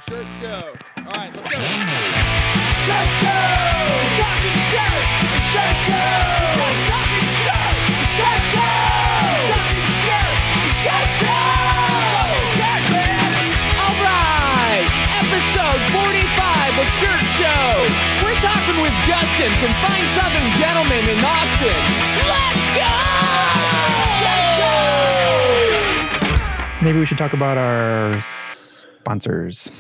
Shirt show. All right, let's go. Shirt show! Talking shirt! Shirt show! Talking shirt! Shirt show! Talking shirt! Shirt show! Shirt, man! All right! Episode 45 of Shirt Show. We're talking with Justin from Fine Southern Gentlemen in Austin. Let's go! Shirt show! Maybe we should talk about our sponsors.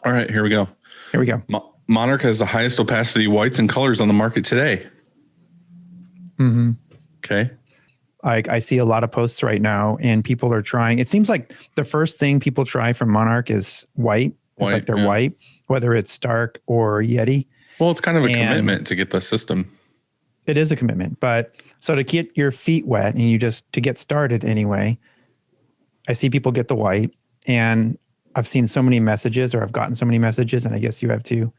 All right, here we go. Here we go. Monarch has the highest opacity whites and colors on the market today. Mm-hmm. Okay. I see a lot of posts right now, and people are trying. It seems like the first thing people try from Monarch is white. It's like they're white, whether it's Stark or Yeti. Well, it's kind of a commitment to get the system. It is a commitment, but so to get your feet wet and to get started anyway, I see people get the white, and I've seen so many messages, or I've gotten so many messages, and I guess you have too,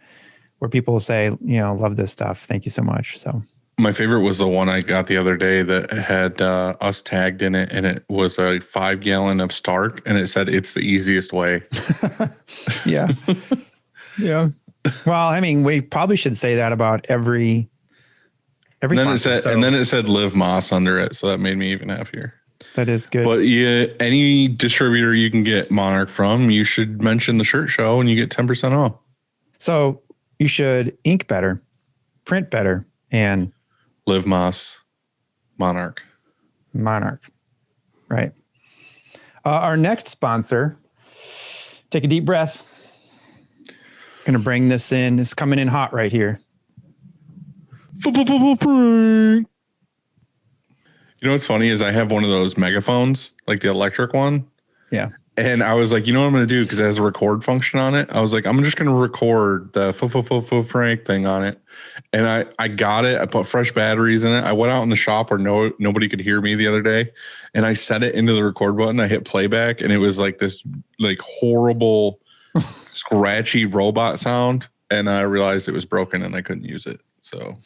where people will say, love this stuff. Thank you so much. So my favorite was the one I got the other day that had us tagged in it, and it was a 5 gallon of Stark, and it said it's the easiest way. Yeah. Yeah. Well, I mean, we probably should say that about every. And then it said Live Moss under it, so that made me even happier. That is good. But yeah, any distributor you can get Monarch from, you should mention the Shirt Show and you get 10% off. So you should ink better, print better, and Live Moss, Monarch. Right. Our next sponsor, take a deep breath. Going to bring this in. It's coming in hot right here. You know what's funny is I have one of those megaphones, like the electric one. Yeah. And I was like, you know what I'm going to do? Because it has a record function on it. I was like, I'm just going to record the Frank thing on it. And I got it. I put fresh batteries in it. I went out in the shop where nobody could hear me the other day. And I set it into the record button. I hit playback. And it was like this like horrible, scratchy robot sound. And I realized it was broken and I couldn't use it. So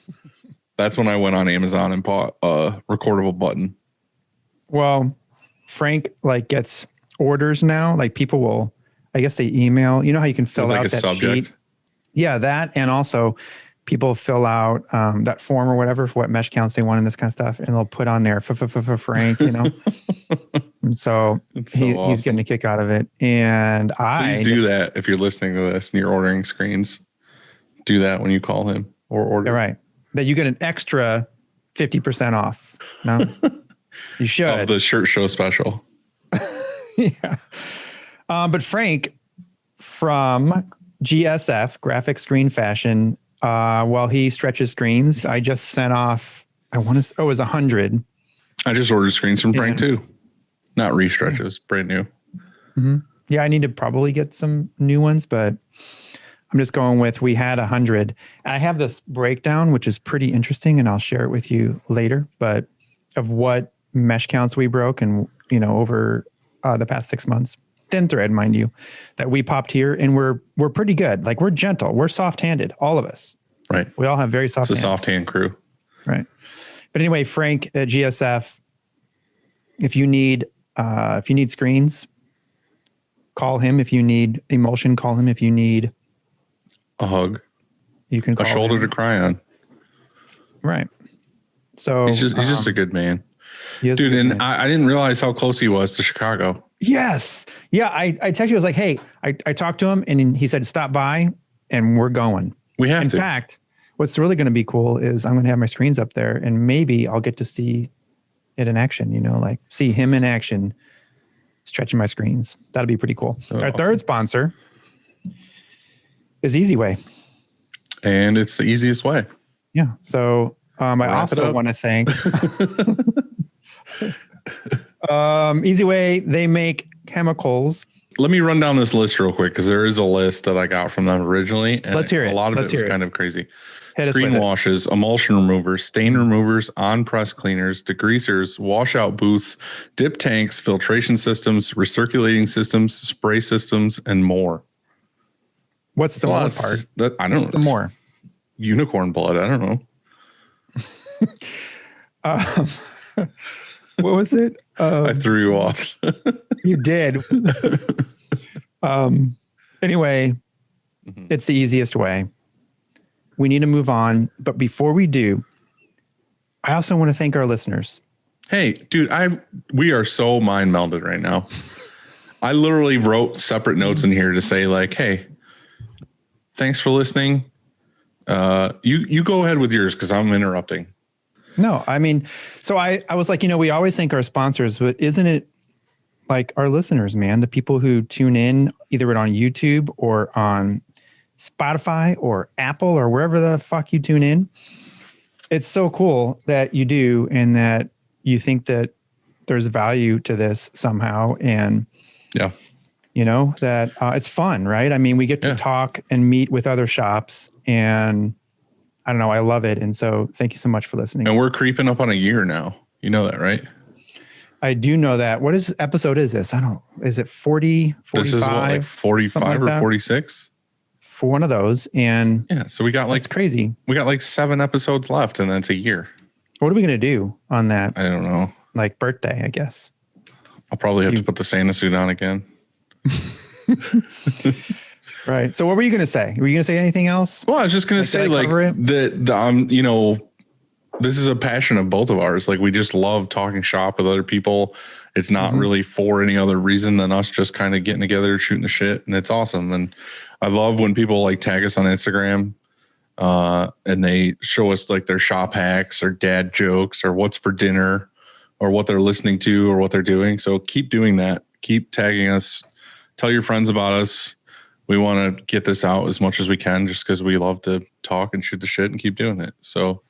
that's when I went on Amazon and bought a recordable button. Well, Frank gets orders now. Like people will, I guess they email. You know how you can fill out that subject sheet? Yeah, that, and also people fill out that form or whatever for what mesh counts they want and this kind of stuff, and they'll put on there for Frank. And so, he's getting a kick out of it. And please do that if you're listening to this and you're ordering screens. Do that when you call him or order. Right. That you get an extra 50% off. No, you should. Of the Shirt Show special. Yeah. But Frank from GSF, Graphic Screen Fashion, while he stretches screens, I just sent off, it was 100. I just ordered screens from Frank too. Not restretches, brand new. Mm-hmm. Yeah, I need to probably get some new ones, but I'm just going with, we had 100. I have this breakdown, which is pretty interesting, and I'll share it with you later, but of what mesh counts we broke and, over the past 6 months. Thin thread, mind you, that we popped here, and we're pretty good. Like, we're gentle. We're soft-handed, all of us. Right. We all have very soft hands. It's a soft hand crew. Right. But anyway, Frank at GSF, if you need screens, call him. If you need emulsion, call him. If you need a hug, you can call a shoulder him. To cry on. Right. So he's just a good man. Dude, and I didn't realize how close he was to Chicago. Yes. Yeah. I texted you. I was like, hey, I talked to him, and he said, stop by and we're going. We have to. In fact, what's really going to be cool is I'm going to have my screens up there, and maybe I'll get to see it in action, see him in action, stretching my screens. That'll be pretty cool. So Our third sponsor is Easy Way. And it's the easiest way. Yeah. So I also want to thank Easy Way. They make chemicals. Let me run down this list real quick, because there is a list that I got from them originally. And let's hear it. A lot of it was kind of crazy. Screen washes, emulsion removers, stain removers, on-press cleaners, degreasers, washout booths, dip tanks, filtration systems, recirculating systems, spray systems, and more. What's the more part? I don't know. What's the more? Unicorn blood. I don't know. What was it? I threw you off. You did. Anyway, it's the easiest way. We need to move on. But before we do, I also want to thank our listeners. Hey, dude, we are so mind melded right now. I literally wrote separate notes in here to say like, hey, thanks for listening. You go ahead with yours because I'm interrupting. No, I mean, so I was like, we always thank our sponsors, but isn't it like our listeners, man, the people who tune in either on YouTube or on Spotify or Apple or wherever the fuck you tune in. It's so cool that you do and that you think that there's value to this somehow. And yeah, that it's fun, right? I mean, we get to talk and meet with other shops and I don't know. I love it. And so thank you so much for listening. And we're creeping up on a year now. You know that, right? I do know that. What episode is this? Is it 40, 45? This is what, like 45 or 46? For one of those. And yeah, so we got like, it's crazy. We got like 7 episodes left and that's a year. What are we going to do on that? I don't know. Like birthday, I guess. I'll probably have to put the Santa suit on again. Right. So what were you going to say? Were you going to say anything else? Well, I was just going to say like this is a passion of both of ours. Like we just love talking shop with other people. It's not really for any other reason than us just kind of getting together, shooting the shit. And it's awesome. And I love when people like tag us on Instagram and they show us like their shop hacks or dad jokes or what's for dinner or what they're listening to or what they're doing. So keep doing that. Keep tagging us. Tell your friends about us. We want to get this out as much as we can just because we love to talk and shoot the shit and keep doing it. So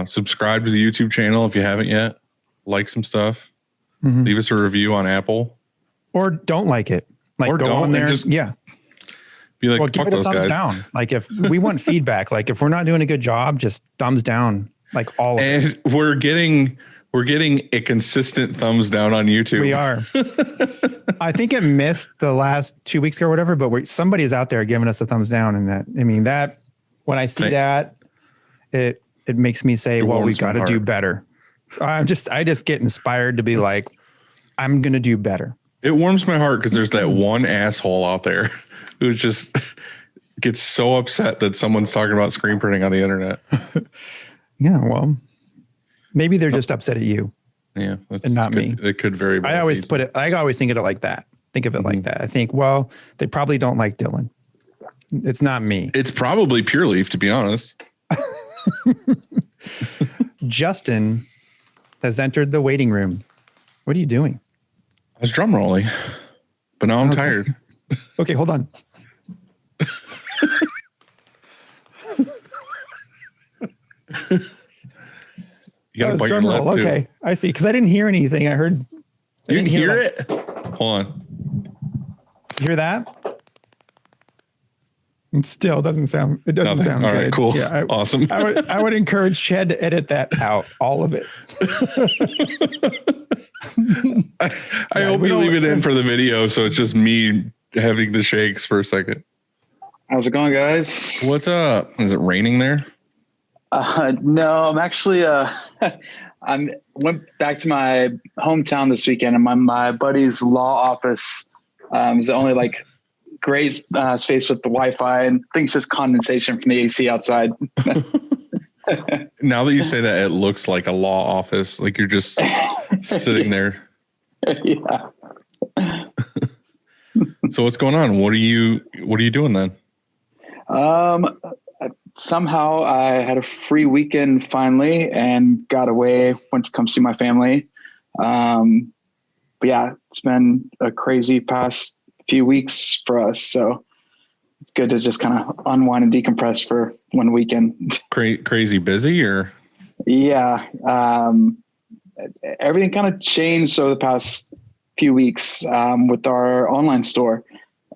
subscribe to the YouTube channel if you haven't yet. Like some stuff. Leave us a review on Apple. Or don't like it. Like, or go on there. Just be like, give it a thumbs down. Like if we want feedback, like if we're not doing a good job, just thumbs down. Like all of it. And we're getting a consistent thumbs down on YouTube. We are. I think it missed the last 2 weeks or whatever, but somebody's out there giving us a thumbs down. And that when I see that, it makes me say, well, we got to do better. I just get inspired to be like, I'm going to do better. It warms my heart because there's that one asshole out there who just gets so upset that someone's talking about screen printing on the internet. Yeah, well, maybe they're just upset at you. Yeah. And not me. It could very well I always think of it like that. Think of it like that. I think, well, they probably don't like Dylan. It's not me. It's probably Pure Leaf, to be honest. Justin has entered the waiting room. What are you doing? I was drum rolling, but now I'm tired. Okay, hold on. You got to bite your lip too. Okay, I see. Because I didn't hear anything. I heard. You didn't hear it? Hold on. You hear that? It still doesn't sound. It doesn't sound all good. Right, cool. Yeah, Awesome. I would encourage Chad to edit that out, all of it. I hope you leave it in for the video, so it's just me having the shakes for a second. How's it going, guys? What's up? Is it raining there? No, I'm actually went back to my hometown this weekend, and my buddy's law office is the only like great space with the Wi-Fi, and I think it's just condensation from the AC outside. Now that you say that, it looks like a law office, like you're just sitting there. Yeah. So what's going on? What are you doing then? Somehow I had a free weekend finally and got away, went to come see my family. But yeah, it's been a crazy past few weeks for us. So it's good to just kind of unwind and decompress for one weekend. Crazy busy or? Yeah. Everything kind of changed over the past few weeks with our online store,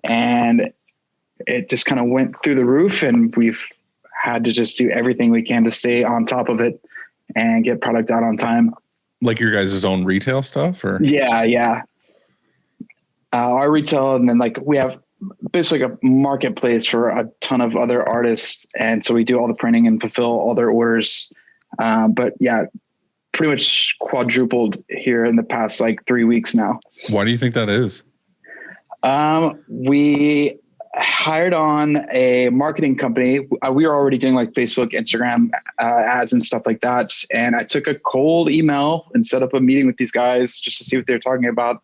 and it just kind of went through the roof, and we've had to just do everything we can to stay on top of it and get product out on time. Like your guys' own retail stuff or? Yeah. Our retail, and then like we have basically a marketplace for a ton of other artists. And so we do all the printing and fulfill all their orders. But yeah, pretty much quadrupled here in the past like 3 weeks now. Why do you think that is? We hired on a marketing company. We were already doing like Facebook, Instagram ads and stuff like that. And I took a cold email and set up a meeting with these guys just to see what they're talking about.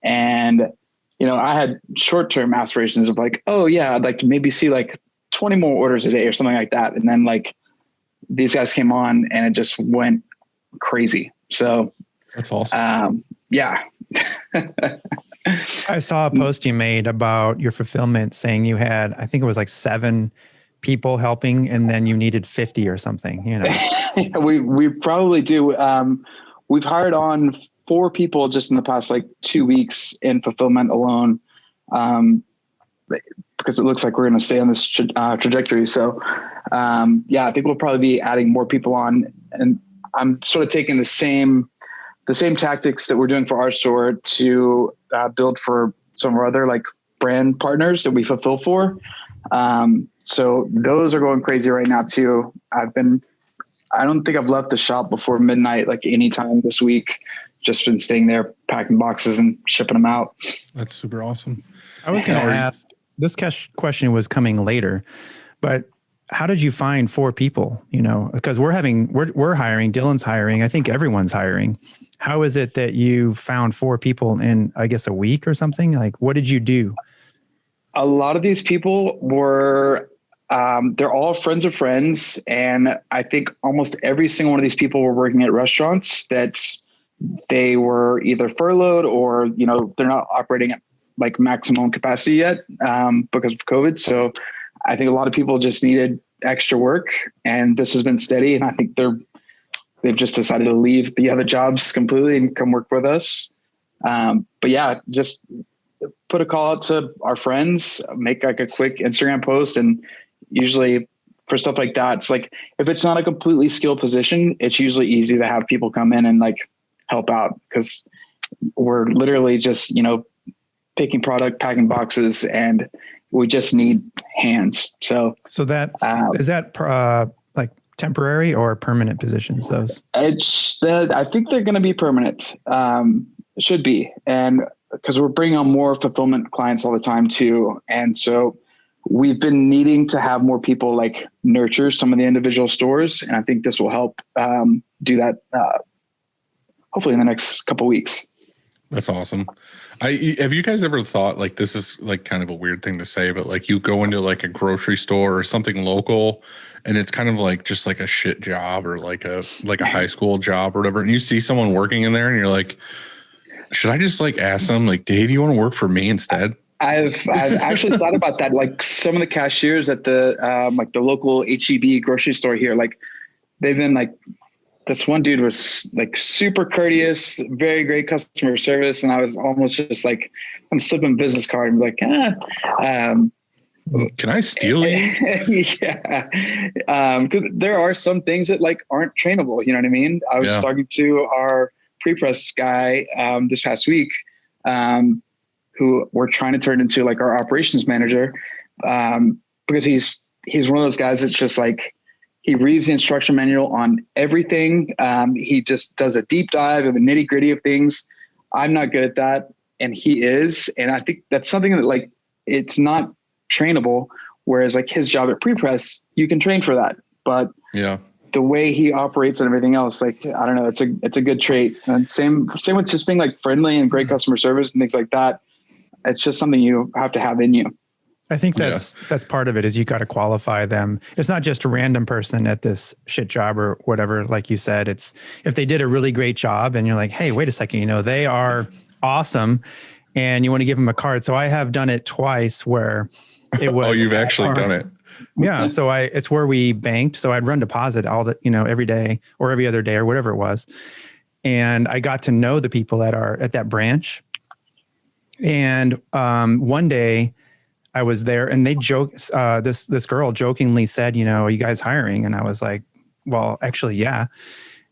And, I had short-term aspirations of like, oh yeah, I'd like to maybe see like 20 more orders a day or something like that. And then like these guys came on and it just went crazy. So that's awesome. Yeah. I saw a post you made about your fulfillment saying you had, I think it was like 7 people helping and then you needed 50 or something, We probably do. We've hired on 4 people just in the past like 2 weeks in fulfillment alone. Because it looks like we're going to stay on this trajectory. So, I think we'll probably be adding more people on, and I'm sort of taking the same tactics that we're doing for our store to build for some of our other like brand partners that we fulfill for. So those are going crazy right now too. I don't think I've left the shop before midnight, like any time this week. Just been staying there, packing boxes and shipping them out. That's super awesome. I was going to ask, this question was coming later, but how did you find 4 people? Because we're hiring, Dylan's hiring. I think everyone's hiring. How is it that you found 4 people in, I guess, a week or something? Like, what did you do? A lot of these people were, they're all friends of friends. And I think almost every single one of these people were working at restaurants that they were either furloughed or, they're not operating at like maximum capacity yet because of COVID. So I think a lot of people just needed extra work, and this has been steady. And I think they've just decided to leave the other jobs completely and come work with us. But yeah, just put a call out to our friends, make like a quick Instagram post. And usually for stuff like that, it's like, if it's not a completely skilled position, it's usually easy to have people come in and like help out, because we're literally just, picking product, packing boxes, and we just need hands. So that is that like temporary or permanent positions? Those I think they're going to be permanent. Should be, and because we're bringing on more fulfillment clients all the time too, and so we've been needing to have more people like nurture some of the individual stores, and I think this will help do that. Hopefully in the next couple of weeks. That's awesome. Have you guys ever thought, like, this is like kind of a weird thing to say, but like you go into like a grocery store or something local and it's kind of like just like a shit job or like a high school job or whatever, and you see someone working in there and you're like, should I just like ask them like, Dave, you want to work for me instead? I've actually thought about that. Like some of the cashiers at the like the local HEB grocery store here, like they've been like, this one dude was like super courteous, very great customer service. And I was almost just like, I'm slipping a business card and be like, can I steal it? Yeah. Cause there are some things that like aren't trainable. You know what I mean? I was talking to our pre-press guy this past week who we're trying to turn into like our operations manager because he's one of those guys that's just like, he reads the instruction manual on everything. He just does a deep dive in the nitty gritty of things. I'm not good at that. And he is. And I think that's something that like, it's not trainable. Whereas like his job at pre-press, you can train for that. But the way he operates and everything else, like, I don't know, it's a good trait. And same with just being like friendly and great customer service and things like that. It's just something you have to have in you. I think that's part of it is you got to qualify them. It's not just a random person at this shit job or whatever. Like you said, it's if they did a really great job and you're like, hey, wait a second, they are awesome. And you want to give them a card. So I have done it twice where it was. Oh, you've actually done it. Yeah. So it's where we banked. So I'd run deposit all the, every day or every other day or whatever it was. And I got to know the people at that branch. And one day, I was there and they joked, this girl jokingly said, are you guys hiring? And I was like, well, actually, yeah.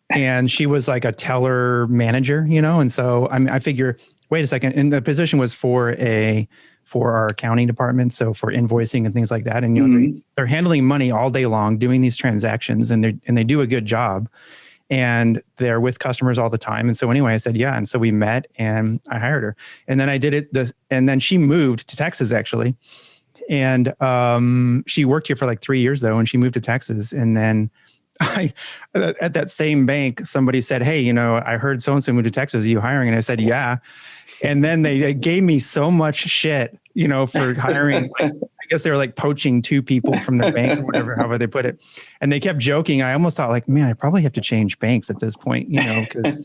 And she was like a teller manager, and so I figure, wait a second. And the position was for our accounting department. So for invoicing and things like that. And, they're handling money all day long, doing these transactions and they do a good job and they're with customers all the time. And so anyway, I said, yeah. And so we met and I hired her and then I did it. And then she moved to Texas actually. And she worked here for like 3 years though, and she moved to Texas. And then at that same bank, somebody said, "Hey, you know, I heard so-and-so moved to Texas. Are you hiring?" And I said, "Yeah." And then they gave me so much shit, you know, for hiring. Like, I guess they were like poaching 2 people from the bank or whatever, however they put it. And they kept joking. I almost thought like, man, I probably have to change banks at this point, you know, because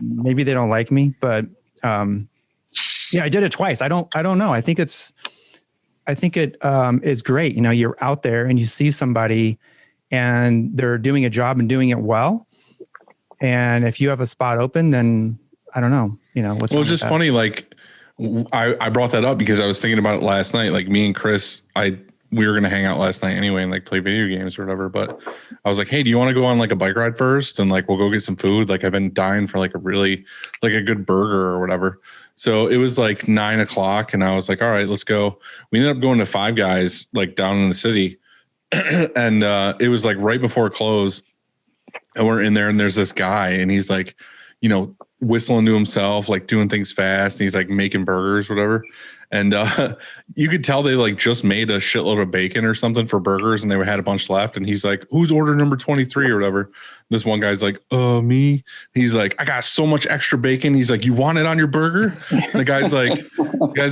maybe they don't like me. But yeah, I did it twice. I don't know. I think it is great. You know, you're out there and you see somebody and they're doing a job and doing it well. And if you have a spot open, then I don't know, you know, what's well, it's just funny. Like I brought that up because I was thinking about it last night. Like me and Chris, we were going to hang out last night anyway and like play video games or whatever. But I was like, "Hey, do you want to go on like a bike ride first? And like, we'll go get some food." Like I've been dying for like a good burger or whatever. So it was like 9:00 and I was like, "All right, let's go." We ended up going to Five Guys, like down in the city. And it was like right before close. And we're in there and there's this guy and he's like, you know, whistling to himself, like doing things fast. And he's like making burgers, whatever. And you could tell they like just made a shitload of bacon or something for burgers and they had a bunch left. And he's like, "Who's order number 23 or whatever?" This one guy's like, "Me." He's like, "I got so much extra bacon." He's like, "You want it on your burger?" And the guy's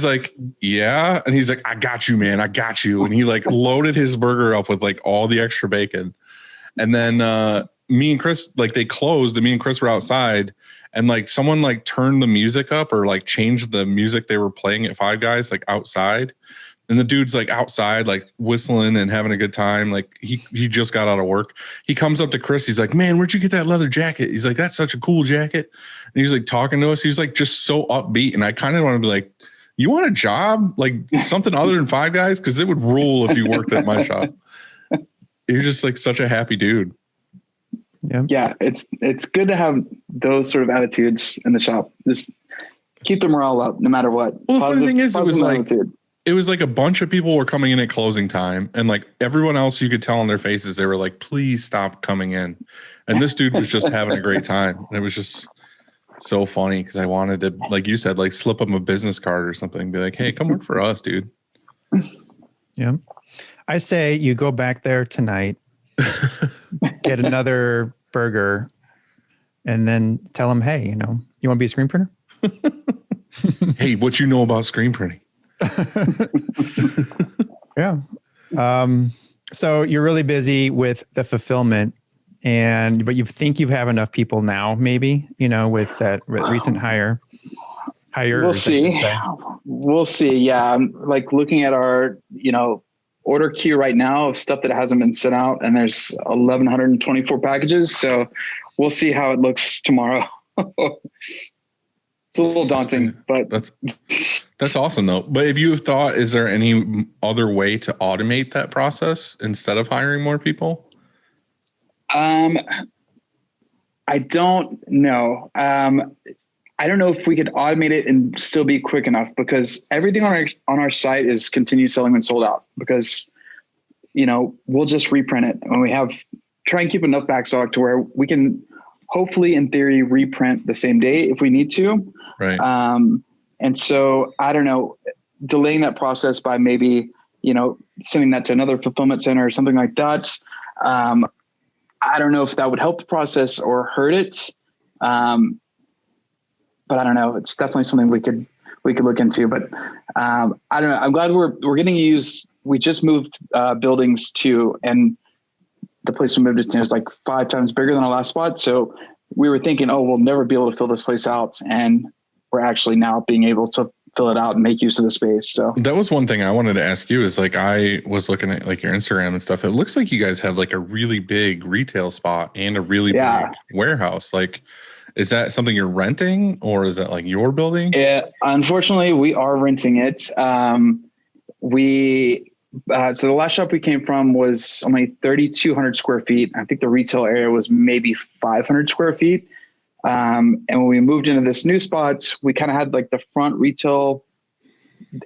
like, "Yeah." And he's like, "I got you, man. I got you." And he like loaded his burger up with like all the extra bacon. And then me and Chris, like they closed and me and Chris were outside. And like someone like turned the music up or like changed the music they were playing at Five Guys, like outside. And the dude's like outside, like whistling and having a good time. Like he just got out of work. He comes up to Chris. He's like, "Man, where'd you get that leather jacket?" He's like, "That's such a cool jacket." And he's like talking to us. He's like just so upbeat. And I kind of want to be like, "You want a job? Like something other than Five Guys? Because it would rule if you worked at my shop." You're just like such a happy dude. Yeah, it's good to have those sort of attitudes in the shop. Just keep the morale up no matter what. Well, the funny thing is, it was like a bunch of people were coming in at closing time, and like everyone else, you could tell on their faces, they were like, "Please stop coming in." And this dude was just having a great time. And it was just so funny because I wanted to, like you said, like slip him a business card or something and be like, "Hey, come work for us, dude." Yeah. I say you go back there tonight, get another burger, and then tell them, "Hey, you know, you want to be a screen printer?" "Hey, what you know about screen printing?" Yeah. So you're really busy with the fulfillment but you think you have enough people now, maybe, you know, with that recent hires. We'll see. We'll see. Yeah. I'm like looking at our, you know, order queue right now of stuff that hasn't been sent out, and there's 1,124 packages. So we'll see how it looks tomorrow. It's a little daunting, but that's awesome though. But if you thought, is there any other way to automate that process instead of hiring more people? I don't know. I don't know if we could automate it and still be quick enough, because everything on our site is continue selling when sold out, because, you know, we'll just reprint it when we try and keep enough backstock to where we can hopefully in theory reprint the same day if we need to. Right. And so I don't know, delaying that process by maybe, you know, sending that to another fulfillment center or something like that. I don't know if that would help the process or hurt it. But I don't know. It's definitely something we could look into. But I don't know. I'm glad we're getting used. We just moved buildings too, and the place we moved to is like 5 times bigger than our last spot. So we were thinking, oh, we'll never be able to fill this place out, and we're actually now being able to fill it out and make use of the space. So that was one thing I wanted to ask you is like, I was looking at like your Instagram and stuff. It looks like you guys have like a really big retail spot and a really big warehouse. Like, is that something you're renting, or is that like your building? Yeah, unfortunately we are renting it. So the last shop we came from was only 3,200 square feet. I think the retail area was maybe 500 square feet. And when we moved into this new spot, we kind of had like the front retail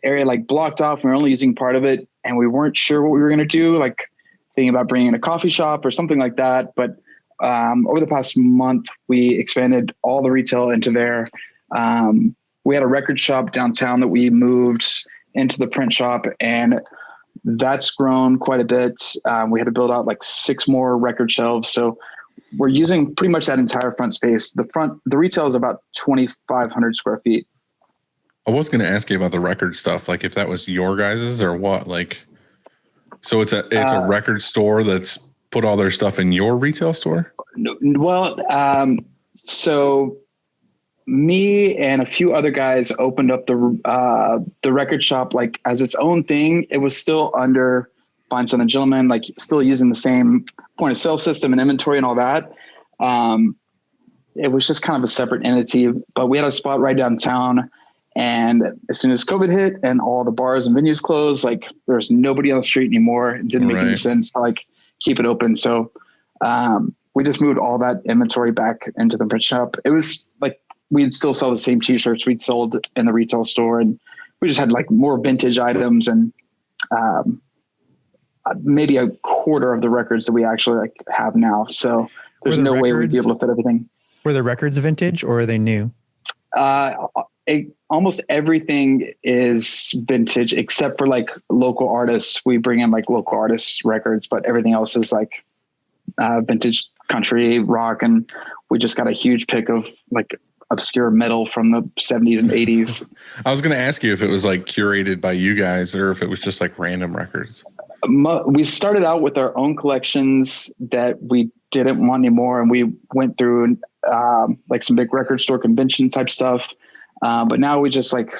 area like blocked off. We were only using part of it, and we weren't sure what we were going to do, like thinking about bringing in a coffee shop or something like that. But over the past month, we expanded all the retail into there. We had a record shop downtown that we moved into the print shop, and that's grown quite a bit. We had to build out like 6 more record shelves. So we're using pretty much that entire front space. The retail is about 2,500 square feet. I was going to ask you about the record stuff, like if that was your guys's or what. Like, so it's a record store that's put all their stuff in your retail store? Well, so me and a few other guys opened up the record shop like as its own thing. It was still under Fine Southern Gentleman, like still using the same point of sale system and inventory and all that. It was just kind of a separate entity, but we had a spot right downtown. And as soon as COVID hit and all the bars and venues closed, like there's nobody on the street anymore. It didn't make any sense to like keep it open. So we just moved all that inventory back into the print shop. It was like, we'd still sell the same t-shirts we'd sold in the retail store. And we just had like more vintage items and maybe a quarter of the records that we actually like have now. So there's no way we'd be able to fit everything. Were the records vintage or are they new? Almost everything is vintage except for like local artists. We bring in like local artists records, but everything else is like vintage country rock. And we just got a huge pick of like obscure metal from the 70s and 80s. I was going to ask you if it was like curated by you guys or if it was just like random records. We started out with our own collections that we didn't want anymore. And we went through like some big record store convention type stuff. But now we just like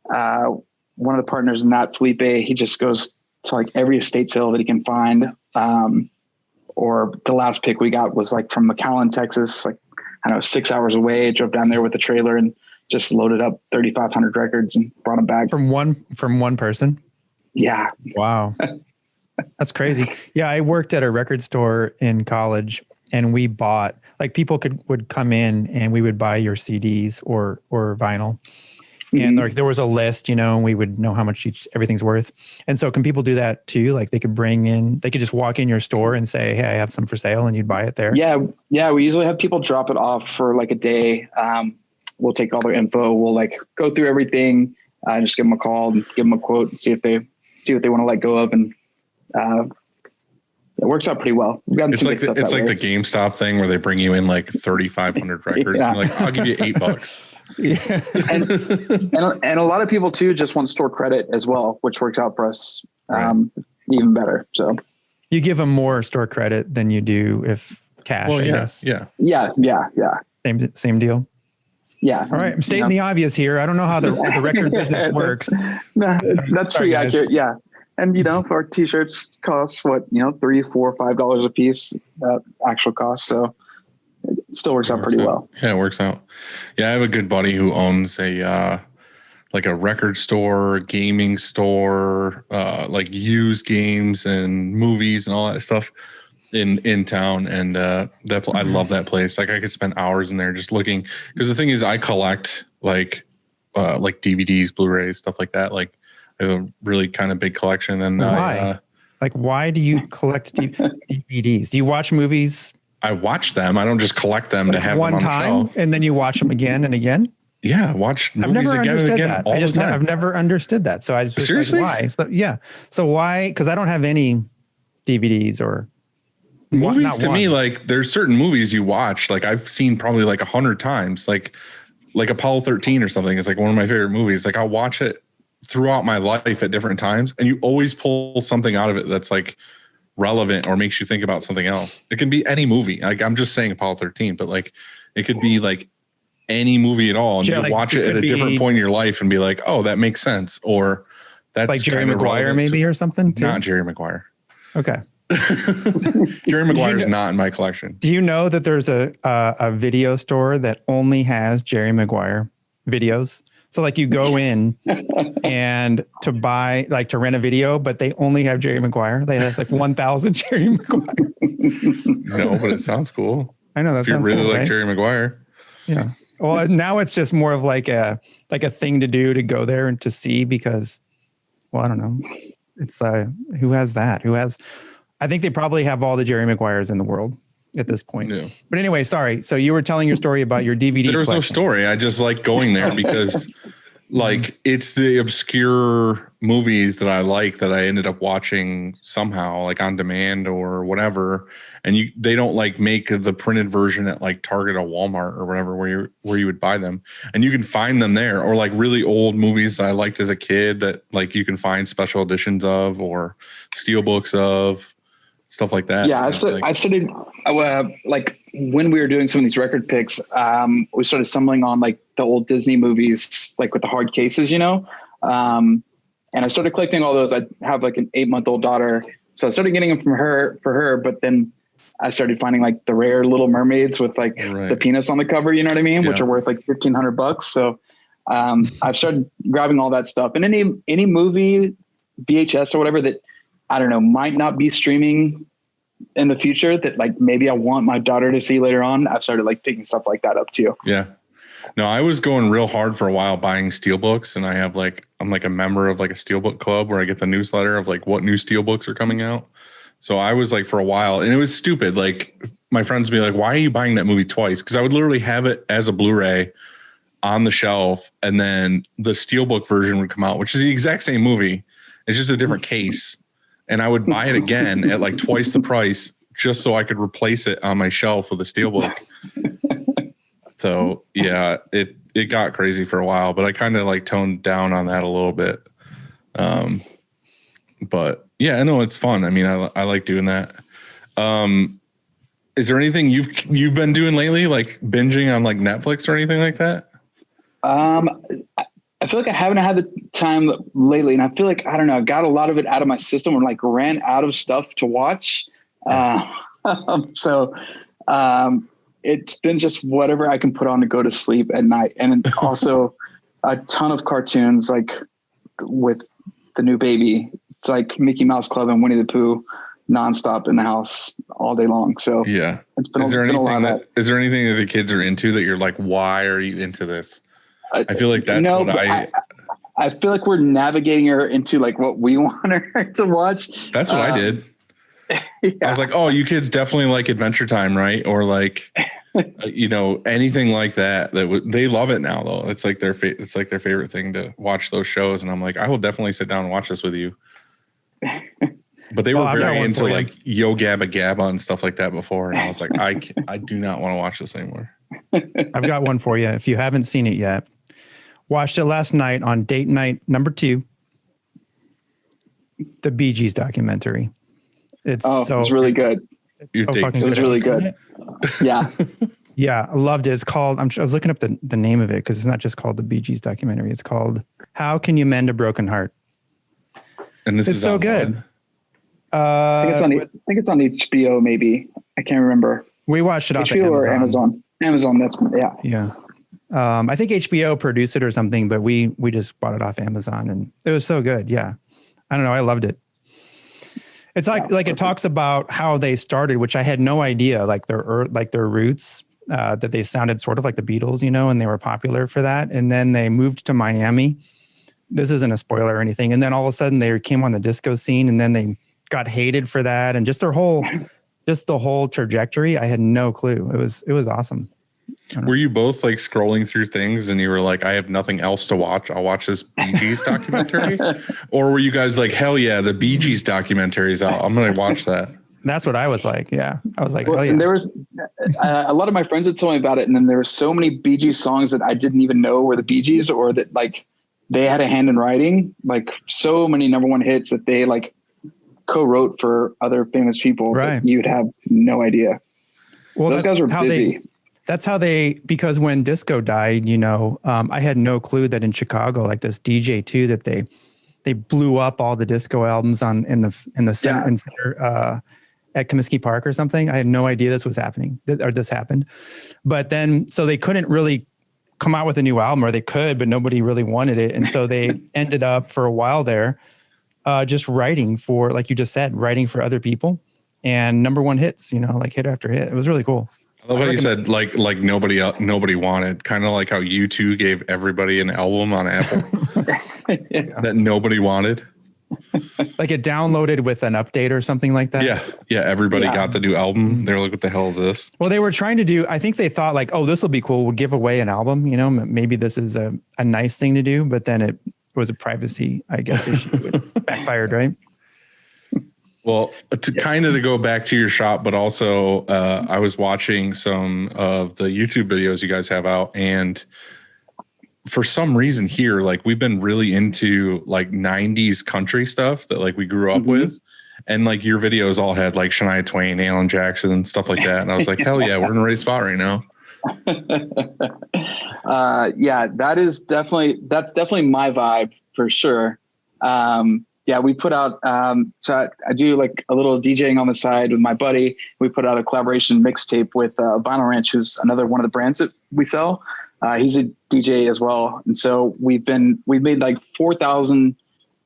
one of the partners in that, Felipe, he just goes to like every estate sale that he can find. Or the last pick we got was like from McAllen, Texas, like, I don't know, 6 hours away, drove down there with the trailer and just loaded up 3,500 records and brought them back. From one person? Yeah. Wow. That's crazy. Yeah. I worked at a record store in college and we bought, like people would come in and we would buy your CDs or vinyl. And like there was a list, you know, and we would know how much everything's worth. And so can people do that too? Like they could just walk in your store and say, hey, I have some for sale, and you'd buy it there. Yeah. Yeah. We usually have people drop it off for like a day. We'll take all their info. We'll like go through everything, just give them a call and give them a quote and see what they want to let go of. And it works out pretty well. It's like the GameStop thing where they bring you in like 3,500 records. Yeah. And you're like, I'll give you $8. Yeah. and a lot of people too just want store credit as well, which works out for us even better. So you give them more store credit than you do if cash. Well, I yeah, guess. Yeah. Same deal. Yeah. All right. I'm stating the obvious here. I don't know how the record business works. No, that's pretty accurate. Yeah. And, you know, for our t-shirts cost what, you know, $3, $4, $5 a piece, actual cost. So it still works out pretty well. Yeah, it works out. Yeah. I have a good buddy who owns a record store, gaming store, like used games and movies and all that stuff in town. And I love that place. Like I could spend hours in there just looking, because the thing is I collect like DVDs, Blu-rays, stuff like that. Like I have a really kind of big collection. And why? Why do you collect DVDs? Do you watch movies? I watch them. I don't just collect them to have one them on time, the shelf. And then you watch them again and again. Yeah, watch movies again and again all the time. I've never understood that. So I just seriously like, why? So, yeah. So why? Because I don't have any DVDs or movies. To me, like there's certain movies you watch. Like I've seen probably like 100 times. Like Apollo 13 or something. It's like one of my favorite movies. Like I'll watch it throughout my life at different times, and you always pull something out of it that's like relevant or makes you think about something else. It can be any movie. Like I'm just saying Apollo 13, but like it could be like any movie at all. And you watch it at a different point in your life and be like, oh, that makes sense. Or that's like Jerry Maguire maybe or something too? Not Jerry Maguire. Okay. Jerry Maguire's not in my collection. Do you know that there's a video store that only has Jerry Maguire videos? So like you go in and to buy, like to rent a video, but they only have Jerry Maguire. They have like 1,000 Jerry Maguire. No, but it sounds cool. I know that sounds really cool, like right? Jerry Maguire. Yeah. Well, now it's just more of like a thing to do to go there and to see because, well, I don't know. It's who has that? I think they probably have all the Jerry Maguires in the world at this point. Yeah. But anyway, sorry. So you were telling your story about your DVD. There was no story. I just like going there because Like it's the obscure movies that I like that I ended up watching somehow, like on demand or whatever. And they don't like make the printed version at like Target or Walmart or whatever where you would buy them. And you can find them there, or like really old movies that I liked as a kid that like you can find special editions of or steelbooks of, stuff like that. Yeah, I started like when we were doing some of these record picks, we started stumbling on like the old Disney movies, like with the hard cases, and I started collecting all those. I have like an 8-month-old daughter, so I started getting them for her. But then I started finding like the rare Little Mermaids with like the penis on the cover, you know what I mean, which are worth like $1,500. So I've started grabbing all that stuff, and any movie, VHS or whatever that I don't know might not be streaming in the future that like maybe I want my daughter to see later on. I've started like picking stuff like that up too. Yeah. No, I was going real hard for a while buying steelbooks, and I'm like a member of like a steelbook club where I get the newsletter of like what new steelbooks are coming out. So I was like for a while, and it was stupid. Like my friends would be like, why are you buying that movie twice? Because I would literally have it as a Blu-ray on the shelf, and then the steelbook version would come out, which is the exact same movie. It's just a different case. And I would buy it again at like twice the price just so I could replace it on my shelf with a steelbook. So yeah, it got crazy for a while, but I kind of like toned down on that a little bit. But yeah, I know it's fun. I mean, I like doing that. Is there anything you've been doing lately, like binging on like Netflix or anything like that? I feel like I haven't had the time lately, and I feel like, I don't know, I got a lot of it out of my system and like ran out of stuff to watch. So it's been just whatever I can put on to go to sleep at night. And also a ton of cartoons, like with the new baby. It's like Mickey Mouse Club and Winnie the Pooh nonstop in the house all day long. So yeah. It's been is there anything that the kids are into that you're like, why are you into this? I feel like that's I feel like we're navigating her into like what we want her to watch. That's what I did. Yeah. I was like, oh, you kids definitely like Adventure Time, right? Or like, anything like that. They love it now, though. It's like their favorite thing to watch those shows. And I'm like, I will definitely sit down and watch this with you. But they were very into like Yo Gabba Gabba and stuff like that before. And I was like, I do not want to watch this anymore. I've got one for you. If you haven't seen it yet, watched it last night on date night number 2, the Bee Gees documentary. It's really good. It was really good. Yeah. Yeah, I loved it. It's called, I was looking up the name of it because it's not just called the Bee Gees documentary. It's called How Can You Mend a Broken Heart? And it's so good. I think it's on HBO, maybe. I can't remember. We watched it off HBO or Amazon. Amazon, that's, yeah. Yeah. I think HBO produced it or something, but we just bought it off Amazon, and it was so good. Yeah. I don't know. I loved it. It's like it talks about how they started, which I had no idea, like their roots, that they sounded sort of like the Beatles, and they were popular for that. And then they moved to Miami. This isn't a spoiler or anything. And then all of a sudden they came on the disco scene, and then they got hated for that. And just the whole trajectory. I had no clue. It was awesome. Were you both like scrolling through things and you were like, I have nothing else to watch, I'll watch this Bee Gees documentary? Or were you guys like, hell yeah, the Bee Gees documentary's out, I'm gonna watch that? That's what I was like. Yeah, I was like, hell yeah. And there was a lot of my friends had told me about it, and then there were so many Bee Gees songs that I didn't even know were the Bee Gees, or that like they had a hand in writing, like so many #1 hits that they like co-wrote for other famous people. Right. That you'd have no idea. Well, those guys were busy. That's how because when disco died, I had no clue that in Chicago, like this DJ too, that they blew up all the disco albums in the center at Comiskey Park or something. I had no idea this was happening or this happened. But then, so they couldn't really come out with a new album, or they could, but nobody really wanted it. And so they ended up for a while there, just writing for, like you just said, writing for other people, and #1 hits, like hit after hit. It was really cool. I love how you said like nobody wanted, kind of like how U2 gave everybody an album on Apple that nobody wanted. Like it downloaded with an update or something like that. Yeah. Everybody Yeah. got the new album. They're like, what the hell is this? Well, they were trying to do, I think they thought like, oh, this will be cool. We'll give away an album, you know, maybe this is a nice thing to do, but then it was a privacy, I guess, issue. It backfired, right? Well, to go back to your shop, but also I was watching some of the YouTube videos you guys have out, and for some reason here, like we've been really into like 90s country stuff that like we grew up with. And like your videos all had like Shania Twain, Alan Jackson, stuff like that. And I was like, hell yeah, we're in the right spot right now. Yeah, that's definitely my vibe for sure. Yeah, we put out, so I do like a little DJing on the side with my buddy. We put out a collaboration mixtape with Vinyl Ranch, who's another one of the brands that we sell. He's a DJ as well. And so we've made like 4,000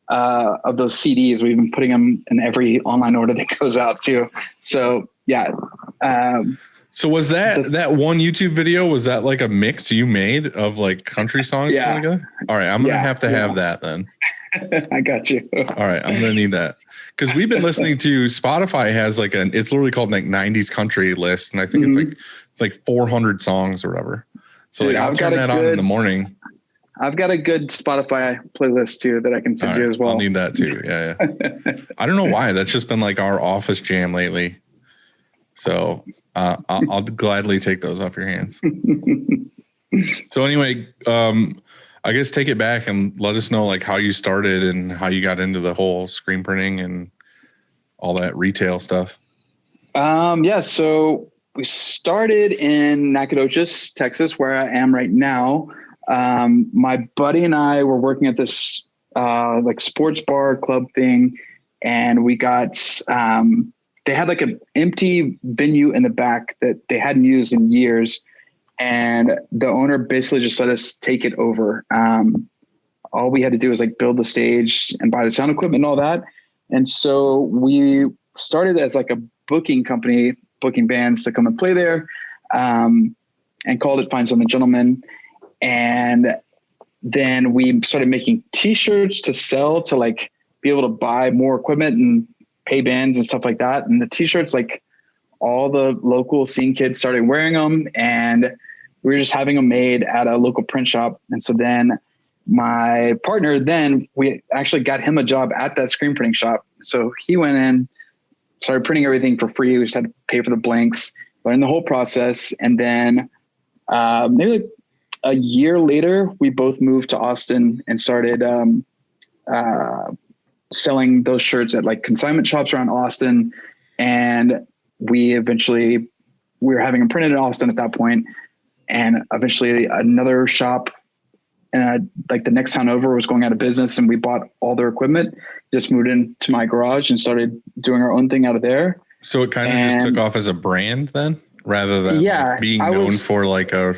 of those CDs. We've been putting them in every online order that goes out too. So yeah. So was that one YouTube video, was that like a mix you made of like country songs? Yeah. Together? All right. I'm going to have that then. I got you. All right. I'm going to need that. Cause we've been listening to Spotify has like it's literally called like 90s country list. And I think it's like 400 songs or whatever. So Dude, like I'll turn that on in the morning. I've got a good Spotify playlist too that I can send you as well. I'll need that too. Yeah. I don't know why. That's just been like our office jam lately. So I'll gladly take those off your hands. So anyway, I guess take it back and let us know like how you started and how you got into the whole screen printing and all that retail stuff. Yeah. So we started in Nacogdoches, Texas, where I am right now. My buddy and I were working at this like sports bar club thing, and we got they had like an empty venue in the back that they hadn't used in years, and the owner basically just let us take it over. All we had to do was like build the stage and buy the sound equipment and all that. And so we started as like a booking company, booking bands to come and play there, and called it Find Something Gentlemen. And then we started making t-shirts to sell, to like be able to buy more equipment and pay bands and stuff like that. And the t-shirts, like all the local scene kids started wearing them, and we were just having them made at a local print shop. And so then my partner, we actually got him a job at that screen printing shop. So he went in, started printing everything for free. We just had to pay for the blanks, learn the whole process. And then maybe like a year later, we both moved to Austin and started selling those shirts at like consignment shops around Austin. And we were having them printed in Austin at that point. And eventually another shop like the next town over was going out of business, and we bought all their equipment, just moved into my garage and started doing our own thing out of there. So it kind of just took off as a brand then, rather than like being known for like a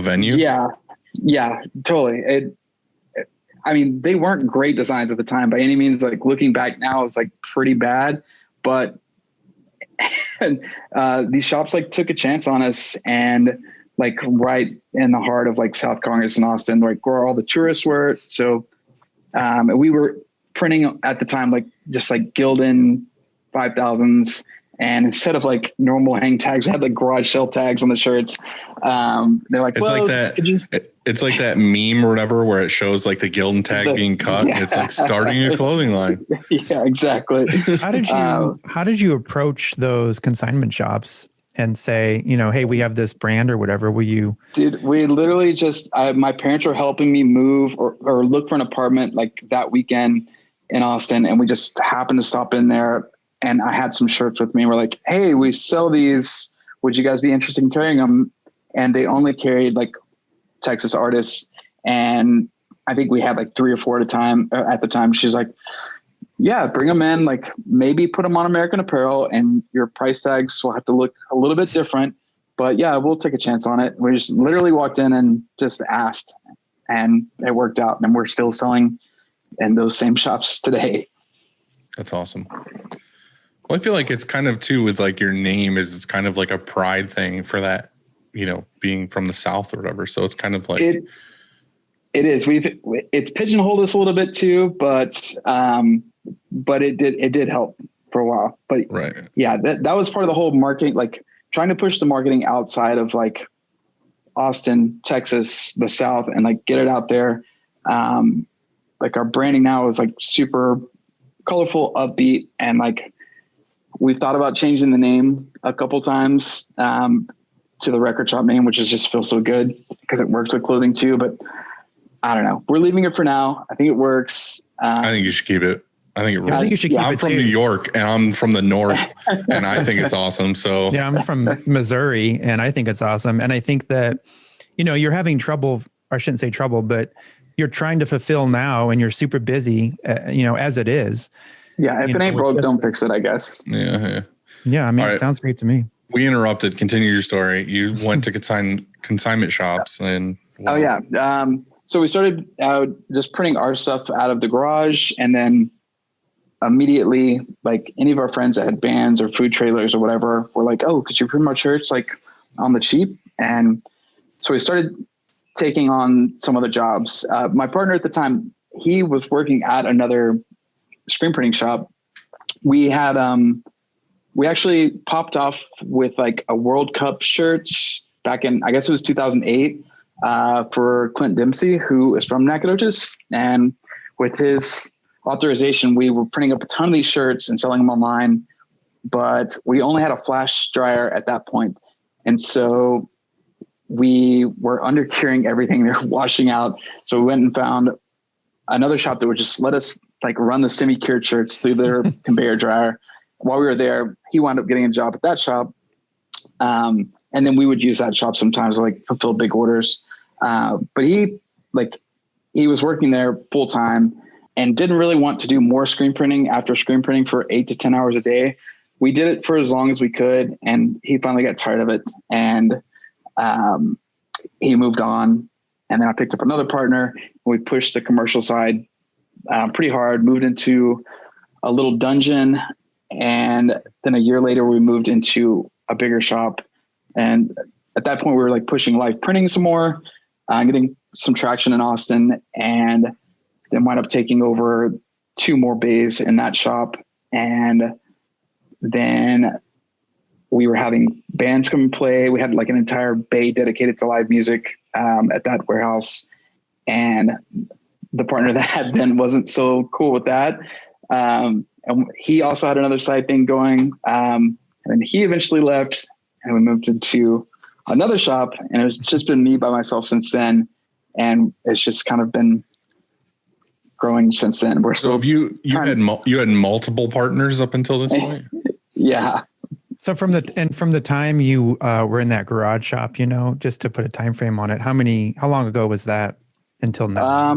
venue. Yeah, totally. I mean, they weren't great designs at the time by any means. Like looking back now, it's like pretty bad, but these shops like took a chance on us, and like right in the heart of like South Congress and Austin, like where all the tourists were. So we were printing at the time, like just like Gildan 5000s. And instead of like normal hang tags, we had like garage sale tags on the shirts. They're like, it's like that. It's like that meme or whatever, where it shows like the Gildan tag being cut. Yeah. It's like starting a clothing line. Yeah, exactly. How did you approach those consignment shops and say, you know, hey, we have this brand or whatever? Will you? Dude, we literally just, my parents were helping me move or look for an apartment like that weekend in Austin. And we just happened to stop in there, and I had some shirts with me. We're like, hey, we sell these. Would you guys be interested in carrying them? And they only carried like Texas artists. And I think we had like 3 or 4 at the time. She's like, yeah, bring them in, like maybe put them on American Apparel, and your price tags will have to look a little bit different, but yeah, we'll take a chance on it. We just literally walked in and just asked, and it worked out, and we're still selling in those same shops today. That's awesome. Well, I feel like it's kind of too with like your name it's kind of like a pride thing for that, you know, being from the South or whatever. So it's kind of like it is. It's pigeonholed us a little bit too, but but it did help for a while. But Right. yeah, that was part of the whole marketing, like trying to push the marketing outside of like Austin, Texas, the South, and like get it out there. Like our branding now is like super colorful, upbeat, and like we've thought about changing the name a couple times to the record shop name, which is just feels so good because it works with clothing too. But I don't know. We're leaving it for now. I think it works. I think you should keep it. I think it I think you should keep I'm it from too. New York and I'm from the North and I think it's awesome. So Yeah, I'm from Missouri and I think it's awesome. And I think that, you're having trouble, or I shouldn't say trouble, but you're trying to fulfill now and you're super busy, as it is. Yeah. If it ain't broke, don't fix it, I guess. yeah. Yeah. I mean, All right. It sounds great to me. We interrupted. Continue your story. You went to consignment shops and Oh yeah. So we started just printing our stuff out of the garage, and then immediately, like any of our friends that had bands or food trailers or whatever were like, "Oh, could you print our shirts like on the cheap?" And so we started taking on some other jobs. My partner at the time, he was working at another screen printing shop. We had we actually popped off with like a World Cup shirts back in, I guess it was 2008. For Clint Dempsey, who is from Nacogdoches, and with his authorization, we were printing up a ton of these shirts and selling them online, but we only had a flash dryer at that point. And so we were undercuring everything. They were washing out. So we went and found another shop that would just let us like run the semi-cured shirts through their conveyor dryer. While we were there, he wound up getting a job at that shop. And then we would use that shop sometimes to like fulfill big orders. But he was working there full time and didn't really want to do more screen printing after screen printing for 8 to 10 hours a day. We did it for as long as we could, and he finally got tired of it, and he moved on. And then I picked up another partner. We pushed the commercial side pretty hard, moved into a little dungeon. And then a year later, we moved into a bigger shop. And at that point, we were like pushing live printing some more, getting some traction in Austin, and then wound up taking over 2 more bays in that shop. And then we were having bands come and play. We had like an entire bay dedicated to live music at that warehouse. And the partner that had then wasn't so cool with that. And he also had another side thing going. And then he eventually left, and we moved into another shop, and it's just been me by myself since then. And it's just kind of been growing since then. We're so still you had multiple partners up until this point? Yeah. So from the time you were in that garage shop, just to put a time frame on it, how long ago was that until now?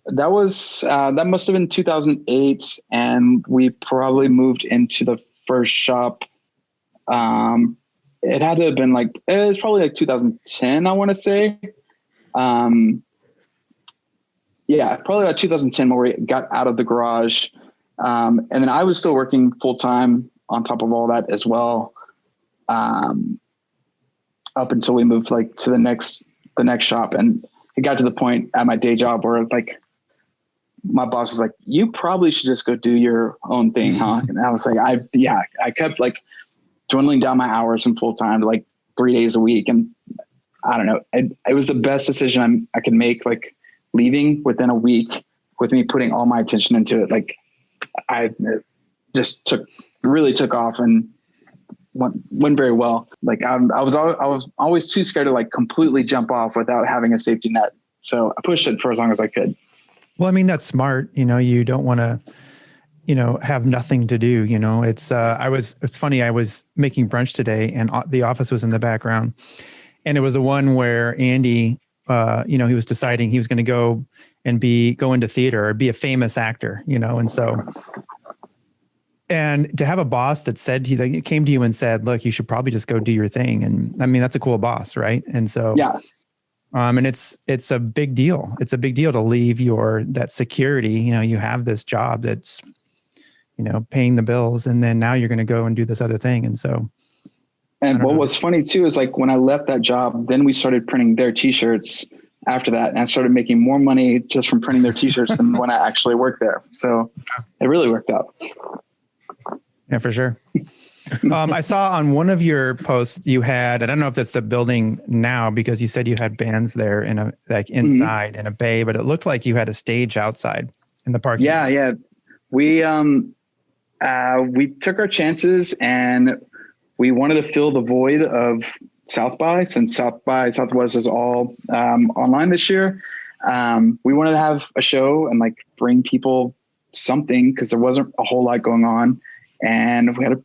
That must have been 2008, and we probably moved into the first shop. It had to have been it was probably like 2010, I want to say. Yeah, probably about 2010 where we got out of the garage. And then I was still working full time on top of all that as well. Up until we moved to the next shop. And it got to the point at my day job where my boss was like, "You probably should just go do your own thing, huh?" And I was like, I kept dwindling down my hours in full time to 3 days a week. And I don't know, it was the best decision I could make, leaving within a week with me putting all my attention into it. It just really took off and went very well. I was always too scared to completely jump off without having a safety net. So I pushed it for as long as I could. Well, I mean, that's smart. You don't want to, have nothing to do. It's funny. I was making brunch today, and the office was in the background, and it was the one where Andy, he was deciding he was going to go into theater or be a famous actor, and so. And to have a boss that came to you and said, "Look, you should probably just go do your thing." And I mean, that's a cool boss, right? And so, yeah. And it's a big deal. It's a big deal to leave that security. You have this job that's, paying the bills, and then now you're going to go and do this other thing. And so. And what was funny too is when I left that job, then we started printing their t-shirts. after that. And I started making more money just from printing their t-shirts than when I actually worked there. So it really worked out. Yeah, for sure. I saw on one of your posts you had, I don't know if that's the building now, because you said you had bands there in a, like inside in a bay, but it looked like you had a stage outside in the parking lot. Yeah. We took our chances and we wanted to fill the void of South by, since South by Southwest is all online this year. We wanted to have a show and like bring people something, because there wasn't a whole lot going on, and we had a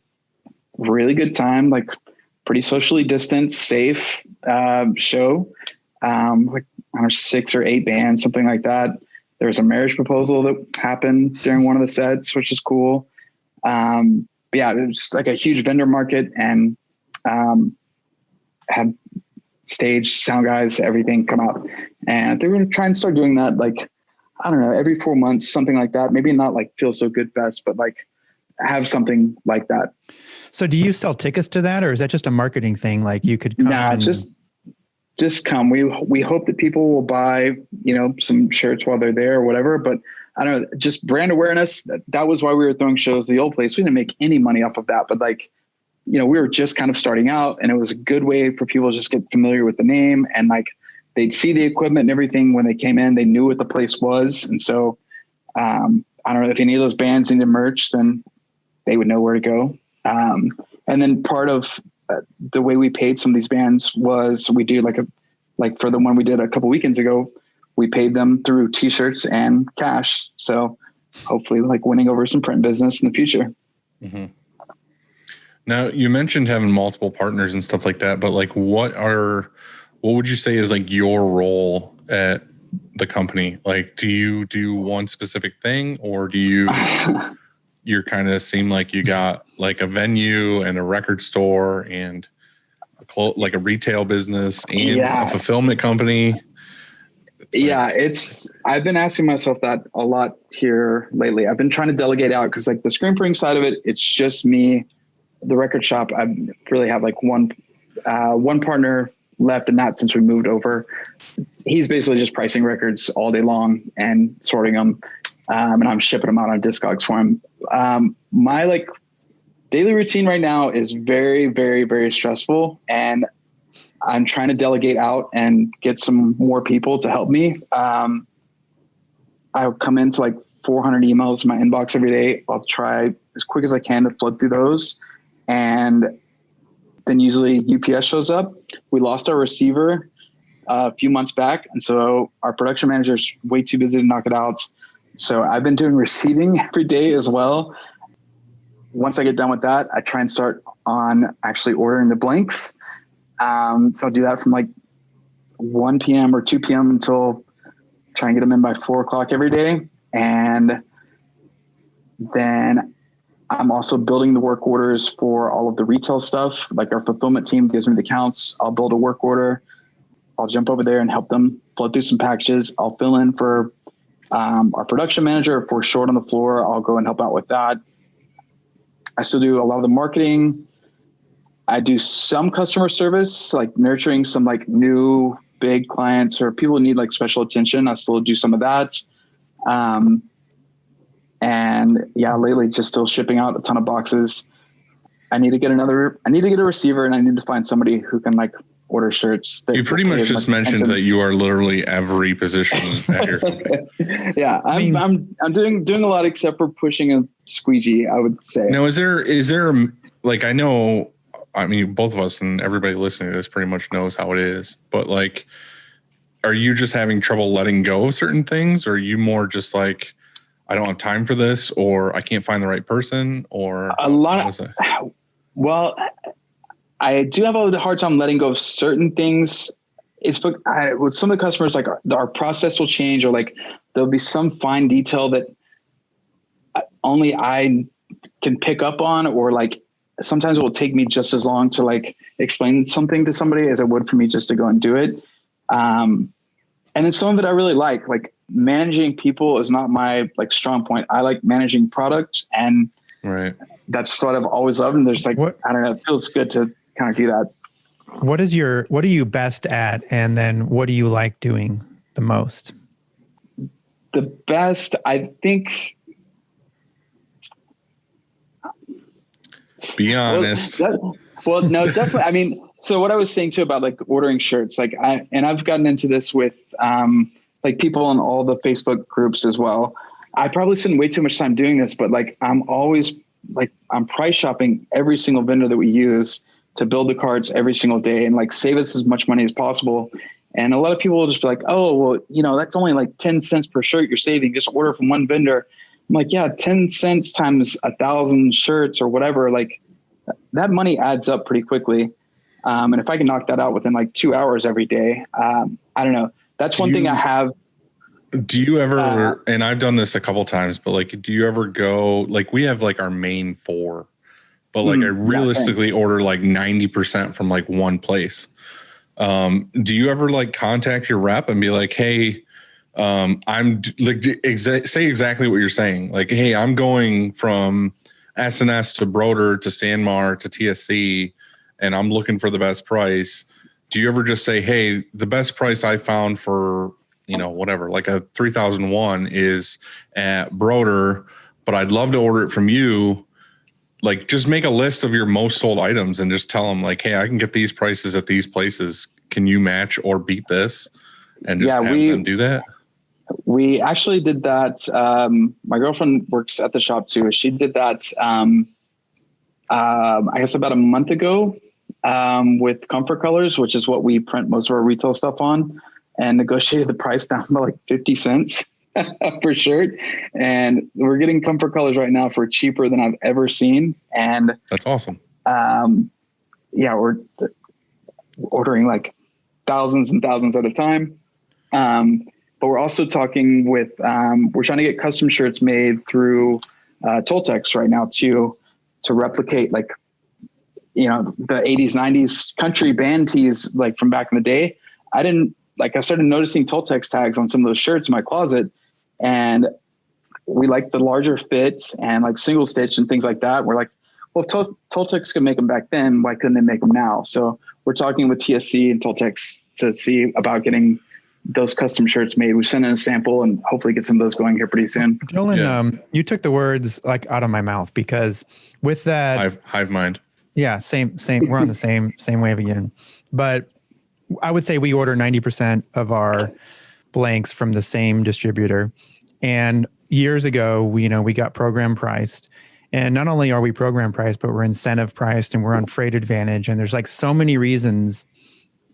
really good time, like pretty socially distanced, safe show. Like I don't know, 6 or 8 bands, something like that. There was a marriage proposal that happened during one of the sets, which is cool. But yeah, it was like a huge vendor market, and had stage, sound guys, everything come out. And they were going to try and start doing that, like, I don't know, every 4 months, something like that. Maybe not like Feel So Good Fest, but like have something like that. So do you sell tickets to that, or is that just a marketing thing? Like you could come just come. We hope that people will buy, you know, some shirts while they're there or whatever, but I don't know, just brand awareness. That was why we were throwing shows at the old place. We didn't make any money off of that, but like, you know, we were just kind of starting out, and it was a good way for people to just get familiar with the name, and like they'd see the equipment and everything when they came in. They knew what the place was. And so I don't know if any of those bands needed merch, then they would know where to go. And then part of the way we paid some of these bands was we do like for the one we did a couple weekends ago, we paid them through t-shirts and cash. So hopefully like winning over some print business in the future. Mm-hmm. Now you mentioned having multiple partners and stuff like that, but like what would you say is like your role at the company? Like, do you do one specific thing, or do you kind of seem like you got like a venue and a record store and like a retail business and a fulfillment company? I've been asking myself that a lot here lately. I've been trying to delegate out, because like the screen printing side of it, it's just me. The record shop, I really have like one partner left in that since we moved over. He's basically just pricing records all day long and sorting them. And I'm shipping them out on Discogs for him. My like daily routine right now is very, very, very stressful, and I'm trying to delegate out and get some more people to help me. I'll come into like 400 emails in my inbox every day. I'll try as quick as I can to flood through those. And then usually UPS shows up. We lost our receiver a few months back, and so our production manager is way too busy to knock it out. So I've been doing receiving every day as well. Once I get done with that, I try and start on actually ordering the blanks. So I'll do that from like 1 p.m. or 2 p.m. until try and get them in by 4 o'clock every day. And then I'm also building the work orders for all of the retail stuff. Like our fulfillment team gives me the counts. I'll build a work order. I'll jump over there and help them flood through some packages. I'll fill in for our production manager. If we're short on the floor, I'll go and help out with that. I still do a lot of the marketing. I do some customer service, like nurturing some like new big clients or people who need like special attention. I still do some of that. And yeah, lately just still shipping out a ton of boxes. I need to get a receiver, and I need to find somebody who can like order shirts. You pretty much just mentioned that you are literally every position at your company. Yeah, I'm doing a lot except for pushing a squeegee, I would say. Now, is there like, I know, I mean, both of us and everybody listening to this pretty much knows how it is, but like, are you just having trouble letting go of certain things, or are you more just like, I don't have time for this, or I can't find the right person, or well, I do have a hard time letting go of certain things. It's with some of the customers, like our process will change, or like there'll be some fine detail that only I can pick up on, or like sometimes it will take me just as long to like explain something to somebody as it would for me just to go and do it. And then some of it I really like managing people is not my like strong point. I like managing products, and right. That's what I've always loved. And there's like, I don't know, it feels good to kind of do that. What are you best at? And then what do you like doing? the most? The best, I think. Be honest. Well, no, definitely. I mean, so what I was saying too about like ordering shirts, like I've gotten into this with like people in all the Facebook groups as well. I probably spend way too much time doing this, but like I'm always like I'm price shopping every single vendor that we use to build the cards every single day and like save us as much money as possible. And a lot of people will just be like, oh, well, you know, that's only like 10 cents per shirt you're saving. Just order from one vendor. I'm like, yeah, 10 cents times 1,000 shirts or whatever, like that money adds up pretty quickly. And if I can knock that out within like 2 hours every day, I don't know. That's one thing I have. Do you ever, and I've done this a couple times, but like, do you ever go, like we have like our main 4, but like I realistically order like 90% from like one place. Do you ever like contact your rep and be like, hey, I'm like, say exactly what you're saying. Like, hey, I'm going from SNS to Broder to Sanmar to TSC, and I'm looking for the best price. Do you ever just say, hey, the best price I found for, you know, whatever, like a 3001 is at Broder, but I'd love to order it from you. Like, just make a list of your most sold items and just tell them like, hey, I can get these prices at these places. Can you match or beat this? And just have them do that. We actually did that. My girlfriend works at the shop too. She did that, I guess about a month ago, with Comfort Colors, which is what we print most of our retail stuff on, and negotiated the price down by like 50 cents per shirt. And we're getting Comfort Colors right now for cheaper than I've ever seen. And that's awesome. Yeah, we're ordering like thousands and thousands at a time. But we're also talking with, we're trying to get custom shirts made through Toltex right now to replicate like, you know, the 80s, 90s country band tees like from back in the day. I started noticing Toltex tags on some of those shirts in my closet, and we like the larger fits and like single stitch and things like that. We're like, well, if Toltex could make them back then, why couldn't they make them now? So we're talking with TSC and Toltex to see about getting those custom shirts made. We sent in a sample and hopefully get some of those going here pretty soon. Dylan, you took the words like out of my mouth, because with that hive mind. Yeah, same. We're on the same wave again. But I would say we order 90% of our blanks from the same distributor. And years ago, we got program priced. And not only are we program priced, but we're incentive priced and we're on freight advantage. And there's like so many reasons,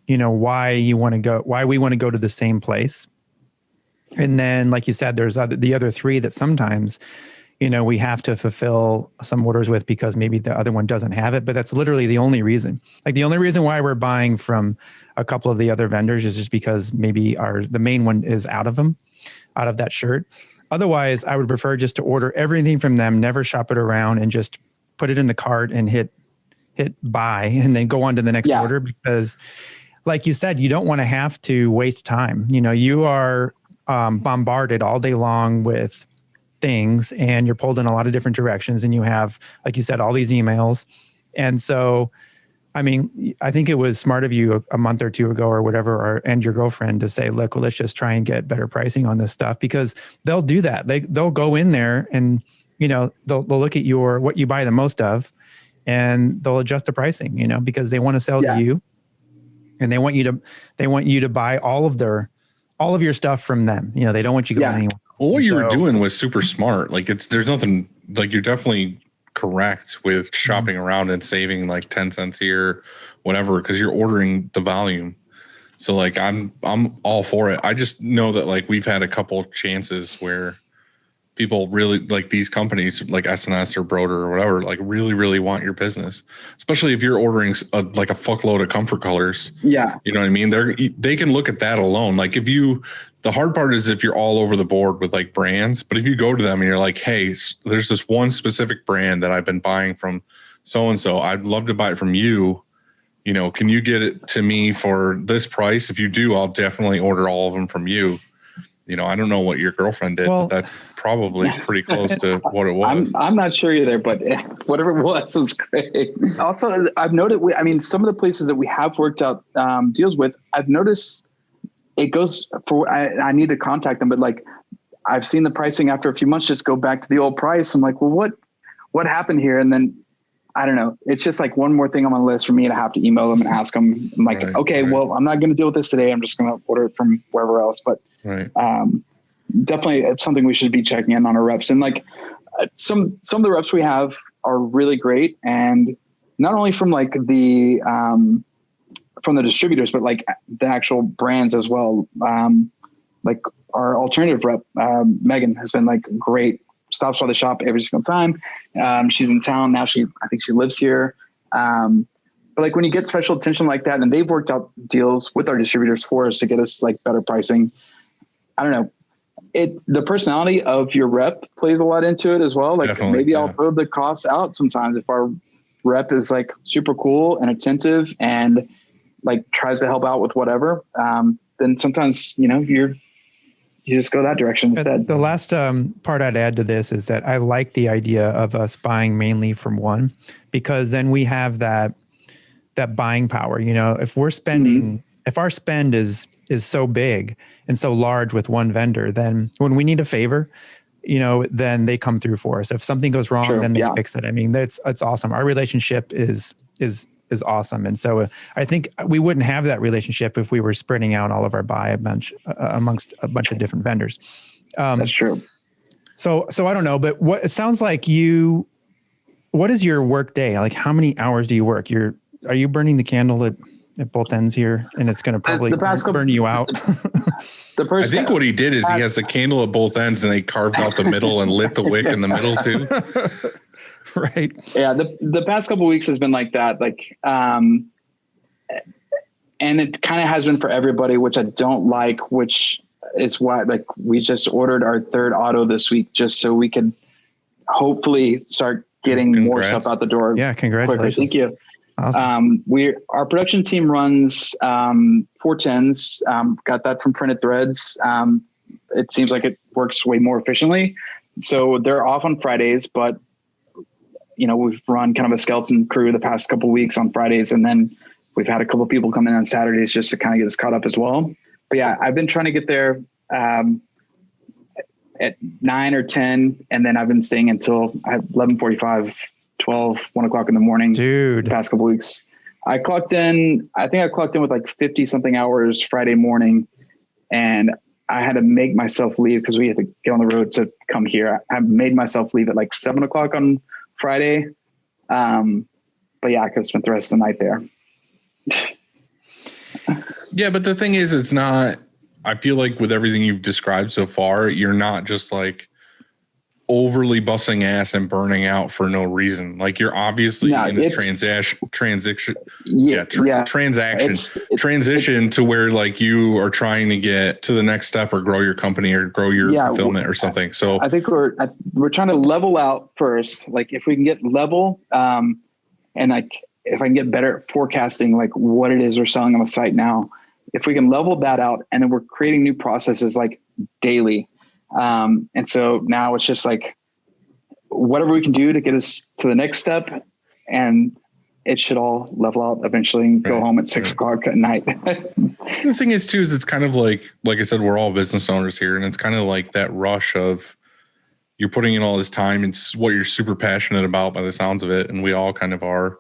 why we want to go to the same place. And then, like you said, there's the other 3 that sometimes, we have to fulfill some orders with because maybe the other one doesn't have it, but that's literally the only reason. Like the only reason why we're buying from a couple of the other vendors is just because maybe the main one is out of that shirt. Otherwise, I would prefer just to order everything from them, never shop it around, and just put it in the cart and hit buy and then go on to the next order, because like you said, you don't want to have to waste time. You are bombarded all day long with things and you're pulled in a lot of different directions, and you have, like you said, all these emails. And so, I mean, I think it was smart of you a month or 2 ago or whatever, and your girlfriend to say, look, well, let's just try and get better pricing on this stuff, because they'll do that. They'll go in there and, they'll look at what you buy the most of, and they'll adjust the pricing, because they want to sell to you, and they want you to buy all of your stuff from them. They don't want you going anywhere. Well, what you were doing was super smart. Like there's nothing, like you're definitely correct with shopping around and saving like 10 cents here, whatever, because you're ordering the volume. So like I'm all for it. I just know that like we've had a couple chances where people really, like these companies like SNS or Broder or whatever, like really, really want your business, especially if you're ordering like a fuckload of Comfort Colors. Yeah. You know what I mean? They can look at that alone. Like the hard part is if you're all over the board with like brands, but if you go to them and you're like, hey, there's this one specific brand that I've been buying from so-and-so, I'd love to buy it from you. Can you get it to me for this price? If you do, I'll definitely order all of them from you. I don't know what your girlfriend did, but that's probably pretty close to what it was. I'm not sure either, but whatever it was great. Also, I've noted, some of the places that we have worked out deals with, I've noticed it goes for, I need to contact them, but like, I've seen the pricing after a few months just go back to the old price. I'm like, well, what happened here? And then I don't know. It's just like one more thing on my list for me to have to email them and ask them. I'm like, okay, well, I'm not going to deal with this today. I'm just going to order it from wherever else. But definitely it's something we should be checking in on our reps. And like some of the reps we have are really great. And not only from like from the distributors, but like the actual brands as well. Like our alternative rep, Megan, has been like great. Stops by the shop every single time. She's in town now. I think she lives here. But like when you get special attention like that, and they've worked out deals with our distributors for us to get us like better pricing. I don't know. The personality of your rep plays a lot into it as well. Like maybe I'll throw the costs out sometimes if our rep is like super cool and attentive and like tries to help out with whatever. Then sometimes, you just go that direction instead. The last part I'd add to this is that I like the idea of us buying mainly from one, because then we have that buying power. If we're spending, if our spend is so big and so large with one vendor, then when we need a favor, then they come through for us. If something goes wrong, then they fix it. I mean, it's awesome. Our relationship is awesome. And so I think we wouldn't have that relationship if we were spreading out all of our buy amongst a bunch of different vendors. That's true. So I don't know, but it sounds like what is your work day? Like how many hours do you work? Are you burning the candle at both ends here? And it's going to probably burn you out. I think what he did is he has the candle at both ends and they carved out the middle and lit the wick in the middle too. Right. Yeah. The past couple of weeks has been like that. Like, and it kind of has been for everybody, which I don't like, which is why, like, we just ordered our third auto this week just so we could hopefully start getting more stuff out the door. Yeah. Congratulations. Quickly. Thank you. Awesome. Our production team runs 410s. Got that from Printed Threads. It seems like it works way more efficiently. So they're off on Fridays, but we've run kind of a skeleton crew the past couple of weeks on Fridays, and then we've had a couple of people come in on Saturdays just to kind of get us caught up as well. But yeah, I've been trying to get there at 9 or 10, and then I've been staying until 11:45, 12, 1 o'clock in the morning. Dude, the past couple of weeks. I think I clocked in with like 50 something hours Friday morning, and I had to make myself leave because we had to get on the road to come here. I made myself leave at like 7 o'clock on Friday. But yeah, I could have spent the rest of the night there. Yeah, but the thing is, it's not, I feel like with everything you've described so far, you're not just like overly busting ass and burning out for no reason. Like you're obviously in a transition to where like you are trying to get to the next step or grow your company or grow your fulfillment or something. So I think we're trying to level out first. Like if we can get level, and like if I can get better at forecasting, like what it is we're selling on the site now, if we can level that out, and then we're creating new processes like daily. And so now it's just like whatever we can do to get us to the next step, and it should all level out eventually and go home at 6 o'clock at night. The thing is too, is it's kind of like I said, we're all business owners here, and it's kind of like that rush of you're putting in all this time. It's what you're super passionate about by the sounds of it. And we all kind of are.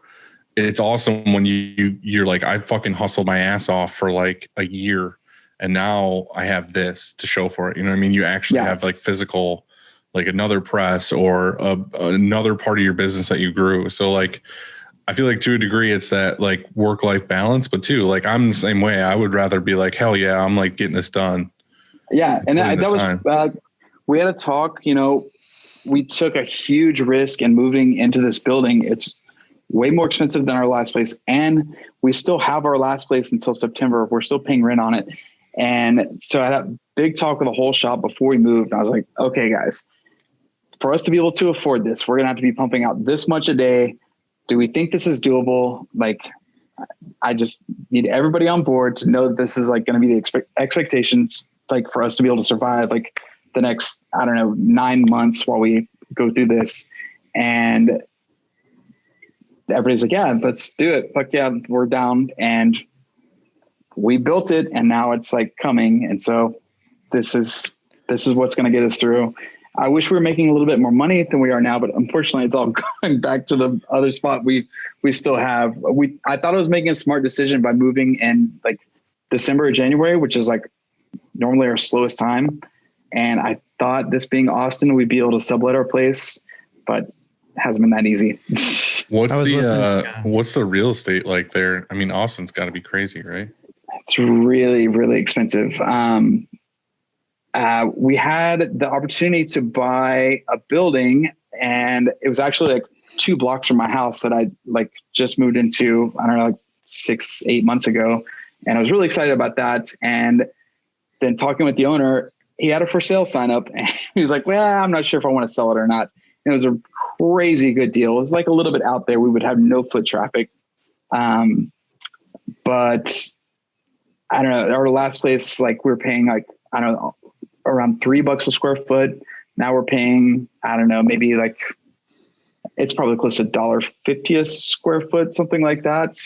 It's awesome when you're like, I fucking hustled my ass off for like a year, and now I have this to show for it. You know what I mean? You actually have like physical, like another press or another part of your business that you grew. So like, I feel like to a degree it's that like work-life balance, but too, like I'm the same way. I would rather be like, hell yeah, I'm like getting this done. Yeah. And that was, we had a talk, we took a huge risk in moving into this building. It's way more expensive than our last place, and we still have our last place until September. We're still paying rent on it. And so I had a big talk with the whole shop before we moved. I was like, okay, guys, for us to be able to afford this, we're going to have to be pumping out this much a day. Do we think this is doable? Like, I just need everybody on board to know that this is like going to be the expectations, like for us to be able to survive like the next, 9 months while we go through this. And everybody's like, yeah, let's do it. Fuck yeah, we're down. And we built it and now it's like coming. And so this is what's going to get us through. I wish we were making a little bit more money than we are now, but unfortunately it's all going back to the other spot we still have. I thought I was making a smart decision by moving in like December or January, which is like normally our slowest time. And I thought this being Austin, we'd be able to sublet our place, but it hasn't been that easy. What's the real estate like there? I mean, Austin's got to be crazy, right? It's really, really expensive. We had the opportunity to buy a building, and it was actually like 2 blocks from my house that I like just moved into, I don't know, like 6-8 months ago. And I was really excited about that. And then talking with the owner, he had a for sale sign up and he was like, well, I'm not sure if I want to sell it or not. And it was a crazy good deal. It was like a little bit out there. We would have no foot traffic. But I don't know, our last place, like we were paying like, I don't know, around $3 a square foot. Now we're paying, I don't know, maybe like, it's probably close to $1.50 a square foot, something like that.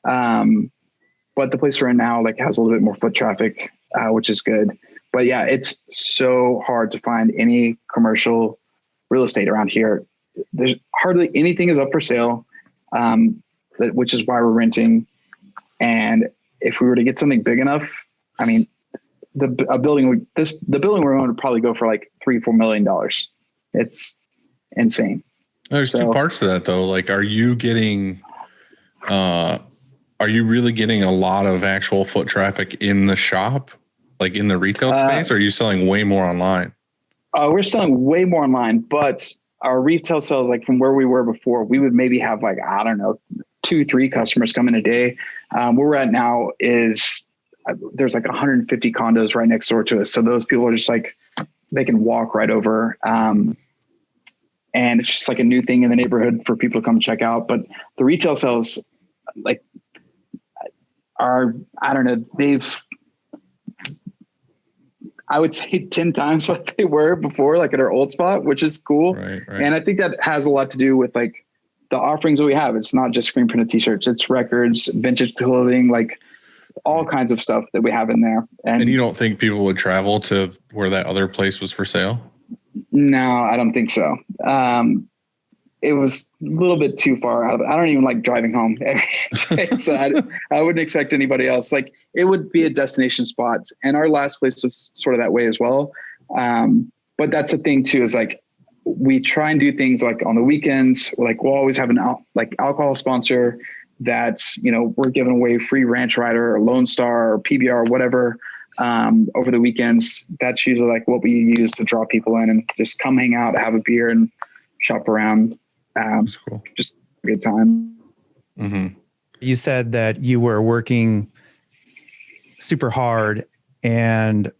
But the place we're in now like has a little bit more foot traffic, which is good. But yeah, it's so hard to find any commercial real estate around here. There's hardly anything is up for sale, which is why we're renting. And if we were to get something big enough, I mean, the building we're on would probably go for like $3-4 million. It's insane. There's 2 parts to that though. Like, are you really getting a lot of actual foot traffic in the shop, like in the retail space, or are you selling way more online? We're selling way more online, but our retail sales, like from where we were before, we would maybe have like, I don't know, 2-3 customers come in a day. Where we're at now is there's like 150 condos right next door to us. So those people are just like, they can walk right over. And it's just like a new thing in the neighborhood for people to come check out. But the retail sales like are, I don't know, I would say 10 times what they were before, like at our old spot, which is cool. Right. And I think that has a lot to do with like the offerings that we have. It's not just screen printed t-shirts, it's records, vintage clothing, like all kinds of stuff that we have in there. And you don't think people would travel to where that other place was for sale? No, I don't think so. It was a little bit too far out. I don't even like driving home every day, so I wouldn't expect anybody else. Like it would be a destination spot, and our last place was sort of that way as well. But that's the thing too, is like we try and do things like on the weekends. Like we'll always have an alcohol sponsor that's, you know, we're giving away free Ranch Rider or Lone Star or PBR or whatever over the weekends. That's usually like what we use to draw people in and just come hang out, have a beer, and shop around. That's cool. Just a good time. Mm-hmm. You said that you were working super hard, and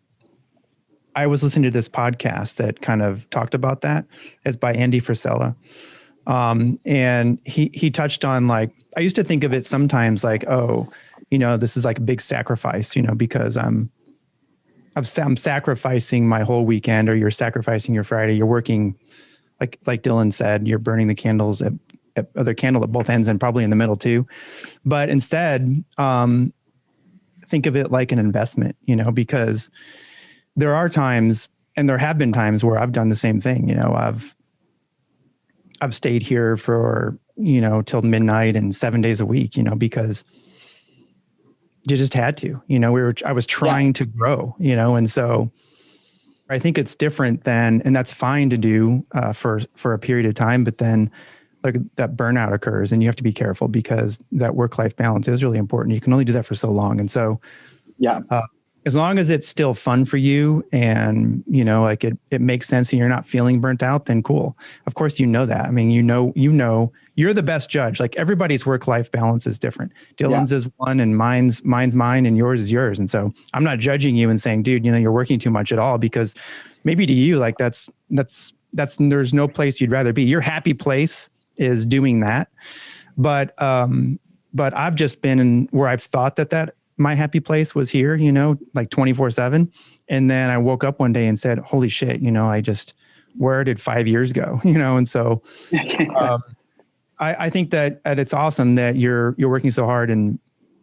I was listening to this podcast that kind of talked about that. It's by Andy Frisella. And he touched on, like, I used to think of it sometimes like, oh, you know, this is like a big sacrifice, you know, because I'm sacrificing my whole weekend, or you're sacrificing your Friday. You're working, like Dylan said, you're burning the candles at the candle at both ends and probably in the middle too. But instead, think of it like an investment, you know, because there are times, and there have been times where I've done the same thing. You know, I've stayed here for, you know, till midnight and 7 days a week, you know, because you just had to, you know, I was trying to grow, you know, and so I think it's different than, and that's fine to do for a period of time, but then like that burnout occurs, and you have to be careful, because that work-life balance is really important. You can only do that for so long. And so, as long as it's still fun for you, and, you know, like it makes sense and you're not feeling burnt out, then cool. Of course, you know that. I mean, you know, you're the best judge. Like everybody's work-life balance is different. Dylan's is one, and mine's mine, and yours is yours. And so I'm not judging you and saying, dude, you know, you're working too much at all, because maybe to you, like that's, there's no place you'd rather be. Your happy place is doing that. But I've just been in where I've thought that my happy place was here, you know, like 24/7. And then I woke up one day and said, holy shit, you know, where did 5 years go? You know? And so, I think that it's awesome that you're working so hard, and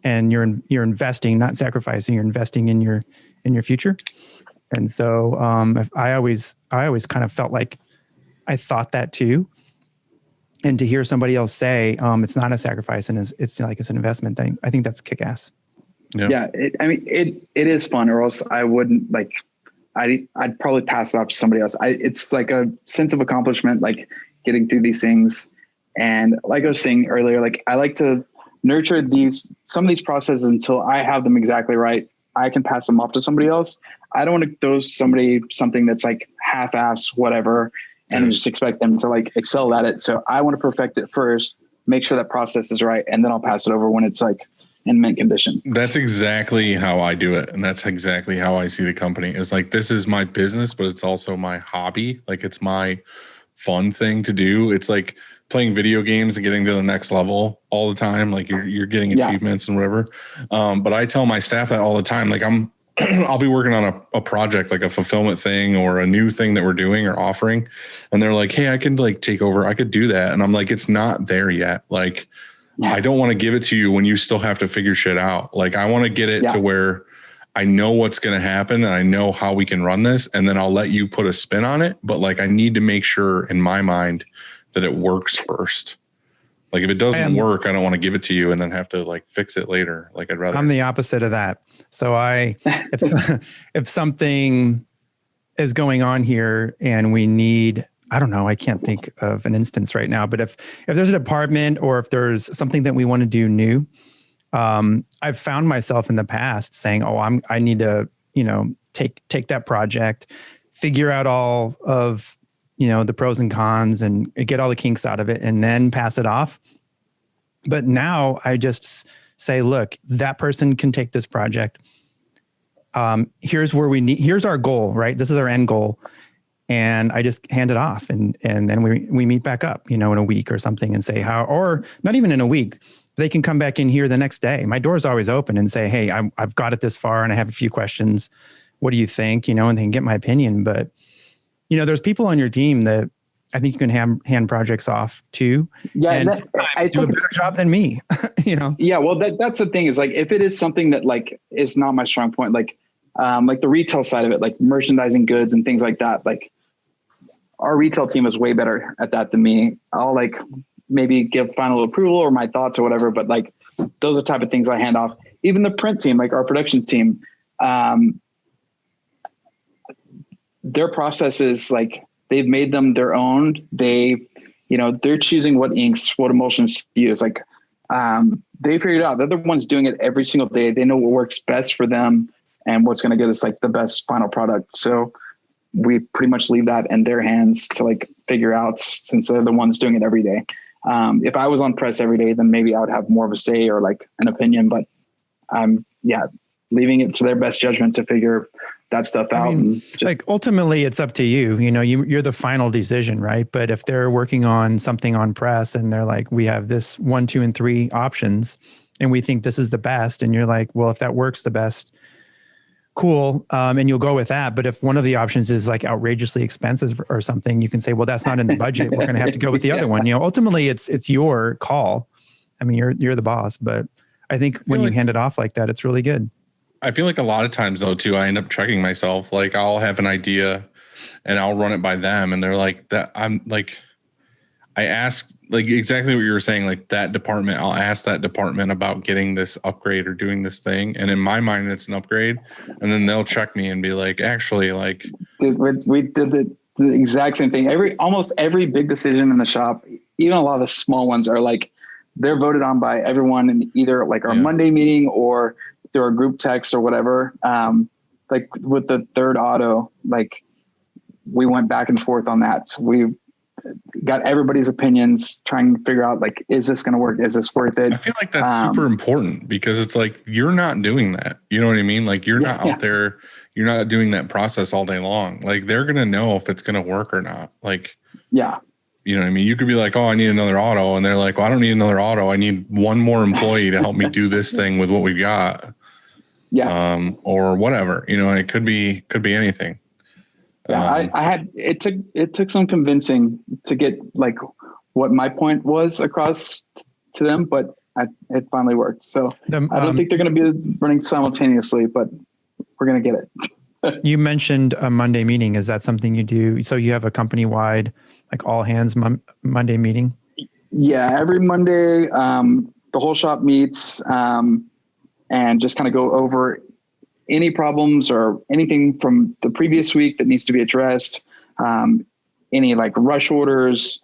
and you're investing, not sacrificing, you're investing in your future. And so I always kind of felt like I thought that too. And to hear somebody else say it's not a sacrifice and it's like it's an investment thing, I think that's kick-ass. Yeah, it is fun, or else I wouldn't like. I'd probably pass it off to somebody else. It's like a sense of accomplishment, like getting through these things. And like I was saying earlier, like I like to nurture some of these processes until I have them exactly right. I can pass them off to somebody else. I don't want to throw somebody something that's like half-ass, whatever, and just expect them to like excel at it. So I want to perfect it first, make sure that process is right, and then I'll pass it over when it's like in mint condition. That's exactly how I do it. And that's exactly how I see the company. Is like, this is my business, but it's also my hobby. Like, it's my fun thing to do. It's like playing video games and getting to the next level all the time. Like you're getting achievements and whatever. But I tell my staff that all the time. Like I'll be working on a project, like a fulfillment thing or a new thing that we're doing or offering. And they're like, hey, I could like take over. I could do that. And I'm like, it's not there yet. Like, I don't want to give it to you when you still have to figure shit out. Like, I want to get it to where I know what's going to happen and I know how we can run this. And then I'll let you put a spin on it. But like, I need to make sure in my mind that it works first. Like, if it doesn't work, I don't want to give it to you and then have to like fix it later. Like, I'd rather. I'm the opposite of that. So if something is going on here and we need, I don't know, I can't think of an instance right now, but if there's a department or if there's something that we want to do new, I've found myself in the past saying, oh, I need to, take that project, figure out all of, the pros and cons and get all the kinks out of it and then pass it off. But now I just say, look, that person can take this project. Here's our goal, right? This is our end goal. And I just hand it off and then we meet back up, in a week or something and say or not even in a week, they can come back in here the next day. My door's always open and say, hey, I've got it this far and I have a few questions. What do you think? And they can get my opinion. But, there's people on your team that I think you can hand projects off to. Yeah. And I do a better job than me, Yeah. Well, that's the thing is like, if it is something that like is not my strong point, like the retail side of it, like merchandising goods and things like that, like, our retail team is way better at that than me. I'll like maybe give final approval or my thoughts or whatever, but like those are the type of things I hand off. Even the print team, like our production team, their process is like they've made them their own. They're choosing what inks, what emulsions to use. Like they figured out. They're the ones doing it every single day. They know what works best for them and what's going to get us like the best final product. So we pretty much leave that in their hands to like figure out, since they're the ones doing it every day. If I was on press every day, then maybe I would have more of a say or like an opinion, but leaving it to their best judgment to figure that stuff out. Like ultimately it's up to you, you're the final decision, right? But if they're working on something on press and they're like, we have this 1, 2, and 3 options and we think this is the best. And you're like, well, if that works the best, cool. And you'll go with that. But if one of the options is like outrageously expensive or something, you can say, well, that's not in the budget. We're going to have to go with the other one. Ultimately it's your call. I mean, you're the boss, but I think when you hand it off like that, it's really good. I feel like a lot of times though, too, I end up checking myself. Like I'll have an idea and I'll run it by them. And they're like that. I'm like, I ask like exactly what you were saying, like that department, I'll ask that department about getting this upgrade or doing this thing. And in my mind, it's an upgrade. And then they'll check me and be like, actually, like. Dude, we did the exact same thing. Almost every big decision in the shop, even a lot of the small ones are like, they're voted on by everyone in either like our Monday meeting or through our group text or whatever. Like with the third auto, like we went back and forth on that. We got everybody's opinions, trying to figure out like, is this going to work? Is this worth it? I feel like that's super important because it's like, you're not doing that. You know what I mean? Like you're not out there, you're not doing that process all day long. Like they're going to know if it's going to work or not. Like, you know what I mean? You could be like, oh, I need another auto. And they're like, well, I don't need another auto. I need one more employee to help me do this thing with what we've got. Or whatever, it could be anything. It took some convincing to get like what my point was across to them, but it finally worked. So I don't think they're going to be running simultaneously, but we're going to get it. You mentioned a Monday meeting. Is that something you do? So you have a company-wide, like all hands Monday meeting? Yeah, every Monday, the whole shop meets and just kind of go over any problems or anything from the previous week that needs to be addressed. Any like rush orders,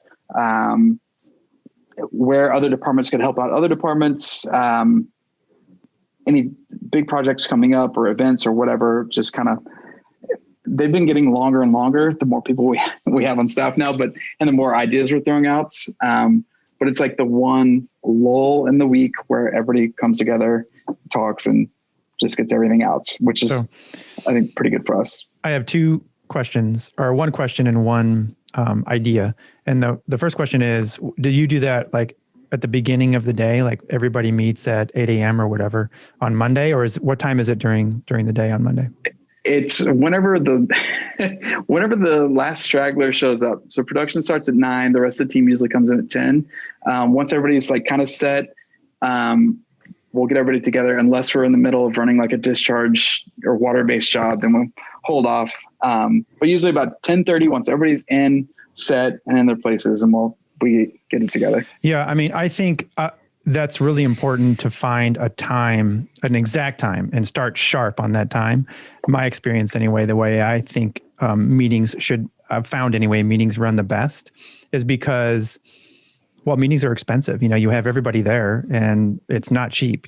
where other departments could help out other departments, any big projects coming up or events or whatever, just kind of, they've been getting longer and longer the more people we have on staff now, and the more ideas we're throwing out. But it's like the one lull in the week where everybody comes together, talks, and just gets everything out, which is, I think, pretty good for us. I have two questions, or one question and one idea. And the first question is, do you do that like at the beginning of the day, like everybody meets at 8 a.m. or whatever on Monday, or what time is it during the day on Monday? It's whenever the last straggler shows up. So production starts at 9. The rest of the team usually comes in at 10. Once everybody's like kind of set, we'll get everybody together, unless we're in the middle of running like a discharge or water-based job, then we'll hold off. But usually about 10:30, once everybody's in, set, and in their places, and we get it together. Yeah, I mean, I think that's really important to find a time, an exact time, and start sharp on that time. My experience anyway, the way I think meetings I've found anyway, meetings run the best is because, well, meetings are expensive. You have everybody there and it's not cheap,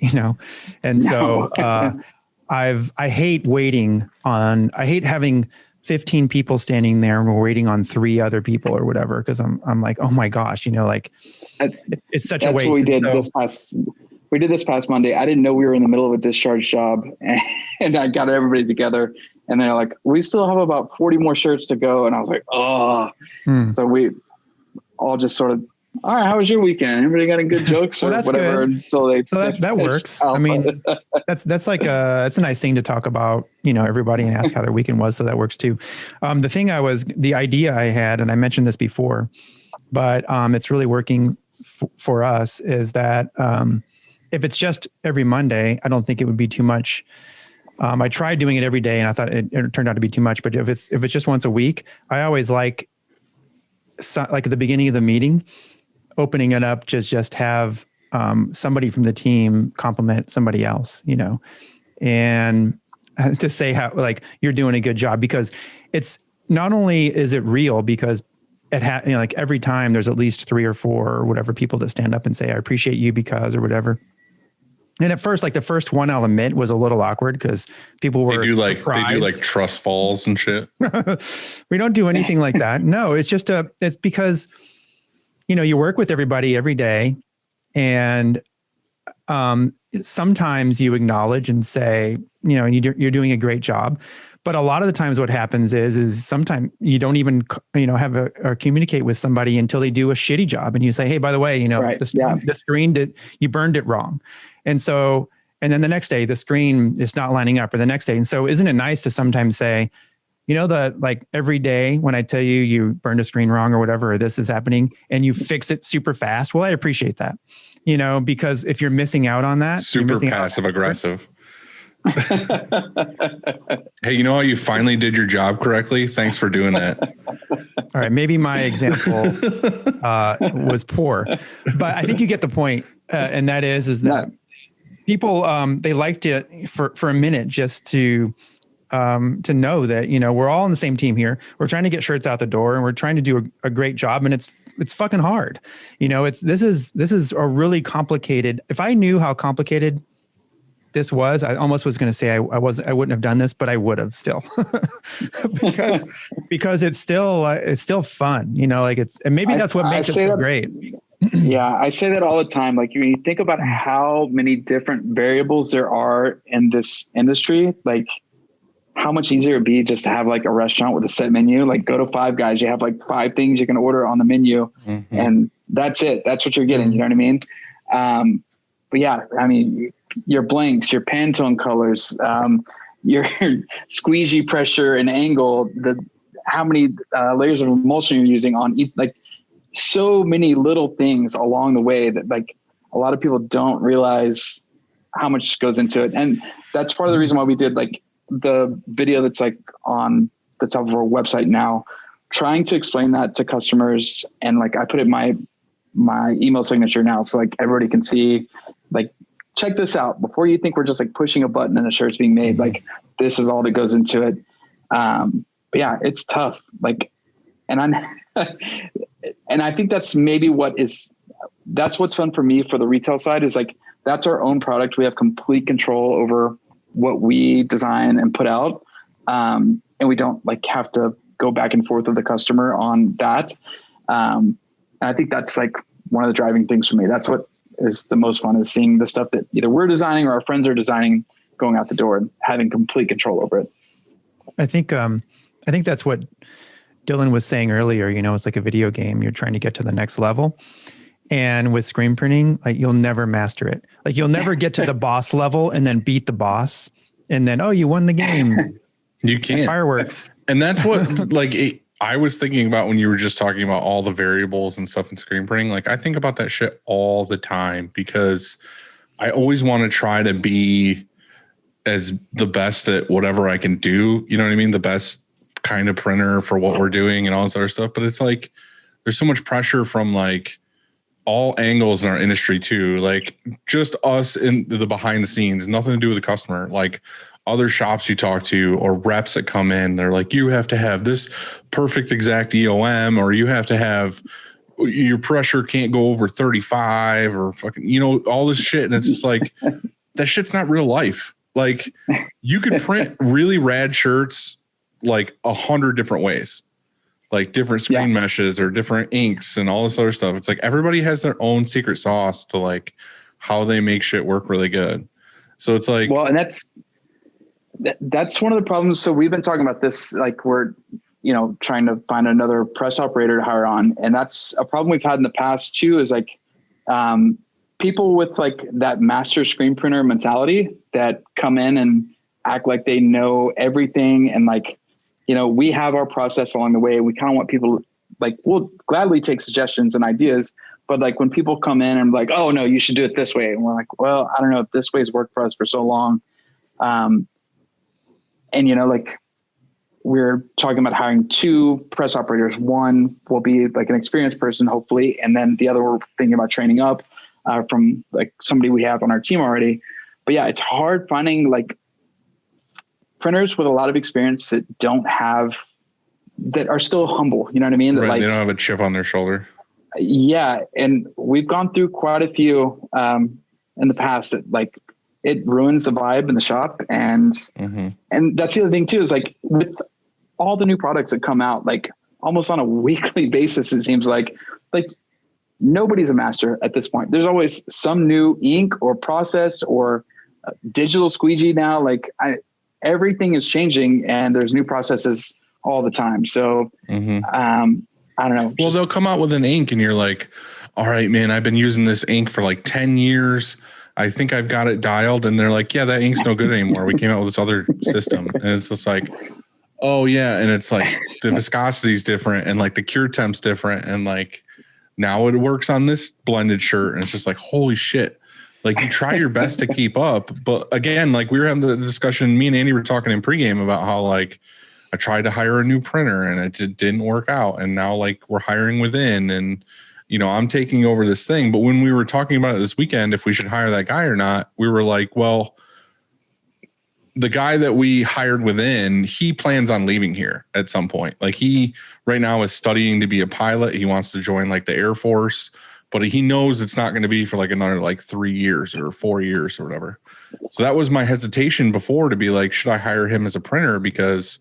And so I hate having 15 people standing there and we're waiting on 3 other people or whatever. Cause I'm like, oh my gosh, it's such a waste. That's what we did this past Monday. I didn't know we were in the middle of a discharge job, and I got everybody together, and they're like, we still have about 40 more shirts to go. And I was like, oh, So we all just sort of, all right, how was your weekend? Everybody got any good jokes or whatever? So that works. I mean, that's like it's a nice thing to talk about, everybody, and ask how their weekend was. So that works too. The idea I had, and I mentioned this before, but it's really working for us, is that if it's just every Monday, I don't think it would be too much. I tried doing it every day and I thought it turned out to be too much, but if it's just once a week, I always like at the beginning of the meeting, opening it up, just have somebody from the team compliment somebody else, and to say how, like, you're doing a good job, because it's not only is it real, because like every time there's at least 3 or 4 or whatever people that stand up and say, I appreciate you because, or whatever. And at first, like the first one, I'll admit, was a little awkward because people were surprised. They do like trust falls and shit. We don't do anything like that. No, it's just it's because, you work with everybody every day, and sometimes you acknowledge and say, you're doing a great job. But a lot of the times what happens is sometimes you don't even, have or communicate with somebody until they do a shitty job. And you say, hey, by the way, the screen you burned it wrong. And then the next day the screen is not lining up, or the next day. And so isn't it nice to sometimes say, like every day when I tell you burned a screen wrong or whatever, or this is happening, and you fix it super fast. Well, I appreciate that, because if you're missing out on that, super passive aggressive. Hey, you finally did your job correctly. Thanks for doing that. All right. Maybe my example was poor, but I think you get the point. And that is that people, they like to, for a minute, just to know that, we're all on the same team here. We're trying to get shirts out the door, and we're trying to do a great job, and it's fucking hard. This is a really complicated. If I knew how complicated this was, I almost was going to say I wouldn't have done this, but I would have still, because it's still fun, and maybe that's what makes it so great. Yeah, I say that all the time. Like, when you think about how many different variables there are in this industry, like how much easier it'd be just to have like a restaurant with a set menu. Like, go to Five Guys, you have like 5 things you can order on the menu, and that's it. That's what you're getting. You know what I mean? But yeah, I mean, your blanks, your Pantone colors, your squeegee pressure and angle, how many layers of emulsion you're using on each, like so many little things along the way that, like, a lot of people don't realize how much goes into it. And that's part of the reason why we did like the video that's like on the top of our website now, trying to explain that to customers. And like, I put it in my email signature now. So like everybody can see, like, check this out before you think we're just like pushing a button and a shirt's being made. Like, this is all that goes into it. But yeah, it's tough. Like, and and I think that's maybe that's what's fun for me for the retail side is like, that's our own product. We have complete control over what we design and put out. And we don't like have to go back and forth with the customer on that. And I think that's like one of the driving things for me. That's what is the most fun, is seeing the stuff that either we're designing or our friends are designing going out the door and having complete control over it. I think that's what Dylan was saying earlier. You know, it's like a video game. You're trying to get to the next level. And with screen printing, like, you'll never master it. Like, you'll never get to the boss level and then beat the boss. And then, oh, you won the game. You can't. Fireworks. And that's what, like, I was thinking about when you were just talking about all the variables and stuff in screen printing. Like, I think about that shit all the time because I always want to try to be as the best at whatever I can do. You know what I mean? The best kind of printer for what we're doing and all this other stuff. But it's like, there's so much pressure from like all angles in our industry too. Like, just us in the behind the scenes, nothing to do with the customer. Like, other shops you talk to or reps that come in, they're like, you have to have this perfect exact EOM, or you have to have, your pressure can't go over 35 or fucking, you know, all this shit. And it's just like, that shit's not real life. Like, you could print really rad shirts like 100 different ways, like different screen meshes or different inks and all this other stuff. It's like, everybody has their own secret sauce to like how they make shit work really good. So it's like, well, and that's one of the problems. So we've been talking about this, like, we're, you know, trying to find another press operator to hire on. And that's a problem we've had in the past too, is like, people with like that master screen printer mentality that come in and act like they know everything. And like, you know, we have our process along the way. We kind of want people, like, we'll gladly take suggestions and ideas, but like when people come in and like, oh no, you should do it this way. And we're like, well, I don't know if this way's worked for us for so long. And, you know, like, we're talking about hiring 2 press operators. One will be like an experienced person, hopefully. And then the other, we're thinking about training up from like somebody we have on our team already. But yeah, it's hard finding like printers with a lot of experience that are still humble. You know what I mean? That, right, like, they don't have a chip on their shoulder. Yeah. And we've gone through quite a few in the past that like, it ruins the vibe in the shop. And that's the other thing too, is like, with all the new products that come out, like almost on a weekly basis, it seems like nobody's a master at this point. There's always some new ink or process or digital squeegee now. Like, everything is changing and there's new processes all the time. So, I don't know. Well, they'll come out with an ink and you're like, all right, man, I've been using this ink for like 10 years. I think I've got it dialed. And they're like, yeah, that ink's no good anymore. We came out with this other system. And it's just like, oh yeah. And it's like the viscosity is different and like the cure temp's different. And like, now it works on this blended shirt. And it's just like, holy shit. Like, you try your best to keep up. But again, like, we were having the discussion, me and Andy were talking in pregame about how like I tried to hire a new printer and it didn't work out. And now like we're hiring within and, you know, I'm taking over this thing. But when we were talking about it this weekend, if we should hire that guy or not, we were like, well, the guy that we hired within, he plans on leaving here at some point. Like, he right now is studying to be a pilot. He wants to join like the Air Force, but he knows it's not going to be for like another like 3 years or 4 years or whatever. So that was my hesitation before, to be like, should I hire him as a printer? Because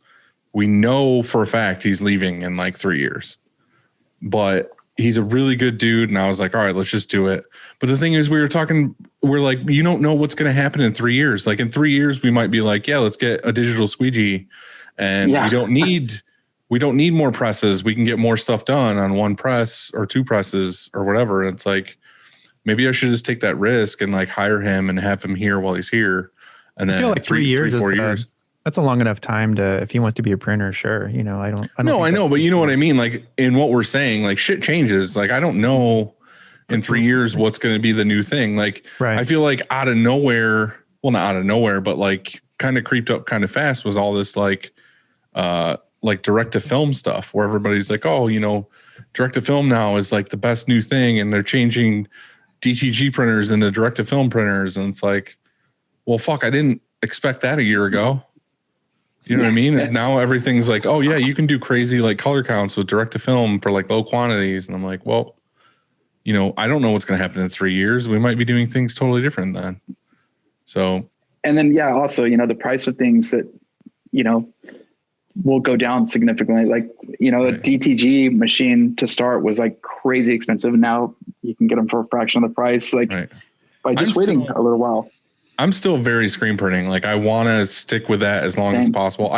we know for a fact he's leaving in like 3 years, but he's a really good dude. And I was like, all right, let's just do it. But the thing is, we're like, you don't know what's going to happen in 3 years. Like, in 3 years, we might be like, yeah, let's get a digital squeegee, and we don't need more presses. We can get more stuff done on one press or 2 presses or whatever. And it's like, maybe I should just take that risk and like hire him and have him here while he's here. And then I feel like 3 years, 4 years. That's a long enough time if he wants to be a printer, sure. You know, I know, but you know what I mean? Like, in what we're saying, like, shit changes. Like, I don't know in 3 years, what's going to be the new thing? Like, Right. I feel like out of nowhere, well, not out of nowhere, but like kind of creeped up kind of fast was all this like direct to film stuff where everybody's like, oh, you know, direct to film now is like the best new thing. And they're changing DTG printers into direct to film printers. And it's like, well, fuck, I didn't expect that a year ago. You know what I mean? And now everything's like, oh yeah, you can do crazy like color counts with direct to film for like low quantities. And I'm like, well, you know, I don't know what's going to happen in 3 years. We might be doing things totally different then. So, and then, yeah, also, you know, the price of things that, you know, will go down significantly. Like, you know, a DTG machine to start was like crazy expensive. Now you can get them for a fraction of the price, like by just waiting a little while. I'm still very screen printing. Like I want to stick with that as long as possible.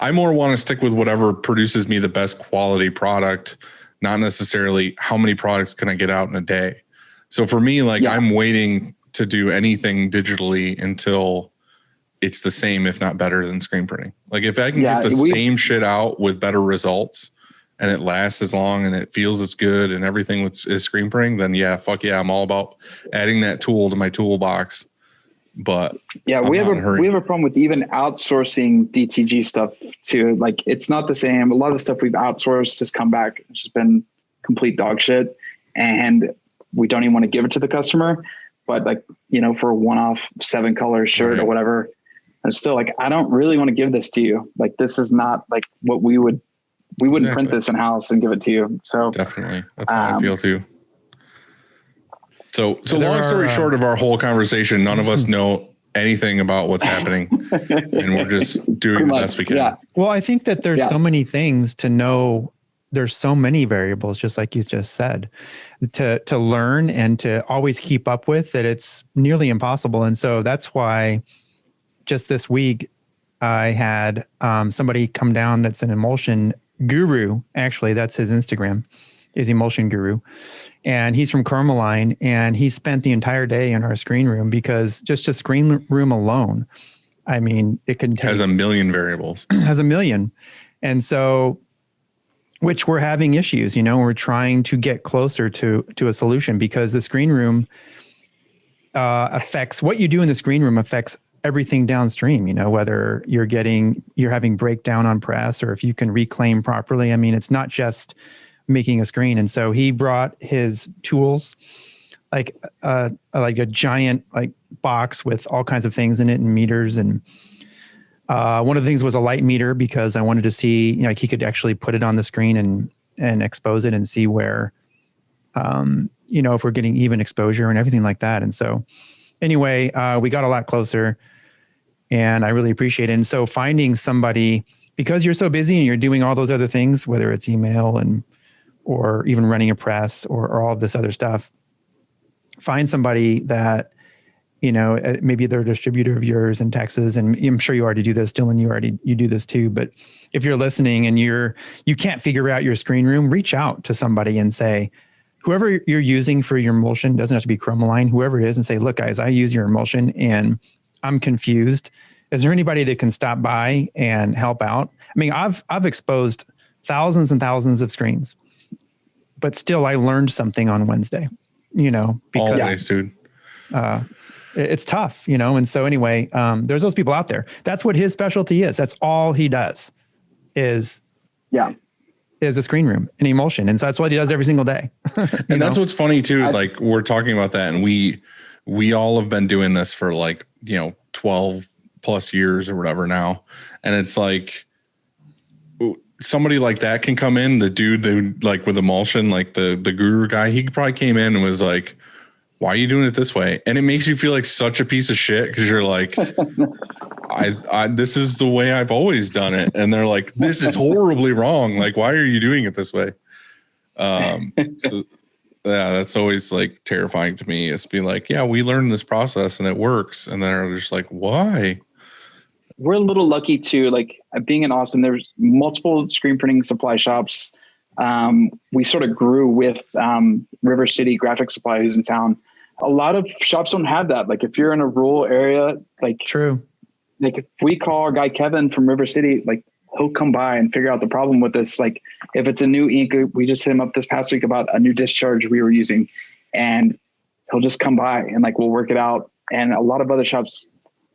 I more want to stick with whatever produces me the best quality product, not necessarily how many products can I get out in a day. So for me, like I'm waiting to do anything digitally until it's the same, if not better than screen printing. Like if I can get the same shit out with better results and it lasts as long and it feels as good and everything is screen printing, then yeah, fuck yeah. I'm all about adding that tool to my toolbox. But yeah, we have a problem with even outsourcing DTG stuff too. Like it's not the same. A lot of the stuff we've outsourced has come back. It's just been complete dog shit. And we don't even want to give it to the customer. But like, you know, for a one-off 7-color shirt or whatever, and still like, I don't really want to give this to you. Like, this is not like what we wouldn't print this in house and give it to you. So definitely. That's how I feel too. So long story short of our whole conversation, none of us know anything about what's happening and we're just doing the best we can. Yeah. Well, I think that there's so many things to know. There's so many variables, just like you just said, to learn and to always keep up with, that it's nearly impossible. And so that's why just this week I had somebody come down that's an emulsion guru. Actually, that's his Instagram, is Emulsion Guru. And he's from Carmeline, and he spent the entire day in our screen room because just a screen room alone, I mean, it can has a million variables. Has a million. And so, which we're having issues, you know, we're trying to get closer to a solution, because the screen room affects what you do in the screen room affects everything downstream, you know, whether you're having breakdown on press or if you can reclaim properly. I mean, it's not just making a screen. And so he brought his tools, like a giant like box with all kinds of things in it and meters. And one of the things was a light meter, because I wanted to see, you know, like he could actually put it on the screen and expose it and see where, you know, if we're getting even exposure and everything like that. And so anyway, we got a lot closer and I really appreciate it. And so finding somebody, because you're so busy and you're doing all those other things, whether it's email or even running a press or all of this other stuff, find somebody that, you know, maybe they're a distributor of yours in Texas, and I'm sure you already do this, Dylan, you do this too. But if you're listening and you can't figure out your screen room, reach out to somebody and say, whoever you're using for your emulsion, doesn't have to be Chromaline, whoever it is, and say, look guys, I use your emulsion and I'm confused. Is there anybody that can stop by and help out? I mean, I've exposed thousands and thousands of screens, but still I learned something on Wednesday, you know, because always, dude. It's tough, you know? And so anyway, there's those people out there. That's what his specialty is. That's all he does is a screen room and emulsion. And so that's what he does every single day. And that's what's funny too. Like we're talking about that, and we all have been doing this for like, you know, 12 plus years or whatever now. And it's like, somebody like that can come in, the dude like with emulsion, like the guru guy, he probably came in and was like, why are you doing it this way? And it makes you feel like such a piece of shit, because you're like, this is the way I've always done it. And they're like, this is horribly wrong. Like, why are you doing it this way? So yeah, that's always like terrifying to me. It's be like, yeah, we learned this process and it works. And they're just like, why? We're a little lucky too. Like being in Austin, there's multiple screen printing supply shops. We sort of grew with River City Graphic Supply, who's in town. A lot of shops don't have that. Like if you're in a rural area, like true. Like if we call our guy Kevin from River City, like he'll come by and figure out the problem with this. Like if it's a new ink, we just hit him up this past week about a new discharge we were using, and he'll just come by and like, we'll work it out. And a lot of other shops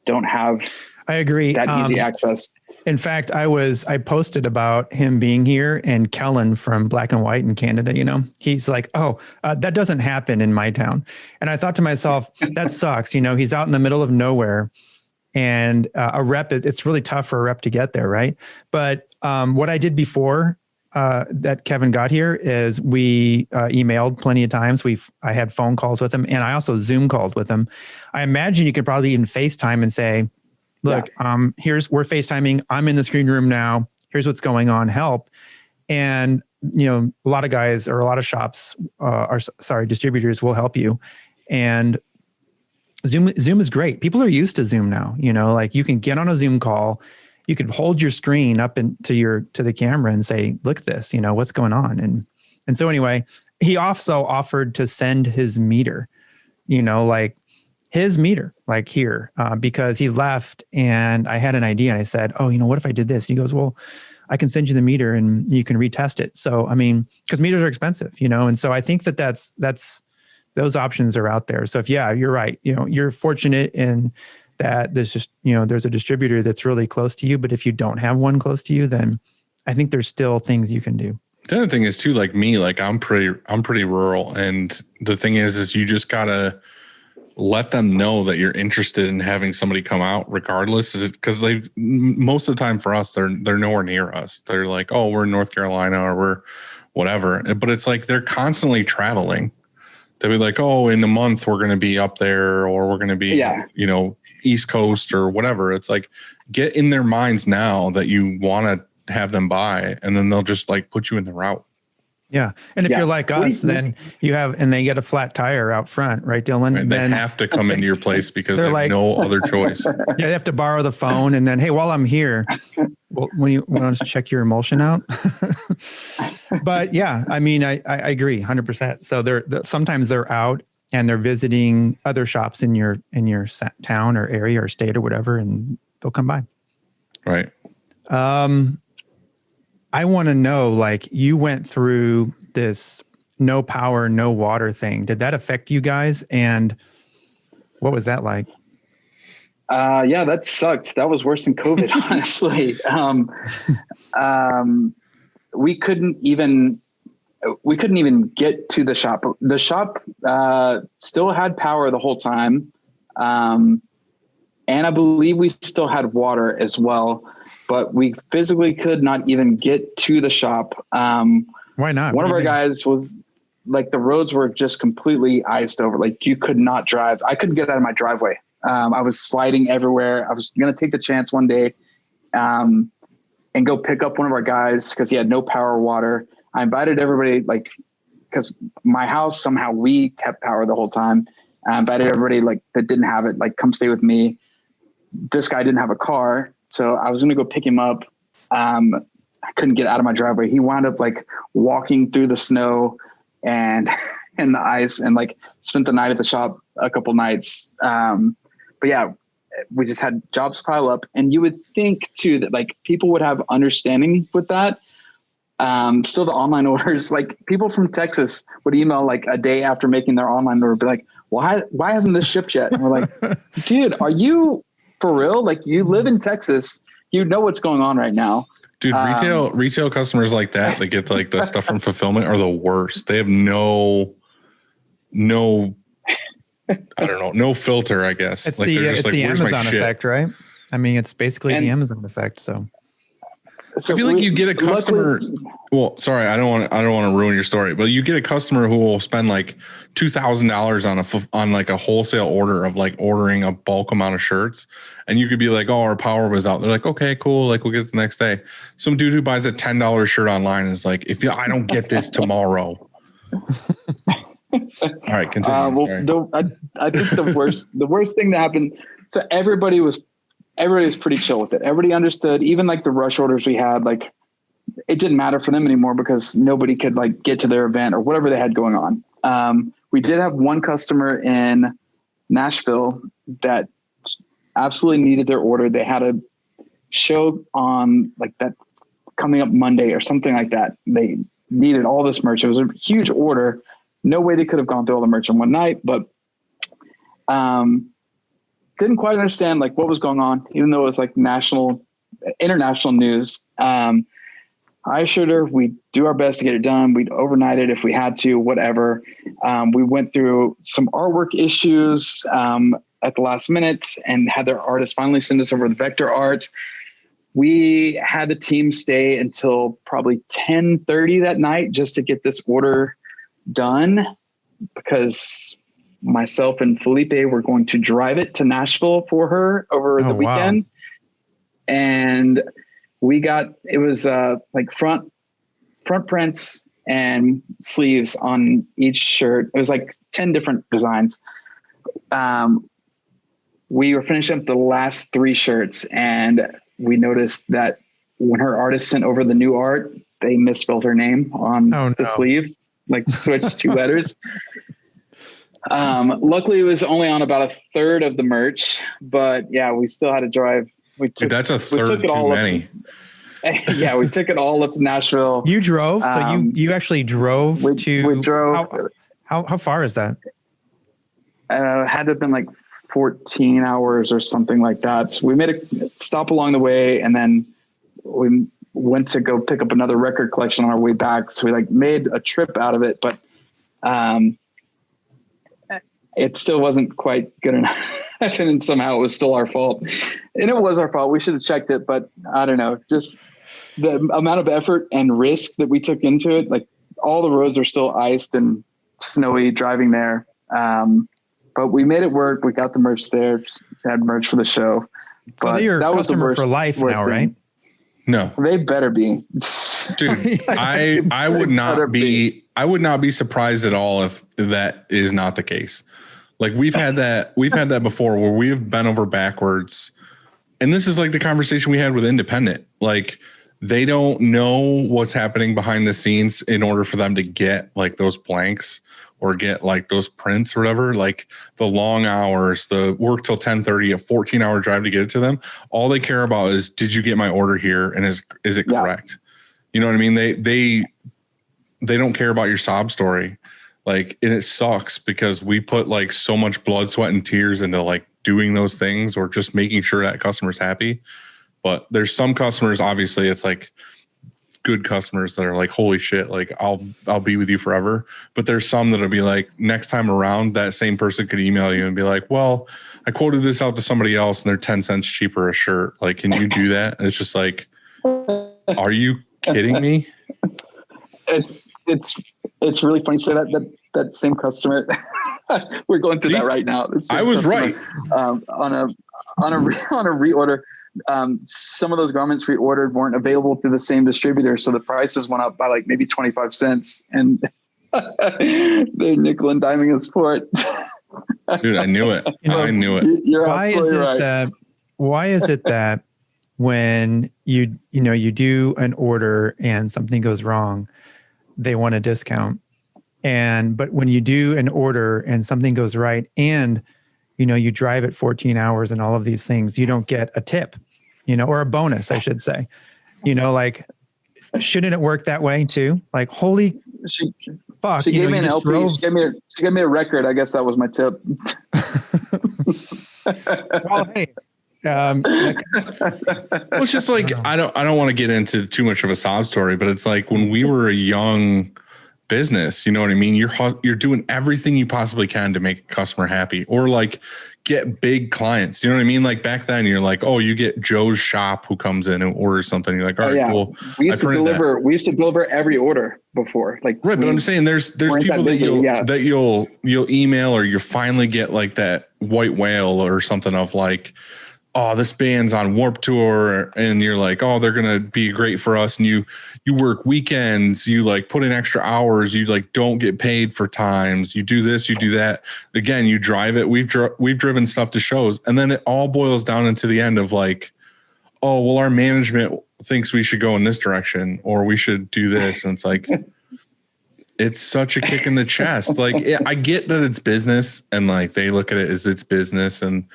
don't have I agree. that easy access. In fact, I posted about him being here, and Kellen from Black and White in Canada, he's like, that doesn't happen in my town. And I thought to myself, that sucks. He's out in the middle of nowhere, and a rep, it's really tough for a rep to get there. Right. But what I did before that Kevin got here is we emailed plenty of times. I had phone calls with him, and I also Zoom called with him. I imagine you could probably even FaceTime and say, look, we're FaceTiming. I'm in the screen room now. Here's what's going on. Help. And, a lot of guys or a lot of shops distributors will help you. And Zoom is great. People are used to Zoom now, like you can get on a Zoom call. You could hold your screen up to the camera and say, look at this, what's going on. And so anyway, he also offered to send his meter, like his meter, like here, because he left, and I had an idea, and I said, what if I did this? He goes, well, I can send you the meter and you can retest it. So, I mean, because meters are expensive, and so I think that's those options are out there. So if, you're right, you're fortunate in that there's just, there's a distributor that's really close to you, but if you don't have one close to you, then I think there's still things you can do. The other thing is too, like me, like I'm pretty rural. And the thing is you just gotta let them know that you're interested in having somebody come out regardless, because most of the time for us, they're nowhere near us. They're like, oh, we're in North Carolina or we're whatever. But it's like, they're constantly traveling. They'll be like, oh, in a month we're going to be up there, or we're going to be, East Coast or whatever. It's like, get in their minds now that you want to have them buy, and then they'll just like put you in the route. Yeah. And if you're like us, then and they get a flat tire out front, right, Dylan? Right, then they have to come into your place because they have no other choice. Yeah, they have to borrow the phone, and then, hey, while I'm here, well, when you want to check your emulsion out. But yeah, I mean, I agree 100%. So sometimes they're out and they're visiting other shops in your town or area or state or whatever, and they'll come by. Right. I want to know, like, you went through this no power, no water thing. Did that affect you guys? And what was that like? Yeah, that sucked. That was worse than COVID, honestly. We couldn't even get to the shop. The shop still had power the whole time. And I believe we still had water as well, but we physically could not even get to the shop. Why not? One of our guys was like, the roads were just completely iced over. Like, you could not drive. I couldn't get out of my driveway. I was sliding everywhere. I was going to take the chance one day and go pick up one of our guys because he had no power or water. I invited everybody, like, because my house, somehow we kept power the whole time. I invited everybody like that didn't have it, like, come stay with me. This guy didn't have a car, so I was going to go pick him up. I couldn't get out of my driveway. He wound up like walking through the snow and and the ice, and like spent the night at the shop a couple nights. But yeah, we just had jobs pile up, and you would think too that like people would have understanding with that. Still the online orders, like people from Texas would email like a day after making their online order, be like, why hasn't this shipped yet? And we're like, dude, are you for real? Like, you live in Texas, you know what's going on right now. Dude, retail customers like that get like the stuff from fulfillment are the worst. They have no, I don't know, no filter, I guess. It's like, it's the Amazon effect, right? I mean, it's basically the Amazon effect. So I feel like you get a customer. Well, sorry, I don't want to ruin your story, but you get a customer who will spend like $2,000 on like a wholesale order of like ordering a bulk amount of shirts, and you could be like, "Oh, our power was out." They're like, "Okay, cool. Like, we'll get it the next day." Some dude who buys a $10 shirt online is like, I don't get this tomorrow." All right, continue. I think the worst thing that happened. So everybody was pretty chill with it. Everybody understood. Even like the rush orders we had, like, it didn't matter for them anymore because nobody could like get to their event or whatever they had going on. We did have one customer in Nashville that absolutely needed their order. They had a show on like that coming up Monday or something like that. They needed all this merch. It was a huge order. no way they could have gone through all the merch in one night, but didn't quite understand like what was going on, even though it was like international news. I assured her we'd do our best to get it done. We'd overnight it if we had to, whatever. We went through some artwork issues at the last minute and had their artist finally send us over the vector art. We had the team stay until probably 10:30 that night just to get this order done, because myself and Felipe were going to drive it to Nashville for her over the weekend. Wow. And it was like front prints and sleeves on each shirt. It was like 10 different designs. We were finishing up the last 3 shirts, and we noticed that when her artist sent over the new art, they misspelled her name on the sleeve, like switched 2 letters. Luckily it was only on about a third of the merch, but yeah, we still had to drive. That's a third too many. Yeah, we took it all up to Nashville. You drove? So you actually drove we drove. How far is that? Had to have been like 14 hours or something like that. So we made a stop along the way, and then we went to go pick up another record collection on our way back. So we like made a trip out of it, but it still wasn't quite good enough. And somehow it was still our fault. And it was our fault. We should have checked it, but I don't know. Just the amount of effort and risk that we took into it. Like all the roads are still iced and snowy driving there. But we made it work. We got the merch there, had merch for the show. So they're your customer for life now, right? No, they better be. Dude, I would not be. I would not be surprised at all if that is not the case. Like we've had that before where we have bent over backwards. And this is like the conversation we had with Independent. Like they don't know what's happening behind the scenes in order for them to get like those blanks or get like those prints or whatever, like the long hours, the work till 10:30, a 14-hour drive to get it to them. All they care about is, did you get my order here? And is it correct? You know what I mean? They don't care about your sob story. Like, and it sucks because we put like so much blood, sweat, and tears into like doing those things or just making sure that customer's happy. But there's some customers, obviously it's like good customers that are like, holy shit, like I'll be with you forever. But there's some that'll be like, next time around, that same person could email you and be like, well, I quoted this out to somebody else and they're 10 cents cheaper a shirt. Like, can you do that? And it's just like, are you kidding me? It's really funny to say that same customer. We're going through that right now. I was right. On a reorder. Some of those garments we ordered weren't available through the same distributor, so the prices went up by like maybe 25 cents, and they're nickel and diming us for it. Dude, I knew it. I knew it. You're absolutely right. Why is it that when you do an order and something goes wrong, they want a discount, but when you do an order and something goes right and you drive it 14 hours and all of these things, you don't get a tip, or a bonus, I should say, like, shouldn't it work that way too? Like, holy fuck. She gave me an LP. She gave me a record. I guess that was my tip. Well, hey, well, it's just like, I don't want to get into too much of a sob story, but it's like when we were a young business, you know what I mean? You're doing everything you possibly can to make a customer happy or like get big clients. You know what I mean? Like back then you're like, oh, you get Joe's shop who comes in and orders something. You're like, all right, cool. We used to deliver every order before. Like, right. But I'm saying there's people that you'll email or you finally get like that white whale or something of like, oh, this band's on Warped Tour, and you're like, oh, they're going to be great for us. And you work weekends, you like put in extra hours, you like don't get paid for times, you do this, you do that. Again, you drive it. We've driven stuff to shows. And then it all boils down into the end of like, oh, well, our management thinks we should go in this direction or we should do this. And it's like, it's such a kick in the chest. Like, I get that it's business and like they look at it as it's business and,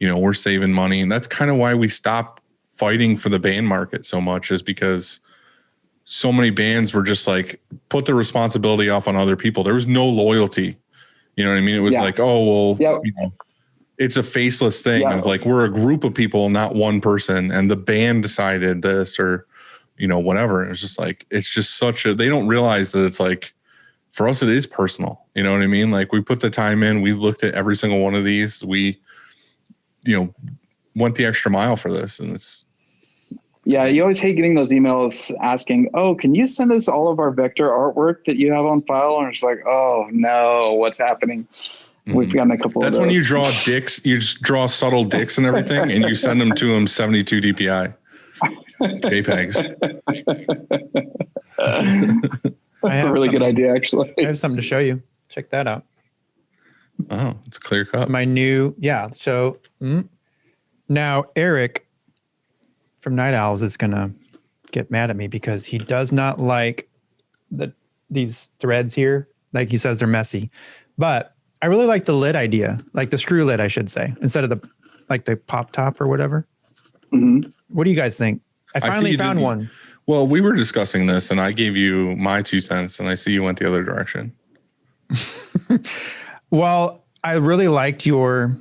we're saving money. And that's kind of why we stopped fighting for the band market so much, is because so many bands were just like put the responsibility off on other people. There was no loyalty. You know what I mean? It was like, oh, well, you know, it's a faceless thing of like, we're a group of people, not one person. And the band decided this or, you know, whatever. It was just like, it's just such a, they don't realize that it's like, for us, it is personal. You know what I mean? Like we put the time in, we looked at every single one of these. We, you know, went the extra mile for this. And it's, yeah, you always hate getting those emails asking, oh, can you send us all of our vector artwork that you have on file? And it's like, oh no, what's happening? We've gotten a couple That's of those. when you draw dicks, you just draw subtle dicks and everything, and you send them to them 72 DPI. JPEGs. That's a really good idea, actually. I have something to show you. Check that out. Oh, it's clear cut. It's my new, So now Eric from Night Owls is going to get mad at me because he does not like these threads here. Like he says they're messy, but I really like the lid idea, like the screw lid, I should say, instead of the pop top or whatever. Mm-hmm. What do you guys think? I finally found one. Well, we were discussing this and I gave you my 2 cents and I see you went the other direction. Well, I really liked your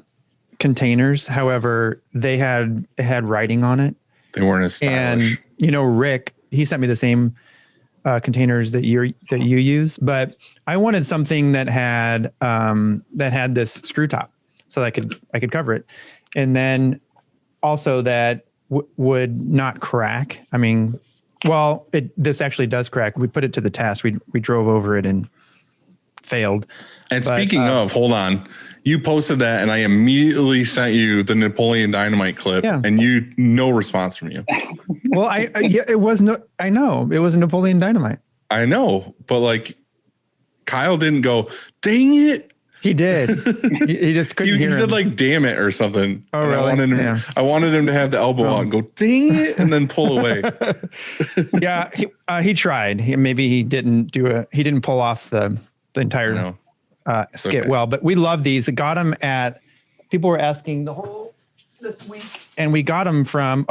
containers. However, it had writing on it. They weren't as stylish. And, you know, Rick, he sent me the same containers that you use, but I wanted something that had this screw top so that I could cover it. And then also that would not crack. I mean, well, this actually does crack. We put it to the test. We drove over it and failed. And speaking of, hold on, you posted that and I immediately sent you the Napoleon Dynamite clip and no response from you. Well, I know it was Napoleon Dynamite. I know, but like Kyle didn't go, dang it. He did. He just couldn't hear He said him. like, damn it or something. Oh, really? I wanted him to have the elbow out and go, dang it, and then pull away. Yeah, he tried. Maybe he didn't pull off the entire skit well, but we love these. Got them people were asking this week, and we got them from,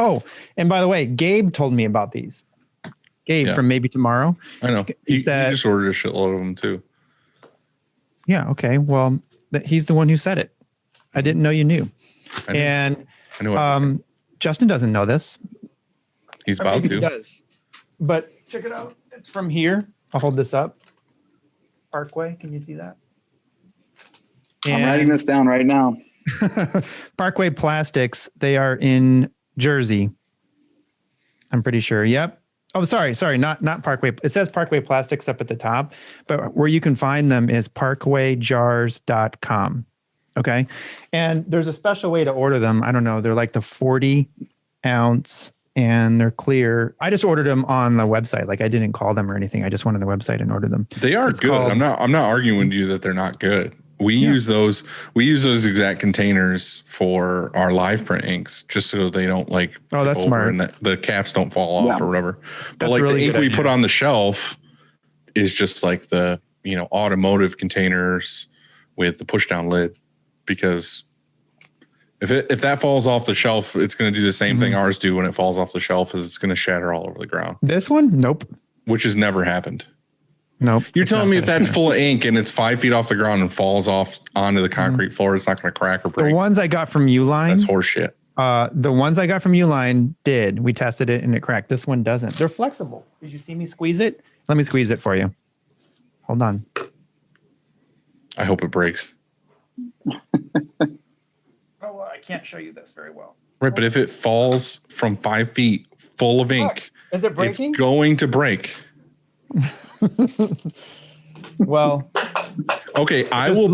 and by the way, Gabe told me about these. Gabe from Maybe Tomorrow. I know. He just ordered a shitload of them too. Yeah. Okay. Well, he's the one who said it. I didn't know you knew. I knew. Justin doesn't know this. He's about to. He does. But check it out. It's from here. I'll hold this up. Parkway. Can you see that? I'm writing this down right now. Parkway Plastics. They are in Jersey. I'm pretty sure. Yep. Oh, sorry. Not Parkway. It says Parkway Plastics up at the top, but where you can find them is parkwayjars.com. Okay. And there's a special way to order them. I don't know. They're like the 40 ounce and they're clear. I just ordered them on the website. Like I didn't call them or anything. I just went on the website and ordered them. They are good. I'm not arguing with you that they're not good. We use those exact containers for our live print inks just so they don't like that's smart. And the caps don't fall off or whatever. But That's like really the ink good we idea. put on the shelf is just like the, automotive containers with the push down lid, because if that falls off the shelf, it's going to do the same thing ours do when it falls off the shelf, is it's going to shatter all over the ground. This one? Nope. Which has never happened. Nope. You're telling me if that's full of ink and it's 5 feet off the ground and falls off onto the concrete floor, it's not going to crack or break? The ones I got from Uline. That's horseshit. The ones I got from Uline did. We tested it and it cracked. This one doesn't. They're flexible. Did you see me squeeze it? Let me squeeze it for you. Hold on. I hope it breaks. Well, I can't show you this very well. Right, but if it falls from 5 feet full of ink, is it breaking? It's going to break. Well, okay, I will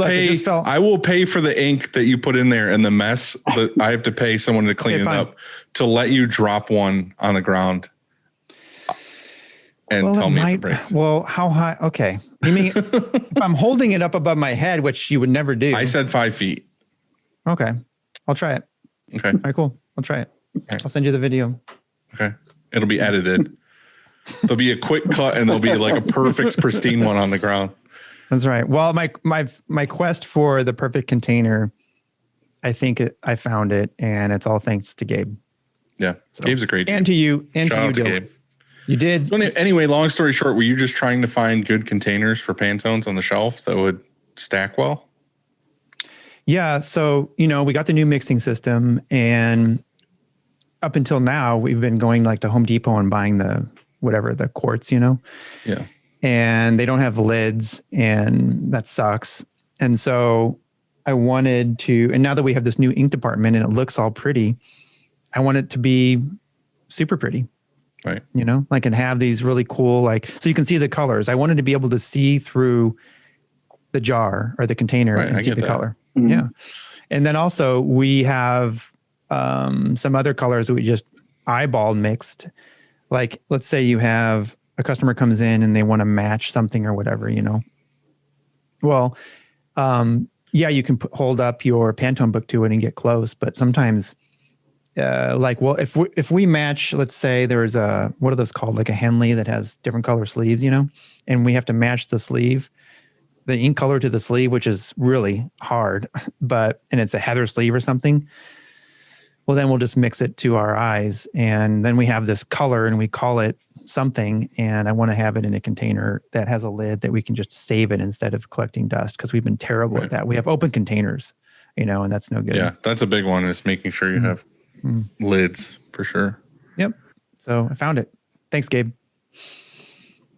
pay for the ink that you put in there and the mess that I have to pay someone to clean it up to let you drop one on the ground and tell me if it breaks. Well, how high? Okay. You mean if I'm holding it up above my head, which you would never do. I said 5 feet. Okay. I'll try it. Okay. All right, cool. I'll try it. Okay. I'll send you the video. Okay. It'll be edited. There'll be a quick cut and there'll be like a perfect pristine one on the ground. That's right. Well, my quest for the perfect container, I think I found it, and it's all thanks to Gabe. Yeah. So, Gabe's a great dude. And to you. And Shout to you, out to Dylan. Gabe. You did. So anyway, long story short, were you just trying to find good containers for Pantones on the shelf that would stack well? Yeah. So, we got the new mixing system, and up until now, we've been going like to Home Depot and buying the quarts, Yeah. and they don't have lids, and that sucks. And so I wanted to, and now that we have this new ink department and it looks all pretty, I want it to be super pretty. Right. Like, and have these really cool, so you can see the colors. I wanted to be able to see through the jar or the container and see the color. Mm-hmm. Yeah. And then also we have some other colors that we just eyeball mixed. Like, let's say you have a customer comes in and they want to match something or whatever, Well, you can hold up your Pantone book to it and get close, but sometimes if we match, let's say there's what are those called? Like a Henley that has different color sleeves, and we have to match the ink color to the sleeve, which is really hard, and it's a heather sleeve or something. Well, then we'll just mix it to our eyes, and then we have this color and we call it something. And I want to have it in a container that has a lid that we can just save it instead of collecting dust, because we've been terrible at that. We have open containers, and that's no good. Yeah, that's a big one, is making sure you have lids for sure. Yep. So I found it. Thanks, Gabe.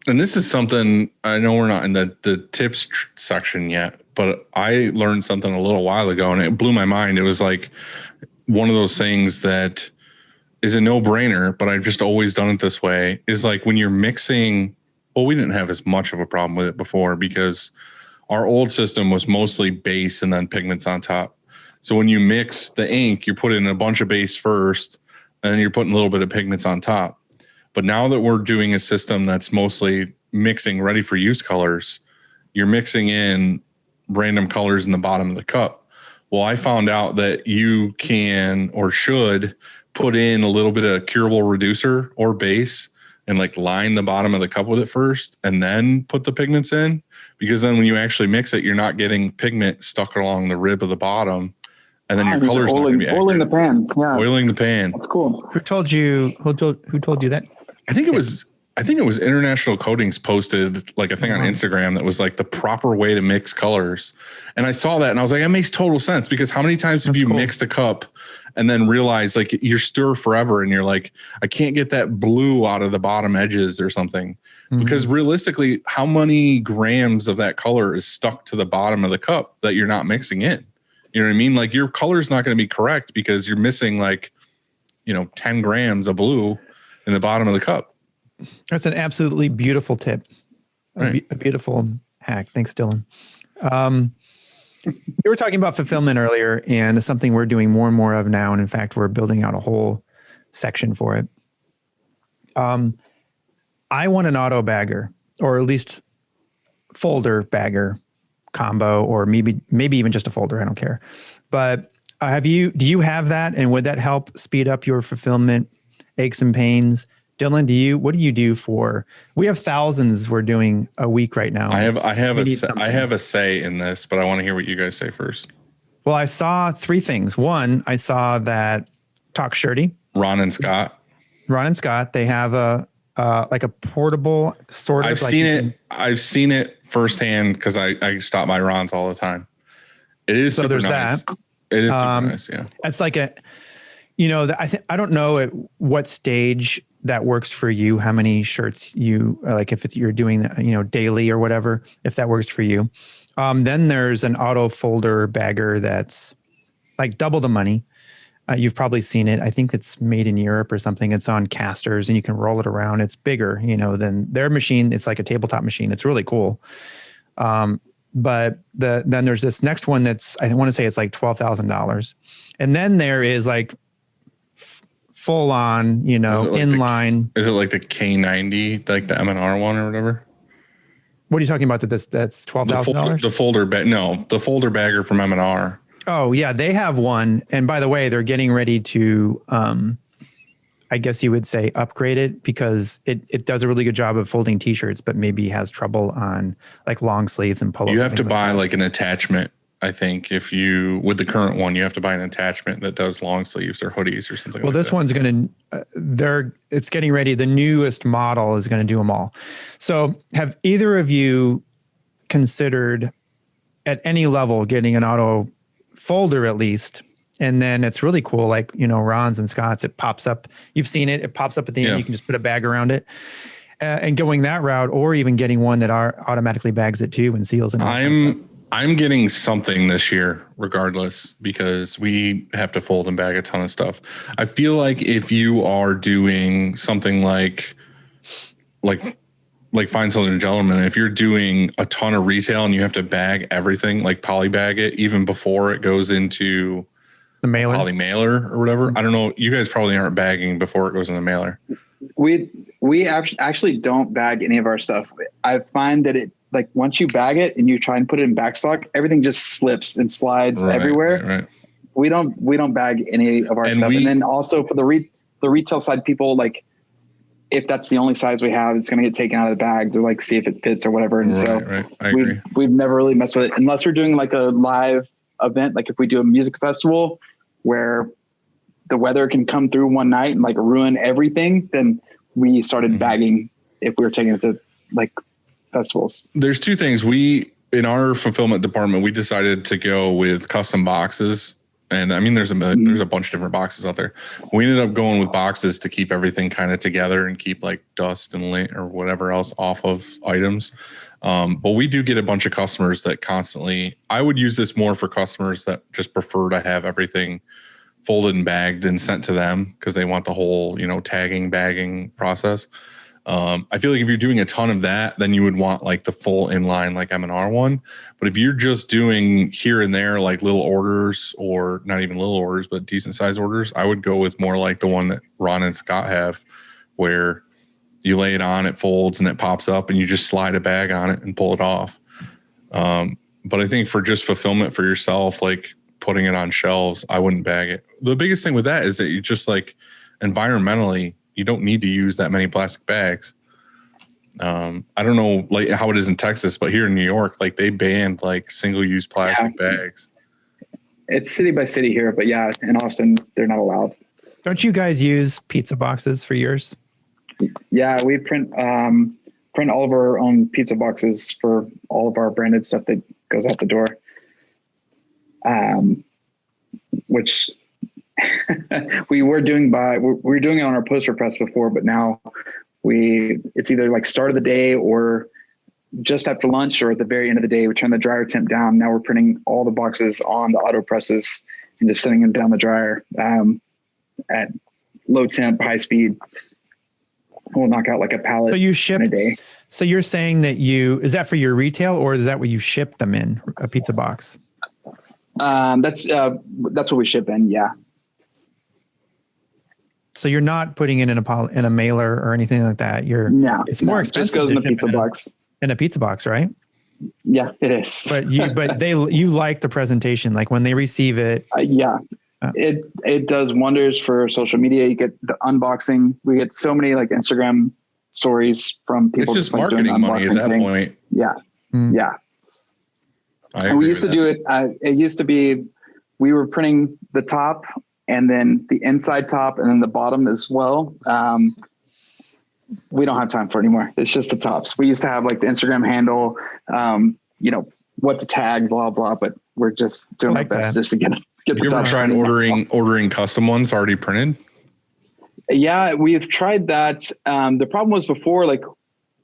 And this is something, I know we're not in the tips section yet, but I learned something a little while ago and it blew my mind. It was like one of those things that is a no-brainer, but I've just always done it this way, is like when you're mixing, we didn't have as much of a problem with it before because our old system was mostly base and then pigments on top. So when you mix the ink, you're putting a bunch of base first, and then you're putting a little bit of pigments on top. But now that we're doing a system that's mostly mixing ready for use colors, you're mixing in random colors in the bottom of the cup. Well, I found out that you can or should put in a little bit of curable reducer or base and like line the bottom of the cup with it first and then put the pigments in, because then when you actually mix it, you're not getting pigment stuck along the rib of the bottom. And then your color's not going to be accurate. Oiling the pan. Yeah. Oiling the pan. That's cool. Who told you that? I think it was International Coatings posted like a thing on Instagram that was like the proper way to mix colors. And I saw that and I was like, that makes total sense, because how many times have you mixed a cup and then realize like you're stir forever and you're like, I can't get that blue out of the bottom edges or something. Mm-hmm. Because realistically, how many grams of that color is stuck to the bottom of the cup that you're not mixing in? You know what I mean? Like your color's not going to be correct because you're missing 10 grams of blue in the bottom of the cup. That's an absolutely beautiful tip. Right. A beautiful hack. Thanks, Dylan. You were talking about fulfillment earlier, and it's something we're doing more and more of now. And in fact, we're building out a whole section for it. I want an auto bagger, or at least folder bagger combo, or maybe even just a folder. I don't care. But do you have that? And would that help speed up your fulfillment aches and pains? Dylan, what do you do we have thousands we're doing a week right now. I have a say in this, but I want to hear what you guys say first. Well, I saw three things. One, I saw that Talk Shirty. Ron and Scott, they have a portable sort of. I've seen it firsthand because I stop by Ron's all the time. It is super nice. It is super nice. Yeah. It's like I don't know at what stage that works for you, how many shirts you like, if you're doing that, daily or whatever, if that works for you. Then there's an auto folder bagger that's like double the money. You've probably seen it. I think it's made in Europe or something. It's on casters and you can roll it around. It's bigger, than their machine. It's like a tabletop machine. It's really cool. But then there's this next one that's, I want to say it's like $12,000. And then there is like full on, inline. Is it like the K90, like the M&R one or whatever? What are you talking about? That's $12,000? The folder the folder bagger from M&R. Oh yeah, they have one. And by the way, they're getting ready to, I guess you would say, upgrade it, because it does a really good job of folding t-shirts, but maybe has trouble on like long sleeves and polos. You have to buy like an attachment I think if you, with the current one, you have to buy an attachment that does long sleeves or hoodies or something. Well, this one's going to, it's getting ready. The newest model is going to do them all. So have either of you considered at any level getting an auto folder at least? And then it's really cool. Like, Ron's and Scott's, it pops up. You've seen it. It pops up at the end. You can just put a bag around it. And going that route, or even getting one that automatically bags it too and seals it. I'm getting something this year regardless, because we have to fold and bag a ton of stuff. I feel like if you are doing something like Fine Southern Gentleman, if you're doing a ton of retail and you have to bag everything, like poly bag it even before it goes into the mailer, poly mailer or whatever. I don't know. You guys probably aren't bagging before it goes in the mailer. We actually don't bag any of our stuff. I find that it, like, once you bag it and you try and put it in backstock, everything just slips and slides everywhere. Right. We don't bag any of our stuff. And then also for the retail side, people, like, if that's the only size we have, it's going to get taken out of the bag to, like, see if it fits or whatever. And I agree. We've never really messed with it unless we're doing like a live event. Like if we do a music festival where the weather can come through one night and like ruin everything, then we started bagging if we were taking it to like festivals. There's two things. In our fulfillment department, we decided to go with custom boxes. And I mean, there's a bunch of different boxes out there. We ended up going with boxes to keep everything kind of together and keep like dust and lint or whatever else off of items. But we do get a bunch of customers that constantly, I would use this more for customers that just prefer to have everything folded and bagged and sent to them because they want the whole, tagging, bagging process. I feel like if you're doing a ton of that, then you would want like the full inline, like M&R one. But if you're just doing here and there, like little orders, or not even little orders, but decent size orders, I would go with more like the one that Ron and Scott have, where you lay it on, it folds and it pops up and you just slide a bag on it and pull it off. But I think for just fulfillment for yourself, like putting it on shelves, I wouldn't bag it. The biggest thing with that is that you just like environmentally, you don't need to use that many plastic bags. I don't know like how it is in Texas, but here in New York, like they banned like single-use plastic bags. It's city by city here, but yeah, in Austin, they're not allowed. Don't you guys use pizza boxes for yours? Yeah, we print all of our own pizza boxes for all of our branded stuff that goes out the door. Which we were doing it on our poster press before, but now it's either like start of the day or just after lunch or at the very end of the day, we turn the dryer temp down. Now we're printing all the boxes on the auto presses and just sending them down the dryer at low temp, high speed. We'll knock out like a pallet in a day. So you're saying that is that for your retail or is that what you ship them in, a pizza box? That's what we ship in. Yeah. So you're not putting it in a mailer or anything like that. It's more expensive. It just goes in a pizza box. In a pizza box, right? Yeah, it is. But you like the presentation, like when they receive it. Yeah, it does wonders for social media. You get the unboxing. We get so many like Instagram stories from people. It's just marketing money at that point. Yeah, yeah. And we used to do it. It used to be we were printing the top and then the inside top and then the bottom as well. We don't have time for it anymore. It's just the tops. We used to have like the Instagram handle, what to tag, blah, blah, but we're just doing our best just to get the top. You ever tried ordering custom ones already printed? Yeah, we've tried that. The problem was before, like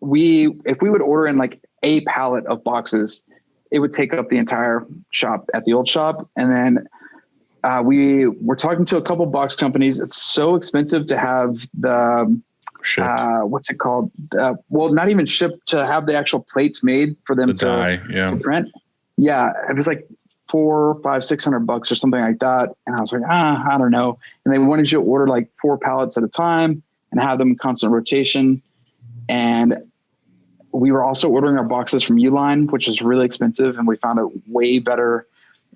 if we would order in like a pallet of boxes, it would take up the entire shop at the old shop. And then we were talking to a couple box companies. It's so expensive to have the, what's it called? Not even shipped, to have the actual plates made for them to print. Yeah. It was like $400, $500, $600 or something like that. And I was like, I don't know. And they wanted you to order like 4 pallets at a time and have them in constant rotation. And we were also ordering our boxes from Uline, which is really expensive. And we found a way better,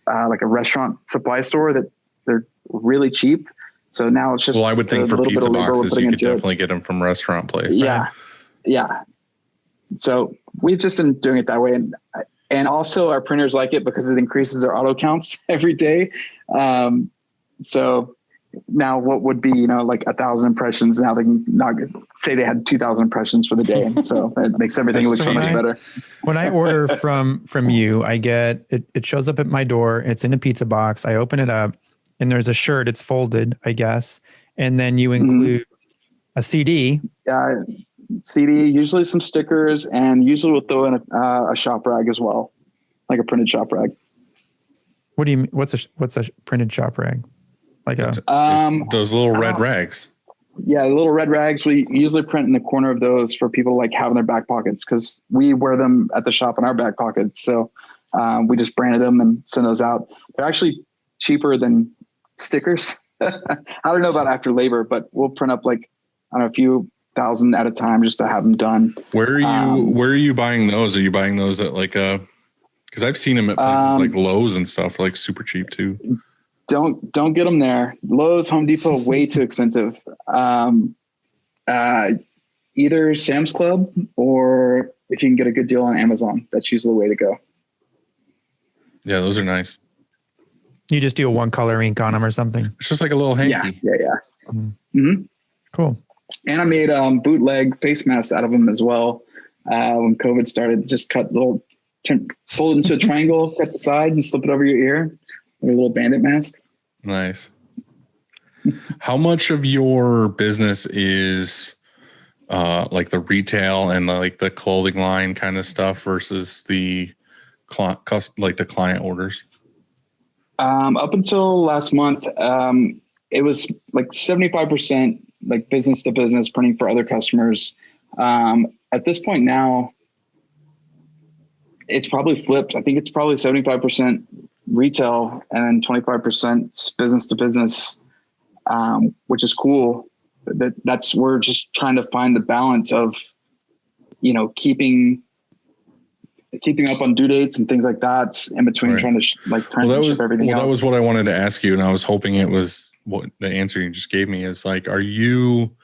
like a restaurant supply store that they're really cheap. So now it's just, I would think for pizza boxes, you could definitely get them from restaurant place. Yeah. Right? Yeah. So we've just been doing it that way. And And also our printers like it because it increases their auto counts every day. So now what would be, like 1,000 impressions, now they can not say they had 2,000 impressions for the day. And so it makes everything look so much better. When I order from you, I get it shows up at my door. It's in a pizza box. I open it up and there's a shirt. It's folded, I guess. And then you include a CD. CD, usually some stickers, and usually we'll throw in a shop rag as well, like a printed shop rag. What do you mean? What's a printed shop rag? Like it's those little red rags. Yeah, the little red rags. We usually print in the corner of those for people to like have in their back pockets, because we wear them at the shop in our back pockets. So we just branded them and send those out. They're actually cheaper than stickers. I don't know about after labor, but we'll print up like, I don't know, a few thousand at a time just to have them done. Where are you buying those? Are you buying those at like because I've seen them at places like Lowe's and stuff, like super cheap too. Don't get them there. Lowe's, Home Depot, way too expensive. Either Sam's Club, or if you can get a good deal on Amazon, that's usually the way to go. Yeah, those are nice. You just do a one color ink on them or something. It's just like a little hanky. Yeah. Mm-hmm. Cool. And I made bootleg face masks out of them as well. When COVID started, just fold it into a triangle, cut the side, and slip it over your ear. A little bandit mask. Nice. How much of your business is like the retail and like the clothing line kind of stuff versus the client orders? Up until last month, it was like 75% like business to business printing for other customers. At this point now, it's probably flipped. I think it's probably 75% retail and 25% business to business, which is cool. We're just trying to find the balance of, keeping up on due dates and things like that in between, right. trying to ship everything else. That was what I wanted to ask you. And I was hoping it was what the answer you just gave me is like, are you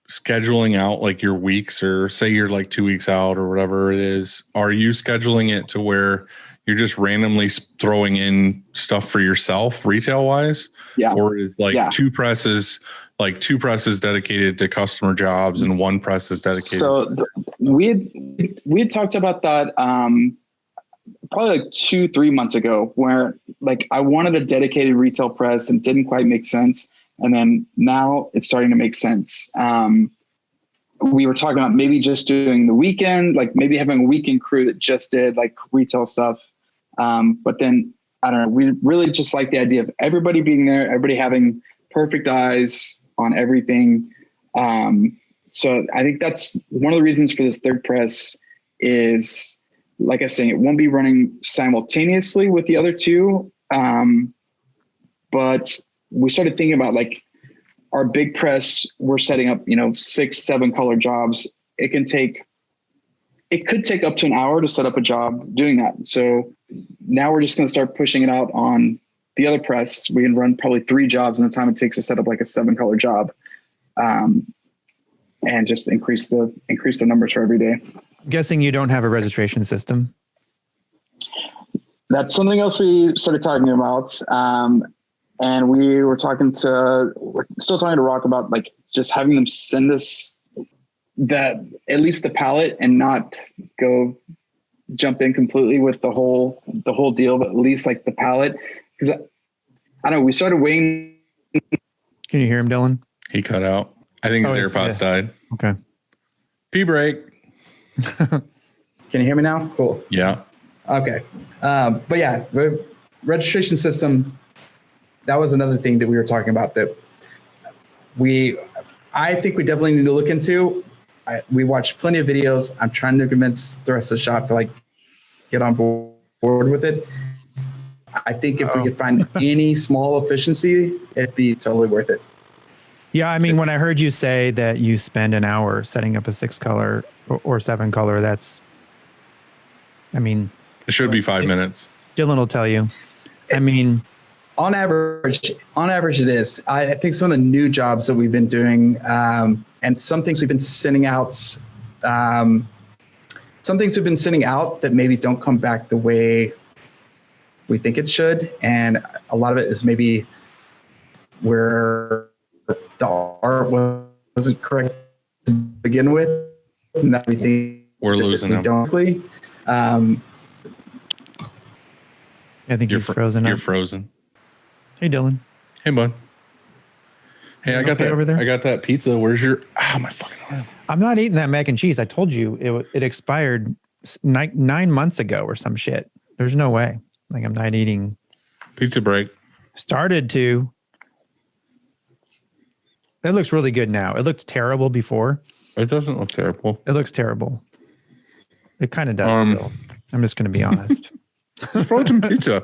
scheduling out like your weeks, or say you're like 2 weeks out or whatever it is? Are you scheduling it to where you're just randomly throwing in stuff for yourself retail wise? Yeah. Or is like two presses dedicated to customer jobs and one press is dedicated? So we had talked about that probably like 2-3 months ago, where like I wanted a dedicated retail press and didn't quite make sense. And then now it's starting to make sense. We were talking about maybe just doing the weekend, like maybe having a weekend crew that just did like retail stuff. But then I don't know, we really just like the idea of everybody being there, everybody having perfect eyes on everything. So I think that's one of the reasons for this third press is, like I was saying, it won't be running simultaneously with the other two. But we started thinking about like our big press, we're setting up, 6-7 color jobs. It could take up to an hour to set up a job doing that. So now we're just going to start pushing it out on the other press. We can run probably 3 jobs in the time it takes to set up like a 7 color job. And just increase the numbers for every day. I'm guessing you don't have a registration system. That's something else we started talking about. And we're still talking to Rock about like just having them send us at least the palette and not go jump in completely with the whole deal, but at least like the palette. Cause I don't know, we started waiting. Can you hear him, Dylan? He cut out. I think his AirPods died. Okay. Pee break. Can you hear me now? Cool. Yeah. Okay. But yeah, the registration system, that was another thing that we were talking about that I think we definitely need to look into. We watched plenty of videos. I'm trying to convince the rest of the shop to like get on board with it. I think if we could find any small efficiency, it'd be totally worth it. Yeah, I mean, when I heard you say that you spend an hour setting up a 6 color or 7 color, it should be 5 minutes. Dylan will tell you. I mean, on average it is. I think some of the new jobs that we've been doing, and some things we've been sending out some things have been sending out that maybe don't come back the way we think it should. And a lot of it is maybe where the art wasn't correct to begin with. And that we think we're losing them. I think you're frozen. You're frozen. Hey, Dylan. Hey, bud. Hey, I got that over there. I got that pizza. Where's your? Oh, my fucking arm. I'm not eating that mac and cheese. I told you it expired 9 months ago or some shit. There's no way. Like, I'm not eating. Pizza break. Started to. It looks really good now. It looked terrible before. It doesn't look terrible. It looks terrible. It kind of does. Still. I'm just going to be honest. Frozen pizza.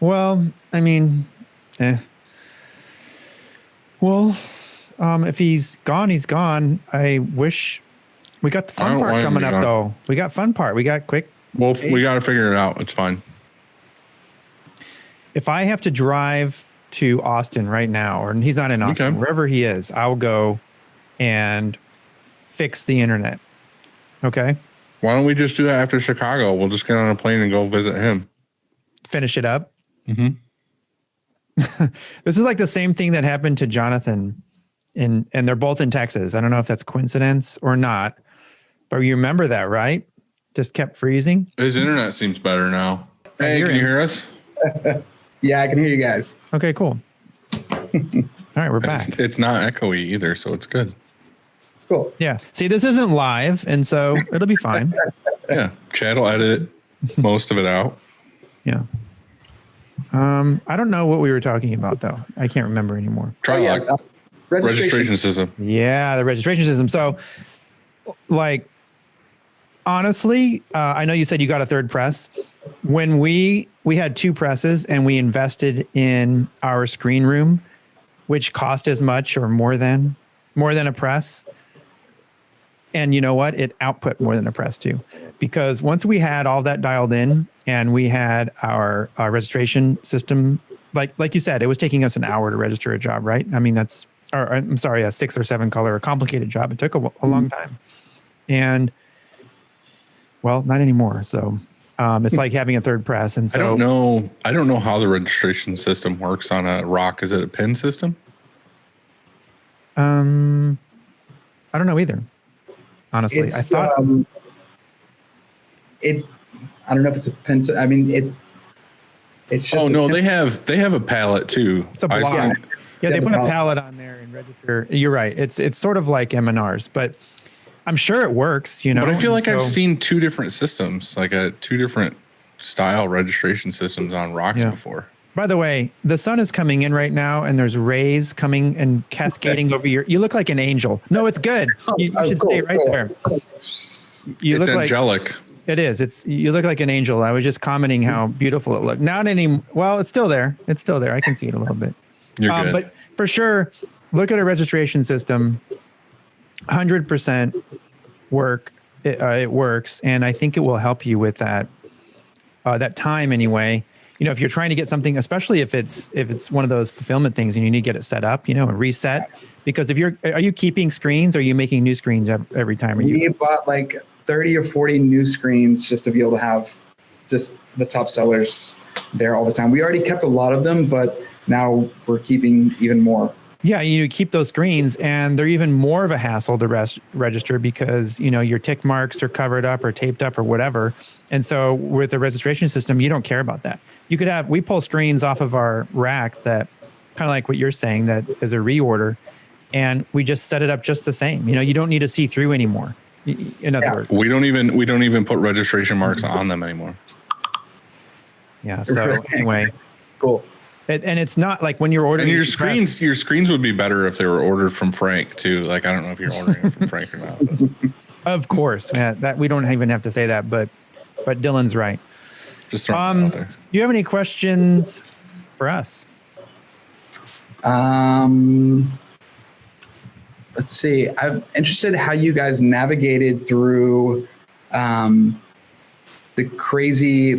Well, I mean, Well, if he's gone, he's gone. I wish we got the fun part coming up, though. We got fun part. We got quick. Well, we got to figure it out. It's fine. If I have to drive to Austin right now, or he's not in Austin, wherever he is, I'll go and fix the internet. Okay. Why don't we just do that after Chicago? We'll just get on a plane and go visit him. Finish it up. Mm-hmm. This is like the same thing that happened to Jonathan, and they're both in Texas. I don't know if that's coincidence or not, but you remember that, right? Just kept freezing. His internet seems better now. Hey, can you hear us? Yeah, I can hear you guys. Okay, cool. All right, we're back. It's not echoey either, so it's good. Cool. Yeah. See, this isn't live, and so it'll be fine. Yeah, Chad will edit most of it out. Yeah. I don't know what we were talking about, though. I can't remember anymore. Registration system. Yeah, the registration system. So, like, honestly, I know you said you got a third press. When we had 2 presses and we invested in our screen room, which cost as much or more than a press. And you know what? It output more than a press too, because once we had all that dialed in and we had our registration system, like you said, it was taking us an hour to register a job, right? I mean, a 6 or 7 color, a complicated job. It took a long time, and well, not anymore. So it's like having a third press. And so I don't know how the registration system works on a Rock. Is it a pin system? I don't know either. Honestly, I thought I don't know if it's a pencil. I mean, it's just. Oh no, they have a pallet too. It's a block. Yeah, they put a pallet on there and register. You're right. It's sort of like M&Rs, but I'm sure it works. You know, but I feel like I've seen 2 different systems, like 2 different style registration systems on Rocks before. By the way, the sun is coming in right now, and there's rays coming and cascading over you look like an angel. No, it's good. You should stay right there. It's angelic. It is. You look like an angel. I was just commenting how beautiful it looked. Not any. Well, it's still there. It's still there. I can see it a little bit. You're good. But for sure, look at a registration system. 100% work. It works, and I think it will help you with that. That time anyway. You know, if you're trying to get something, especially if it's one of those fulfillment things and you need to get it set up, you know, and reset, because are you keeping screens or are you making new screens every time? We bought like 30 or 40 new screens just to be able to have just the top sellers there all the time. We already kept a lot of them, but now we're keeping even more. Yeah, you keep those screens, and they're even more of a hassle to register because, you know, your tick marks are covered up or taped up or whatever. And so with the registration system, you don't care about that. We pull screens off of our rack that kind of like what you're saying, that is a reorder, and we just set it up just the same. You know, you don't need to see through anymore. In other words, we don't even put registration marks on them anymore. Yeah. So anyway, cool. And it's not like when you're ordering. And your screens would be better if they were ordered from Frank too. Like, I don't know if you're ordering it from Frank or not. But. Of course, man. That we don't even have to say that, but Dylan's right. Just throwing it out there. Do you have any questions for us? Let's see. I'm interested how you guys navigated through the crazy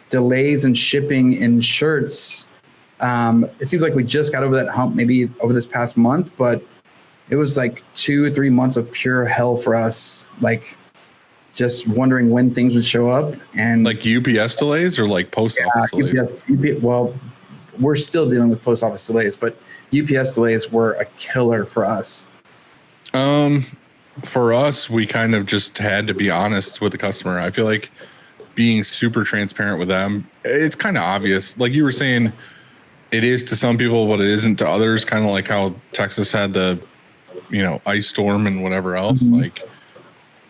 delays in shipping in shirts. It seems like we just got over that hump maybe over this past month, but it was like 2 or 3 months of pure hell for us. just wondering when things would show up. And Like UPS delays or like post office delays? Well, we're still dealing with post office delays, but UPS delays were a killer for us. For us, we kind of just had to be honest with the customer. I feel like being super transparent with them, it's kind of obvious. Like you were saying, it is to some people, but it isn't to others. Kind of like how Texas had the, ice storm and whatever else. Mm-hmm. Like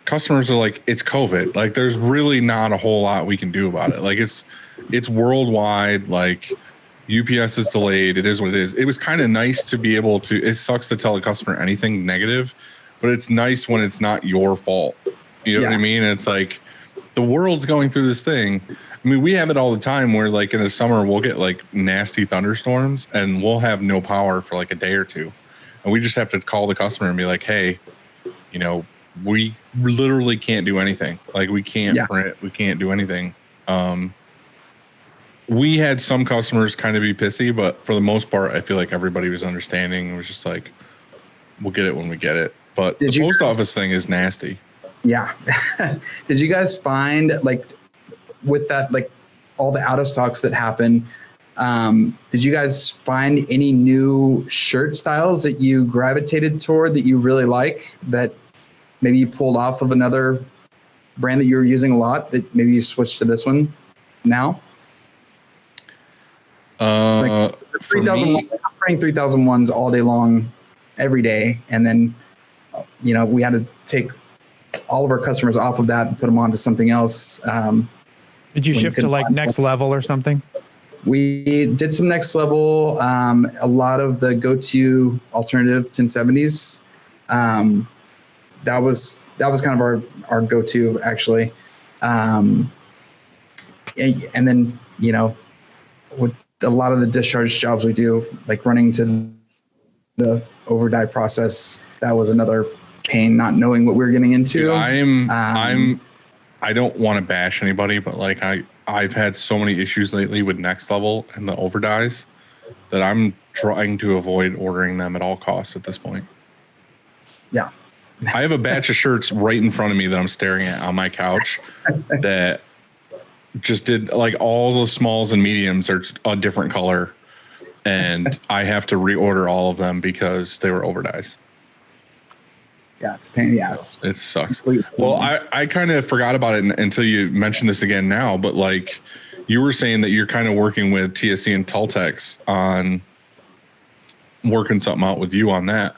customers are like, it's COVID. Like there's really not a whole lot we can do about it. Like it's worldwide. Like UPS is delayed. It is what it is. It was kind of nice to be able to, it sucks to tell a customer anything negative, but it's nice when it's not your fault. You know what I mean? It's like the world's going through this thing. I mean, we have it all the time where like in the summer, we'll get like nasty thunderstorms and we'll have no power for like a day or two. And we just have to call the customer and be like, hey, we literally can't do anything. Like we can't print, we can't do anything. We had some customers kind of be pissy, but for the most part, I feel like everybody was understanding. It was just like, we'll get it when we get it. But the post office thing is nasty. Yeah. Did you guys find like with that, like all the out of stocks that happen, did you guys find any new shirt styles that you gravitated toward that you really like, that maybe you pulled off of another brand that you were using a lot that maybe you switched to this one now? Like 3001, I'm printing 3001s all day long, every day. And then, we had to take all of our customers off of that and put them onto something else. Did you shift to like Next Level or something? We did some Next Level, a lot of the go-to alternative 1070s. That was kind of our go-to actually. And then, with a lot of the discharge jobs we do, like running to the overdye process, that was another pain, not knowing what we were getting into. Dude, I don't want to bash anybody, but like I've had so many issues lately with Next Level and the overdyes that I'm trying to avoid ordering them at all costs at this point. Yeah. I have a batch of shirts right in front of me that I'm staring at on my couch that just did like all the smalls and mediums are a different color. And I have to reorder all of them because they were overdyes. Yeah, it's a pain in the ass. It sucks. Well, I kind of forgot about it until you mentioned this again now, but like you were saying that you're kind of working with TSC and Tultex on working something out with you on that.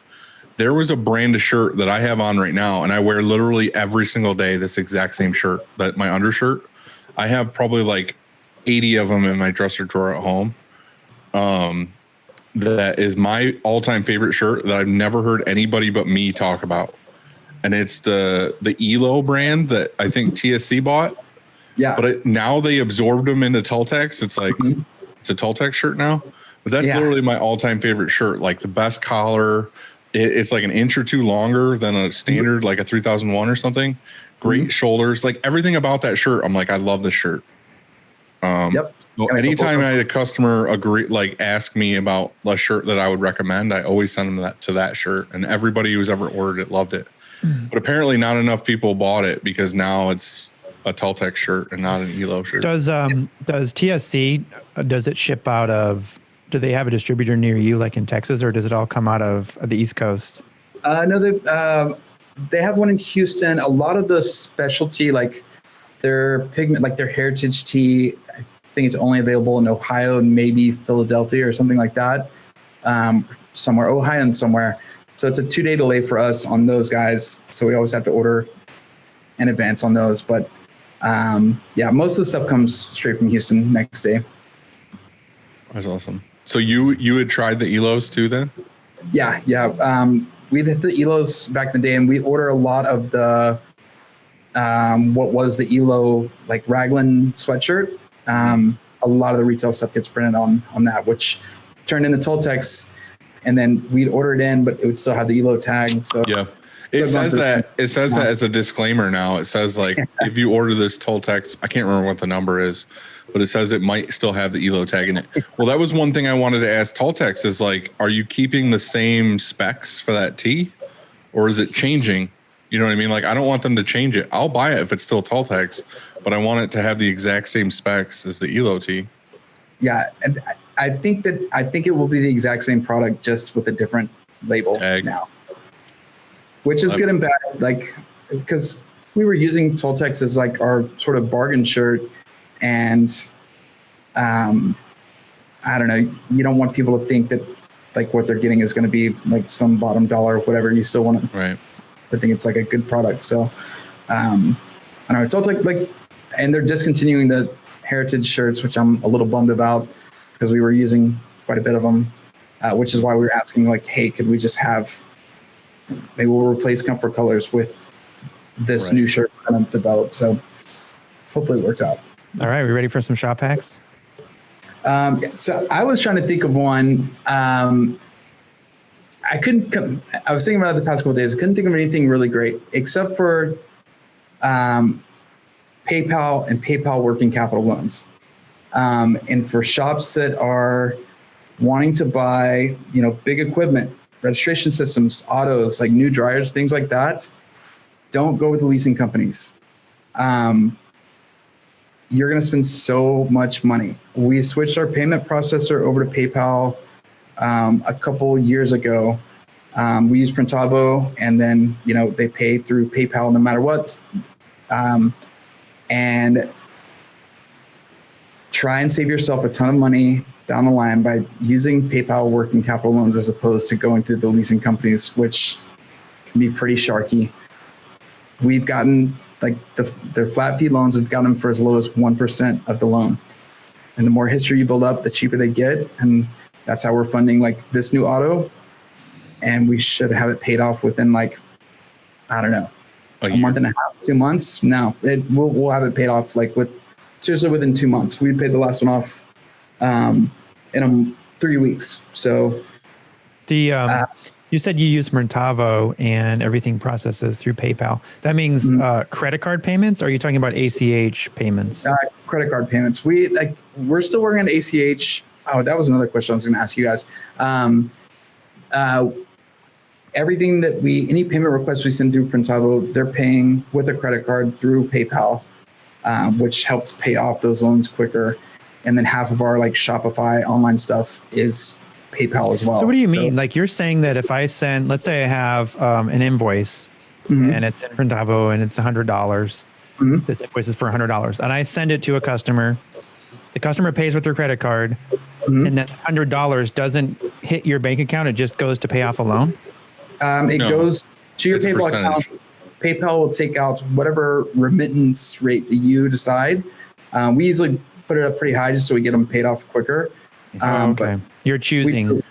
There was a brand of shirt that I have on right now, and I wear literally every single day this exact same shirt, that my undershirt. I have probably like 80 of them in my dresser drawer at home. That is my all-time favorite shirt that I've never heard anybody but me talk about. And it's the ELO brand that I think TSC bought. Yeah. But now they absorbed them into Tultex. It's like, it's a Tultex shirt now. But that's literally my all-time favorite shirt. Like the best collar. It's like an inch or two longer than a standard, like a 3001 or something. Great shoulders. Like everything about that shirt, I'm like, I love this shirt. Yep. Well, anytime I had a customer ask me about a shirt that I would recommend, I always send them to that shirt, and everybody who's ever ordered it loved it. But apparently, not enough people bought it because now it's a Tultex shirt and not an ELO shirt. Does TSC does it ship out of? Do they have a distributor near you, like in Texas, or does it all come out of the East Coast? No, they have one in Houston. A lot of the specialty, like their pigment, like their heritage tea, I think it's only available in Ohio and maybe Philadelphia or something like that. Somewhere, Ohio and somewhere. So it's a 2-day delay for us on those guys. So we always have to order in advance on those. But most of the stuff comes straight from Houston next day. That's awesome. So you had tried the ELOs too then? Yeah. We did the ELOs back in the day, and we order a lot of the what was the ELO like raglan sweatshirt. A lot of the retail stuff gets printed on that, which turned into Tultex, and then we'd order it in, but it would still have the ELO tag. So yeah, it says that as a disclaimer now. It says like if you order this Tultex, I can't remember what the number is, but it says it might still have the ELO tag in it. Well, that was one thing I wanted to ask Tultex is like, are you keeping the same specs for that tee, or is it changing? You know what I mean? Like, I don't want them to change it. I'll buy it if it's still Tultex, but I want it to have the exact same specs as the Elo T. Yeah, and I think it will be the exact same product, just with a different label Tag. now, which is good and bad. Like, because we were using Tultex as like our sort of bargain shirt, and I don't know. You don't want people to think that like what they're getting is going to be like some bottom dollar or whatever. You still want to think it's like a good product. So I don't know. It's also like, and they're discontinuing the heritage shirts, which I'm a little bummed about because we were using quite a bit of them, which is why we were asking like, hey, could we just have, maybe we'll replace comfort colors with this new shirt we're going to develop. So hopefully it works out. All right. We ready for some shop hacks? So I was trying to think of one. I was thinking about it the past couple of days. I couldn't think of anything really great except for PayPal and PayPal working capital loans. And for shops that are wanting to buy, big equipment, registration systems, autos, like new dryers, things like that, don't go with the leasing companies. You're going to spend so much money. We switched our payment processor over to PayPal a couple years ago. We use Printavo, and then they pay through PayPal no matter what. And try and save yourself a ton of money down the line by using PayPal working capital loans as opposed to going through the leasing companies, which can be pretty sharky. We've gotten like their flat fee loans, we've gotten them for as low as 1% of the loan. And the more history you build up, the cheaper they get. And that's how we're funding like this new auto. And we should have it paid off within like, I don't know, a month and a half, 2 months. No, we'll have it paid off like seriously within 2 months. We paid the last one off in 3 weeks. So you said you use Printavo and everything processes through PayPal. That means credit card payments? Or are you talking about ACH payments? Credit card payments. We're still working on ACH. Oh, that was another question I was going to ask you guys. Everything any payment requests we send through Printavo, they're paying with a credit card through PayPal, which helps pay off those loans quicker. And then half of our like Shopify online stuff is PayPal as well. So what do you mean? Like you're saying that if I send, let's say I have an invoice and it's in Printavo and it's $100. This invoice is for $100 and I send it to a customer. The customer pays with their credit card and that $100 doesn't hit your bank account. It just goes to pay off a loan. It goes to your PayPal account. PayPal will take out whatever remittance rate that you decide. We usually put it up pretty high just so we get them paid off quicker. Okay. You're choosing.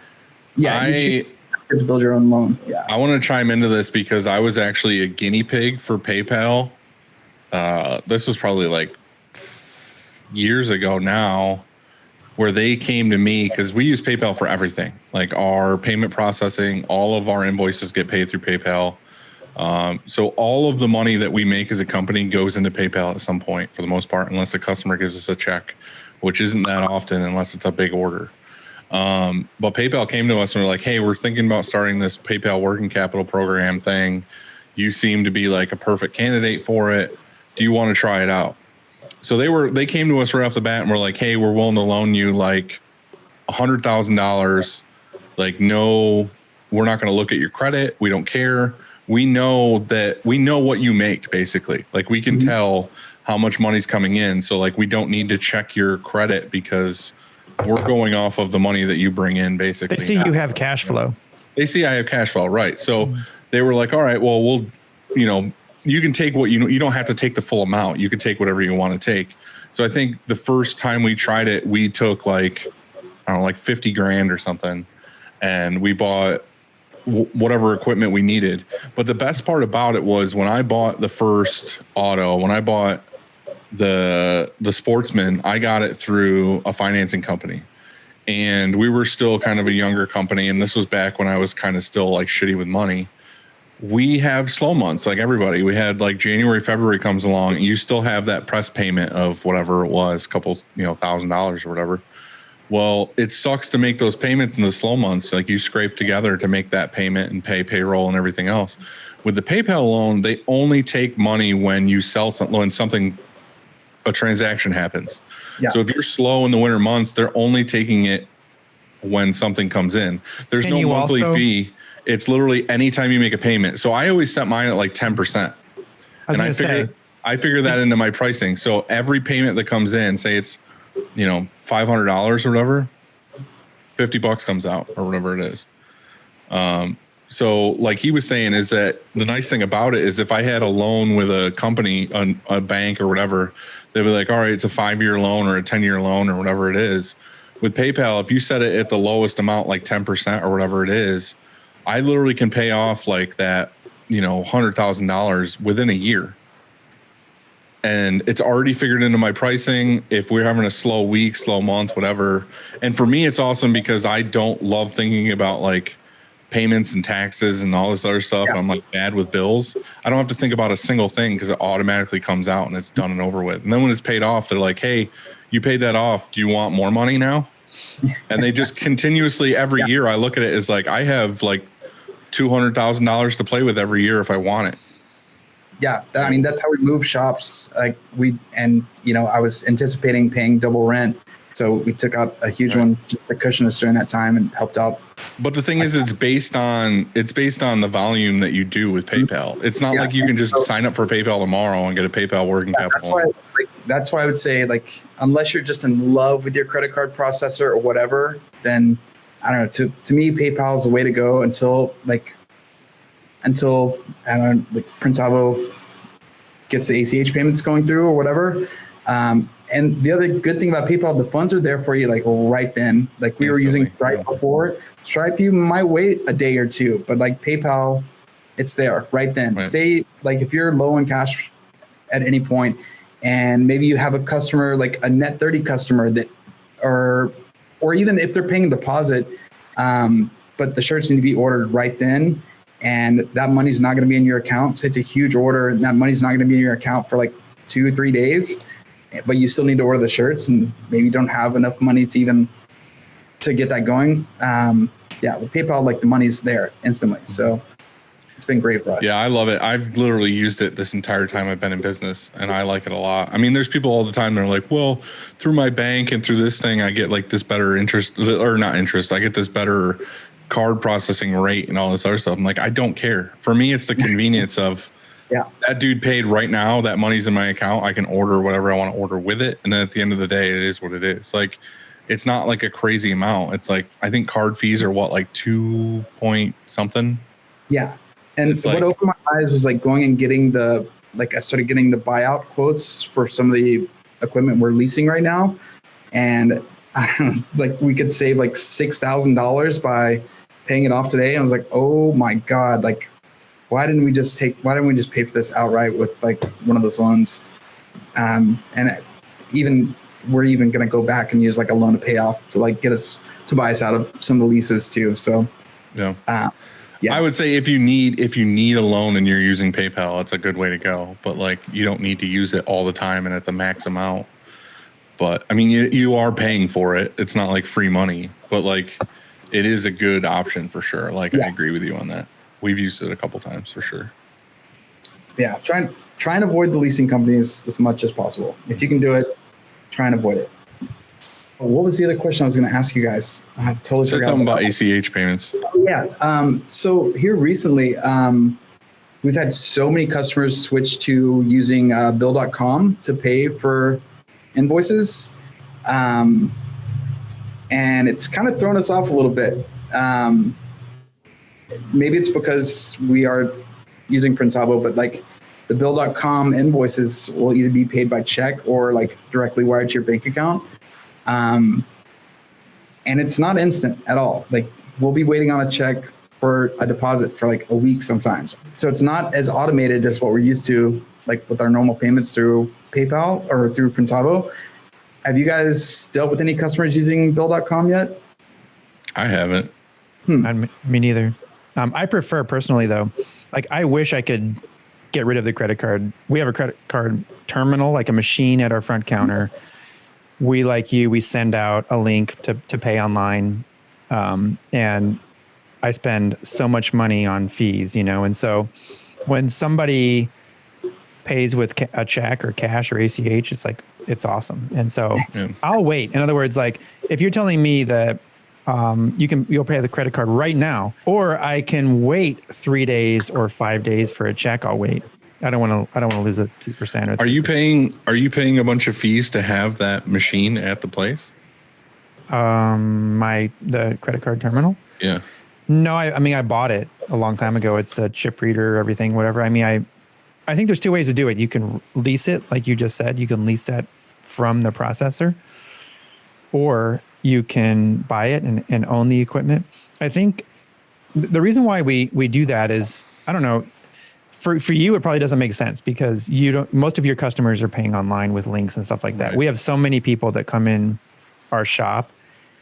You choose to build your own loan. Yeah. I want to chime into this because I was actually a guinea pig for PayPal. This was probably like years ago now, where they came to me because we use PayPal for everything, like our payment processing, all of our invoices get paid through PayPal. So all of the money that we make as a company goes into PayPal at some point for the most part, unless the customer gives us a check, which isn't that often unless it's a big order. But PayPal came to us and were like, hey, we're thinking about starting this PayPal working capital program thing. You seem to be like a perfect candidate for it. Do you want to try it out? So they came to us right off the bat and were like, hey, we're willing to loan you like $100,000. Like, no, we're not going to look at your credit. We don't care. We know what you make, basically. Like, we can tell how much money's coming in. So like, we don't need to check your credit because we're going off of the money that you bring in, basically. They see you have cash flow. They see I have cash flow, right? So they were like, all right, well, you can take what you don't have to take the full amount. You can take whatever you want to take. So I think the first time we tried it, we took like 50 grand or something, and we bought whatever equipment we needed. But the best part about it was when I bought the first auto, when I bought the Sportsman, I got it through a financing company, and we were still kind of a younger company. And this was back when I was kind of still like shitty with money. We have slow months like everybody. We had like January, February comes along, and you still have that press payment of whatever it was, couple, $1,000 or whatever. Well, it sucks to make those payments in the slow months. Like you scrape together to make that payment and pay payroll and everything else. With the PayPal loan, they only take money when you sell something, when a transaction happens. Yeah. So if you're slow in the winter months, they're only taking it when something comes in. There's Can no you monthly also- fee. It's literally anytime you make a payment. So I always set mine at like 10%. I figure that into my pricing. So every payment that comes in, say it's, $500 or whatever, $50 comes out or whatever it is. So like he was saying is that the nice thing about it is if I had a loan with a company, a bank or whatever, they'd be like, all right, it's a 5-year loan or a 10-year loan or whatever it is. With PayPal, if you set it at the lowest amount, like 10% or whatever it is, I literally can pay off like that, $100,000 within a year. And it's already figured into my pricing. If we're having a slow week, slow month, whatever. And for me, it's awesome because I don't love thinking about like payments and taxes and all this other stuff. Yeah. I'm like bad with bills. I don't have to think about a single thing because it automatically comes out and it's done and over with. And then when it's paid off, they're like, hey, you paid that off. Do you want more money now? And they just continuously every year I look at it as like, I have like $200,000 to play with every year if I want it. Yeah, that's how we move shops. I was anticipating paying double rent, so we took out a huge one just to cushion us during that time and helped out. But the thing is, it's based on the volume that you do with PayPal. It's not like you can just sign up for PayPal tomorrow and get a PayPal working capital. That's why I would say, like, unless you're just in love with your credit card processor or whatever, then I don't know. To me, PayPal is the way to go until Printavo gets the ACH payments going through or whatever. And the other good thing about PayPal, the funds are there for you like right then. Like we were using Stripe before. Stripe, you might wait a day or two, but like PayPal, it's there right then. Right. Say like if you're low in cash at any point and maybe you have a customer, like a net 30 customer that, or even if they're paying a deposit, but the shirts need to be ordered right then, and that money's not going to be in your account. So it's a huge order, and that money's not going to be in your account for like 2 or 3 days, but you still need to order the shirts, and maybe you don't have enough money to get that going. With PayPal, like the money's there instantly. So it's been great for us. Yeah, I love it. I've literally used it this entire time I've been in business, and I like it a lot. I mean, there's people all the time that are like, well, through my bank and through this thing, I get like this better interest, or not interest. I get this better card processing rate and all this other stuff. I'm like, I don't care. For me, it's the convenience of that dude paid right now. That money's in my account. I can order whatever I want to order with it. And then at the end of the day, it is what it is. Like, it's not like a crazy amount. It's like, I think card fees are what, like 2 point something. Yeah. And what opened my eyes was like going and getting I started getting the buyout quotes for some of the equipment we're leasing right now. And like we could save like $6,000 by paying it off today. And I was like, oh my God, like, why didn't we just pay for this outright with like one of those loans? And we're even going to go back and use like a loan to pay off to like to buy us out of some of the leases too. So, I would say if you need a loan and you're using PayPal, it's a good way to go, but like, you don't need to use it all the time and at the max amount. But I mean, you are paying for it. It's not like free money, but like it is a good option for sure. Like I agree with you on that. We've used it a couple times for sure. Yeah. Try and avoid the leasing companies as much as possible. If you can do it, try and avoid it. What was the other question I was going to ask you guys? I totally forgot. Something about ACH payments. Yeah. So here recently, we've had so many customers switch to using Bill.com to pay for invoices. And it's kind of thrown us off a little bit. Maybe it's because we are using Printavo, but like the Bill.com invoices will either be paid by check or like directly wired to your bank account. And it's not instant at all. Like we'll be waiting on a check for a deposit for like a week sometimes. So it's not as automated as what we're used to, like with our normal payments through PayPal or through Printavo. Have you guys dealt with any customers using Bill.com yet? I haven't. Me neither. I prefer personally though, like I wish I could get rid of the credit card. We have a credit card terminal, like a machine at our front counter. we, like you, we send out a link to pay online. And I spend so much money on fees, and so when somebody pays with a check or cash or ACH, it's awesome. And so I'll wait. In other words, like if you're telling me that you'll pay the credit card right now, or I can wait 3 days or 5 days for a check, I'll wait. I don't want to lose a 2% or 3%. Are you paying a bunch of fees to have that machine at the place? The credit card terminal? Yeah. No, I bought it a long time ago. It's a chip reader, everything, whatever. I think there's two ways to do it. You can lease it, like you just said. You can lease that from the processor, or you can buy it and own the equipment. I think the reason why we do that is, I don't know, for you, it probably doesn't make sense because most of your customers are paying online with links and stuff like that. Right. We have so many people that come in our shop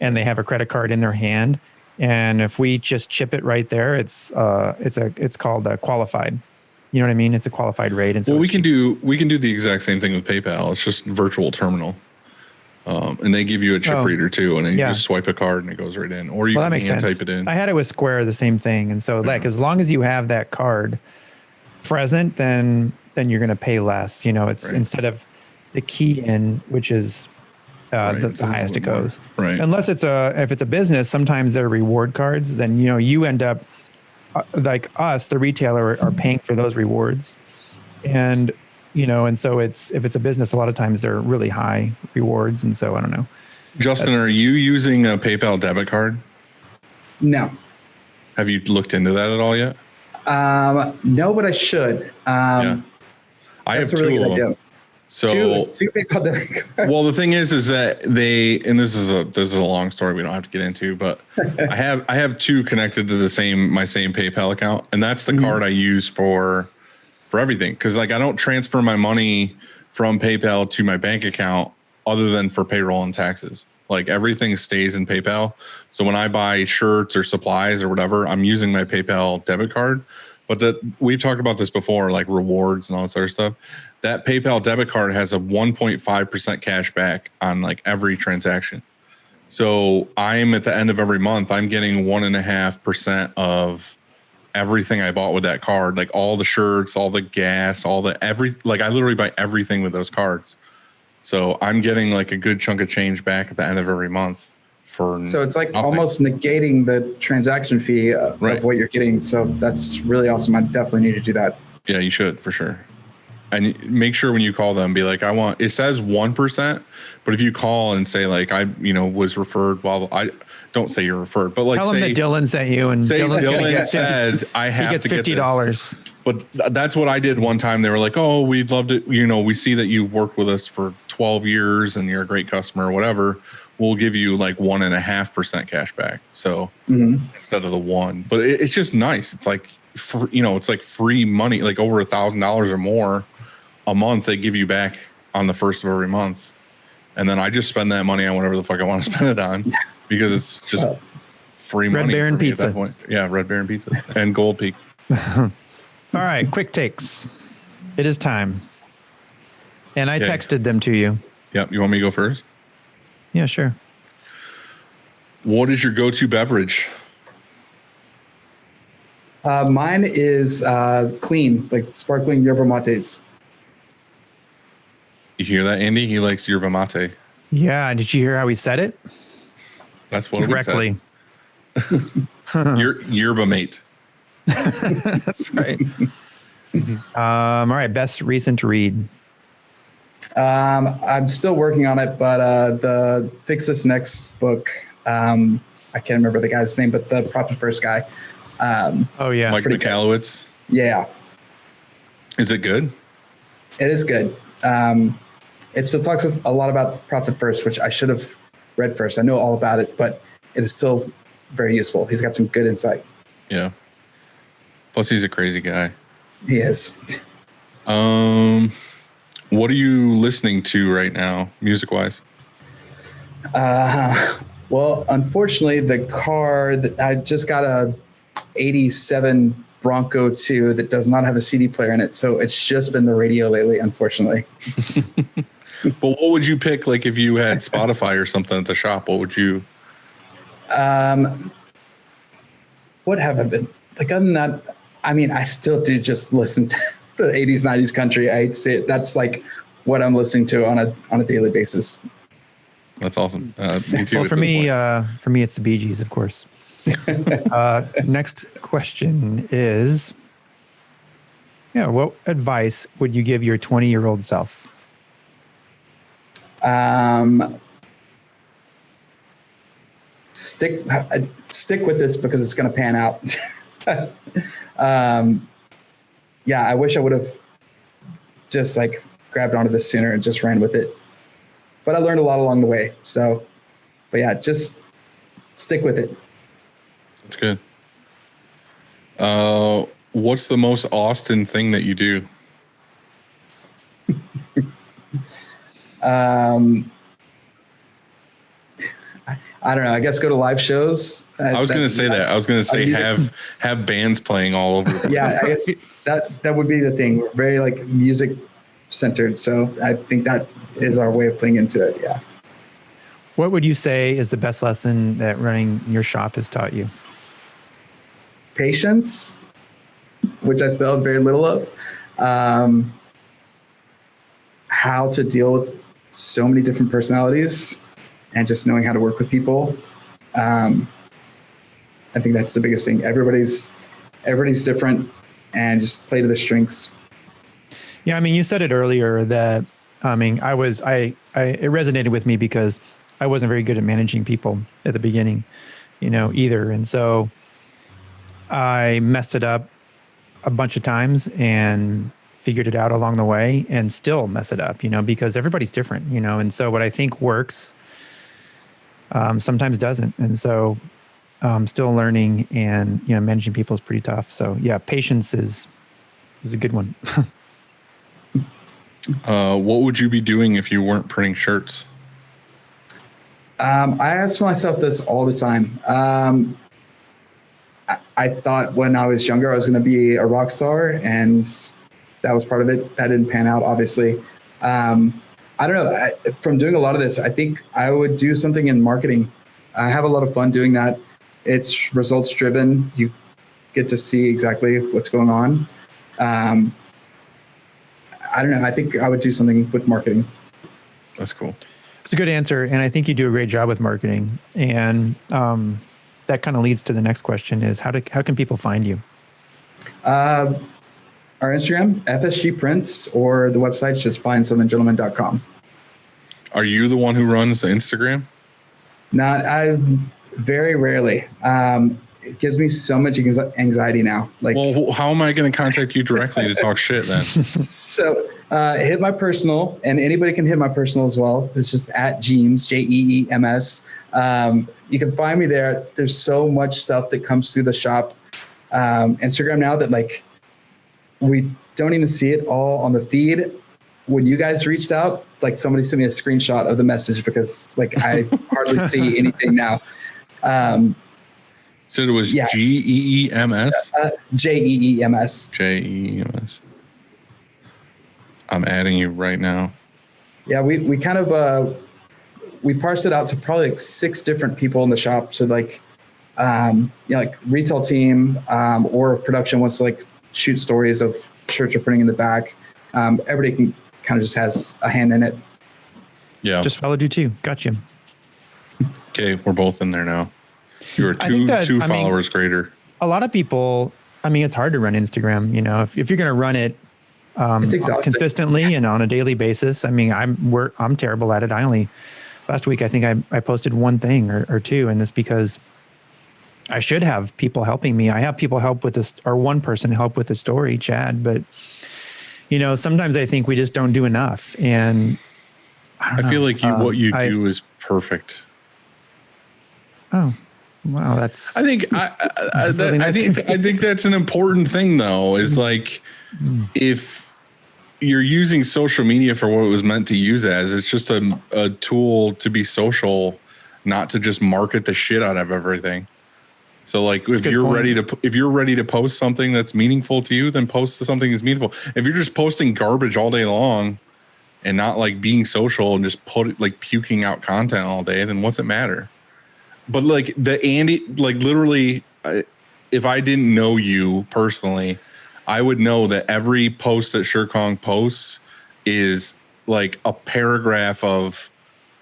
and they have a credit card in their hand. And if we just chip it right there, it's called qualified. You know what I mean? It's a qualified rate. And so we can do the exact same thing with PayPal. It's just virtual terminal. And they give you a chip reader too. And then you just swipe a card and it goes right in, or you can hand type it in. I had it with Square, the same thing. And so as long as you have that card present, then you're going to pay less. It's instead of the key in, which is the highest it goes. Right. Unless if it's a business, sometimes they're reward cards. Then you end up like us, the retailer, are paying for those rewards, and so if it's a business, a lot of times they're really high rewards, and so I don't know. Justin, are you using a PayPal debit card? No. Have you looked into that at all yet? No, but I should. I have two of them. So two PayPal debit cards. Well, the thing is that and this is a long story we don't have to get into, but I have two connected to my same PayPal account, and that's the card I use for everything. Because I don't transfer my money from PayPal to my bank account other than for payroll and taxes. Like everything stays in PayPal. So when I buy shirts or supplies or whatever, I'm using my PayPal debit card. But we've talked about this before, like rewards and all this other stuff. That PayPal debit card has a 1.5% cash back on like every transaction. So I'm at the end of every month, I'm getting 1.5% of everything I bought with that card, like all the shirts, all the gas, I literally buy everything with those cards. So I'm getting like a good chunk of change back at the end of every month. So it's like almost negating the transaction fee of what you're getting. So that's really awesome. I definitely need to do that. Yeah, you should for sure. And make sure when you call them, be like, it says 1%, but if you call and say like, I was referred, I don't say you're referred, but like tell them that Dylan sent you and Dylan said, I have to get $50. But that's what I did one time. They were like, oh, we'd love to, we see that you've worked with us for 12 years and you're a great customer or whatever. We'll give you like 1.5% cash back. So instead of the 1, but it's just nice. It's like, it's like free money, like over $1,000 or more a month they give you back on the first of every month. And then I just spend that money on whatever the fuck I want to spend it on because it's just free money. Red Baron Pizza. At that point. Yeah, Red Baron Pizza and Gold Peak. All right, quick takes. It is time. And I texted them to you. Yep. You want me to go first? Yeah, sure. What is your go-to beverage? Mine is clean, like sparkling yerba mates. You hear that, Andy? He likes yerba mate. Yeah. Did you hear how he said it? That's what correctly. Yerba mate. That's right. All right. Best recent read. I'm still working on it, but the Fix This Next book, I can't remember the guy's name, but the Profit First guy. Oh yeah, Mike Michalowicz. Yeah. Is it good? It is good. It still talks a lot about Profit First, which I should have read first. I know all about it, but it is still very useful. He's got some good insight. Yeah. Plus, he's a crazy guy. He is. What are you listening to right now, music-wise? Well, unfortunately, the car that I just got a 87 Bronco 2 that does not have a CD player in it. So it's just been the radio lately, unfortunately. But what would you pick? Like if you had Spotify or something at the shop, what would you? What have I been like? Other than that, I mean, I still do just listen to the 80s, 90s country. I say that's like what I'm listening to on a daily basis. That's awesome. Me too. Well, for me, it's the Bee Gees, of course. Next question is, what advice would you give your 20-year-old self? Stick with this because it's going to pan out. I wish I would have just like grabbed onto this sooner and just ran with it. But I learned a lot along the way. So, but yeah, just stick with it. That's good. What's the most Austin thing that you do? I don't know. I guess go to live shows. I was going to say that. I was going to say have bands playing all over. Yeah, I guess that would be the thing. We're very like music centered. So I think that is our way of playing into it. Yeah. What would you say is the best lesson that running your shop has taught you? Patience, which I still have very little of. How to deal with so many different personalities and just knowing how to work with people. I think that's the biggest thing. Everybody's different and just play to the strengths. Yeah. I mean, you said it earlier that, it resonated with me because I wasn't very good at managing people at the beginning, either. And so I messed it up a bunch of times and figured it out along the way and still mess it up, because everybody's different, and so what I think works sometimes doesn't. And so still learning and, managing people is pretty tough. So yeah, patience is a good one. What would you be doing if you weren't printing shirts? I ask myself this all the time. I thought when I was younger, I was going to be a rock star, and that was part of it. That didn't pan out, obviously. I don't know. From doing a lot of this, I think I would do something in marketing. I have a lot of fun doing that. It's results driven. You get to see exactly what's going on. I don't know. I think I would do something with marketing. That's cool. It's a good answer. And I think you do a great job with marketing. And that kind of leads to the next question is how can people find you? Our Instagram, FSG Prints, or the website's just findsouthern.com. Are you the one who runs the Instagram? I very rarely. It gives me so much anxiety now. Well, how am I going to contact you directly to talk shit then? So hit my personal, and anybody can hit my personal as well. It's just at Jeems, Jeems. You can find me there. There's so much stuff that comes through the shop. Instagram now that we don't even see it all on the feed. When you guys reached out, somebody sent me a screenshot of the message because I hardly see anything now. So it was Geems? Jeems. Jeems. I'm adding you right now. Yeah, we kind of we parsed it out to probably 6 different people in the shop. So retail team or if production wants to shoot stories of shirts we're putting in the back. Everybody kind of just has a hand in it. Yeah. Just followed you too. Gotcha. Okay, we're both in there now. You are two followers greater. A lot of people, it's hard to run Instagram. If you're going to run it consistently and on a daily basis, I'm terrible at it. Last week, I think I posted one thing or two, and it's because I should have people helping me. I have people help with this, or one person help with the story, Chad, but sometimes I think we just don't do enough. And I feel like what you do is perfect. Oh, wow. That's, I think that's an important thing though, is if you're using social media for what it was meant to use as, it's just a tool to be social, not to just market the shit out of everything. So if you're ready to post something that's meaningful to you, then post something that's meaningful. If you're just posting garbage all day long and not like being social and just puking out content all day, then what's it matter? But like the Andy, like literally, if I didn't know you personally, I would know that every post that Shirkong posts is like a paragraph of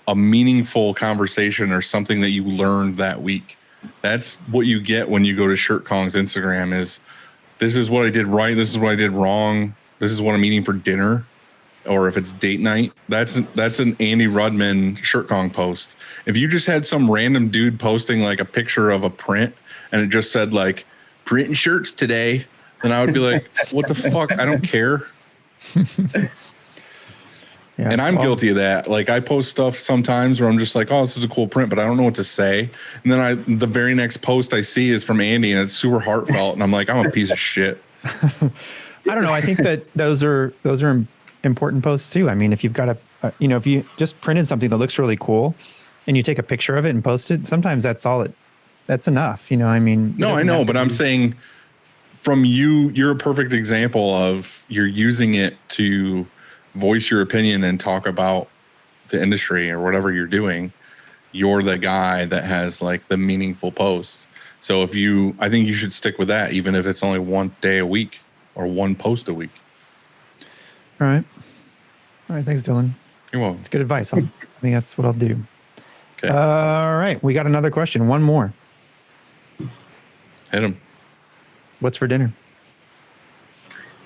a meaningful conversation or something that you learned that week. That's what you get when you go to Shirkong's Instagram is, this is what I did right. This is what I did wrong. This is what I'm eating for dinner. Or if it's date night, that's an Andy Rudman Shirkong post. If you just had some random dude posting like a picture of a print and it just said like printing shirts today, then I would be like, what the fuck? I don't care. Yeah, and I'm guilty of that. Like I post stuff sometimes where I'm just like, oh, this is a cool print, but I don't know what to say. And then the very next post I see is from Andy and it's super heartfelt. And I'm like, I'm a piece of shit. I don't know. I think that those are important posts too. I mean, if you've got if you just printed something that looks really cool and you take a picture of it and post it, sometimes that's enough. I mean, no, I know, but I'm saying from you're a perfect example of you're using it to voice your opinion and talk about the industry or whatever you're doing. You're the guy that has like the meaningful posts. So I think you should stick with that, even if it's only one day a week or one post a week. All right. Thanks, Dylan. You're welcome. It's good advice. I think that's what I'll do. Okay. All right. We got another question. One more. Hit him. What's for dinner?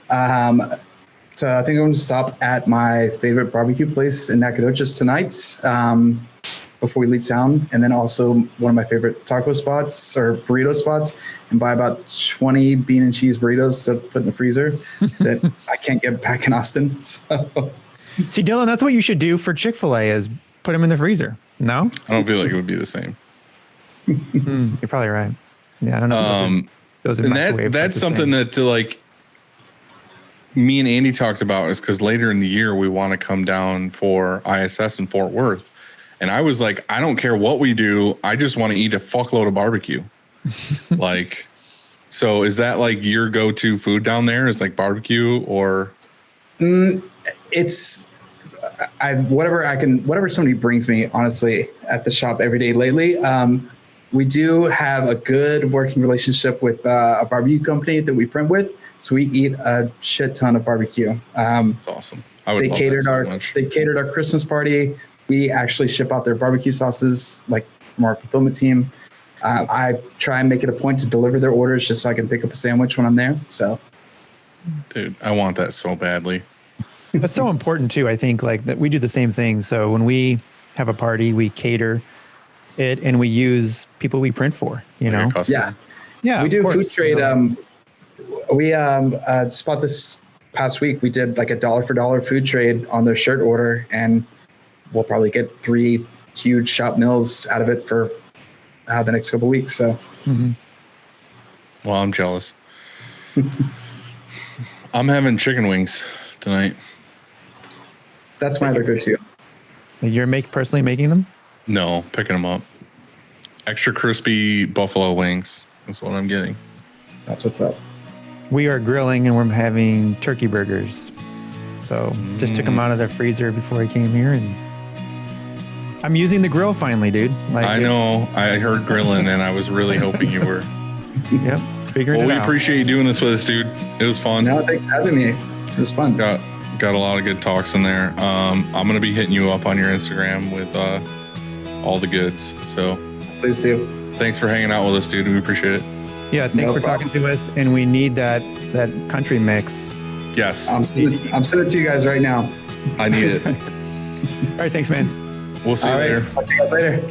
So I think I'm going to stop at my favorite barbecue place in Nacogdoches tonight before we leave town. And then also one of my favorite taco spots or burrito spots, and buy about 20 bean and cheese burritos to put in the freezer that I can't get back in Austin. So. See, Dylan, that's what you should do for Chick-fil-A is put them in the freezer. No? I don't feel like it would be the same. You're probably right. Yeah, I don't know. Those are and that's something that like me and Andy talked about is because later in the year we want to come down for ISS in Fort Worth. And I was like, I don't care what we do. I just want to eat a fuckload of barbecue. Like, so is that like your go-to food down there is like barbecue or? It's whatever somebody brings me, honestly, at the shop every day lately. We do have a good working relationship with a barbecue company that we print with. So we eat a shit ton of barbecue. That's awesome. They catered our Christmas party. We actually ship out their barbecue sauces, like from our fulfillment team. I try and make it a point to deliver their orders just so I can pick up a sandwich when I'm there. So, dude, I want that so badly. That's so important too. I think like that we do the same thing. So when we have a party, we cater it and we use people we print for, Yeah. We do food trade. We just bought this past week. We did like a dollar for dollar food trade on their shirt order, and we'll probably get 3 huge shop meals out of it for the next couple of weeks. So, Well, I'm jealous. I'm having chicken wings tonight. That's my other go-to. You're personally making them? No, picking them up. Extra crispy buffalo wings. That's what I'm getting. That's what's up. We are grilling and we're having turkey burgers. So just took them out of the freezer before I came here, and I'm using the grill finally, dude. I know. I heard grilling and I was really hoping you were. Yep. Figuring it out. We appreciate you doing this with us, dude. It was fun. No, thanks for having me. It was fun. Got a lot of good talks in there. I'm going to be hitting you up on your Instagram with all the goods. So please do. Thanks for hanging out with us, dude. We appreciate it. Yeah, thanks for talking to us. And we need that country mix. Yes. I'm sending it to you guys right now. I need it. All right, thanks, man. We'll see you later. I'll see you guys later.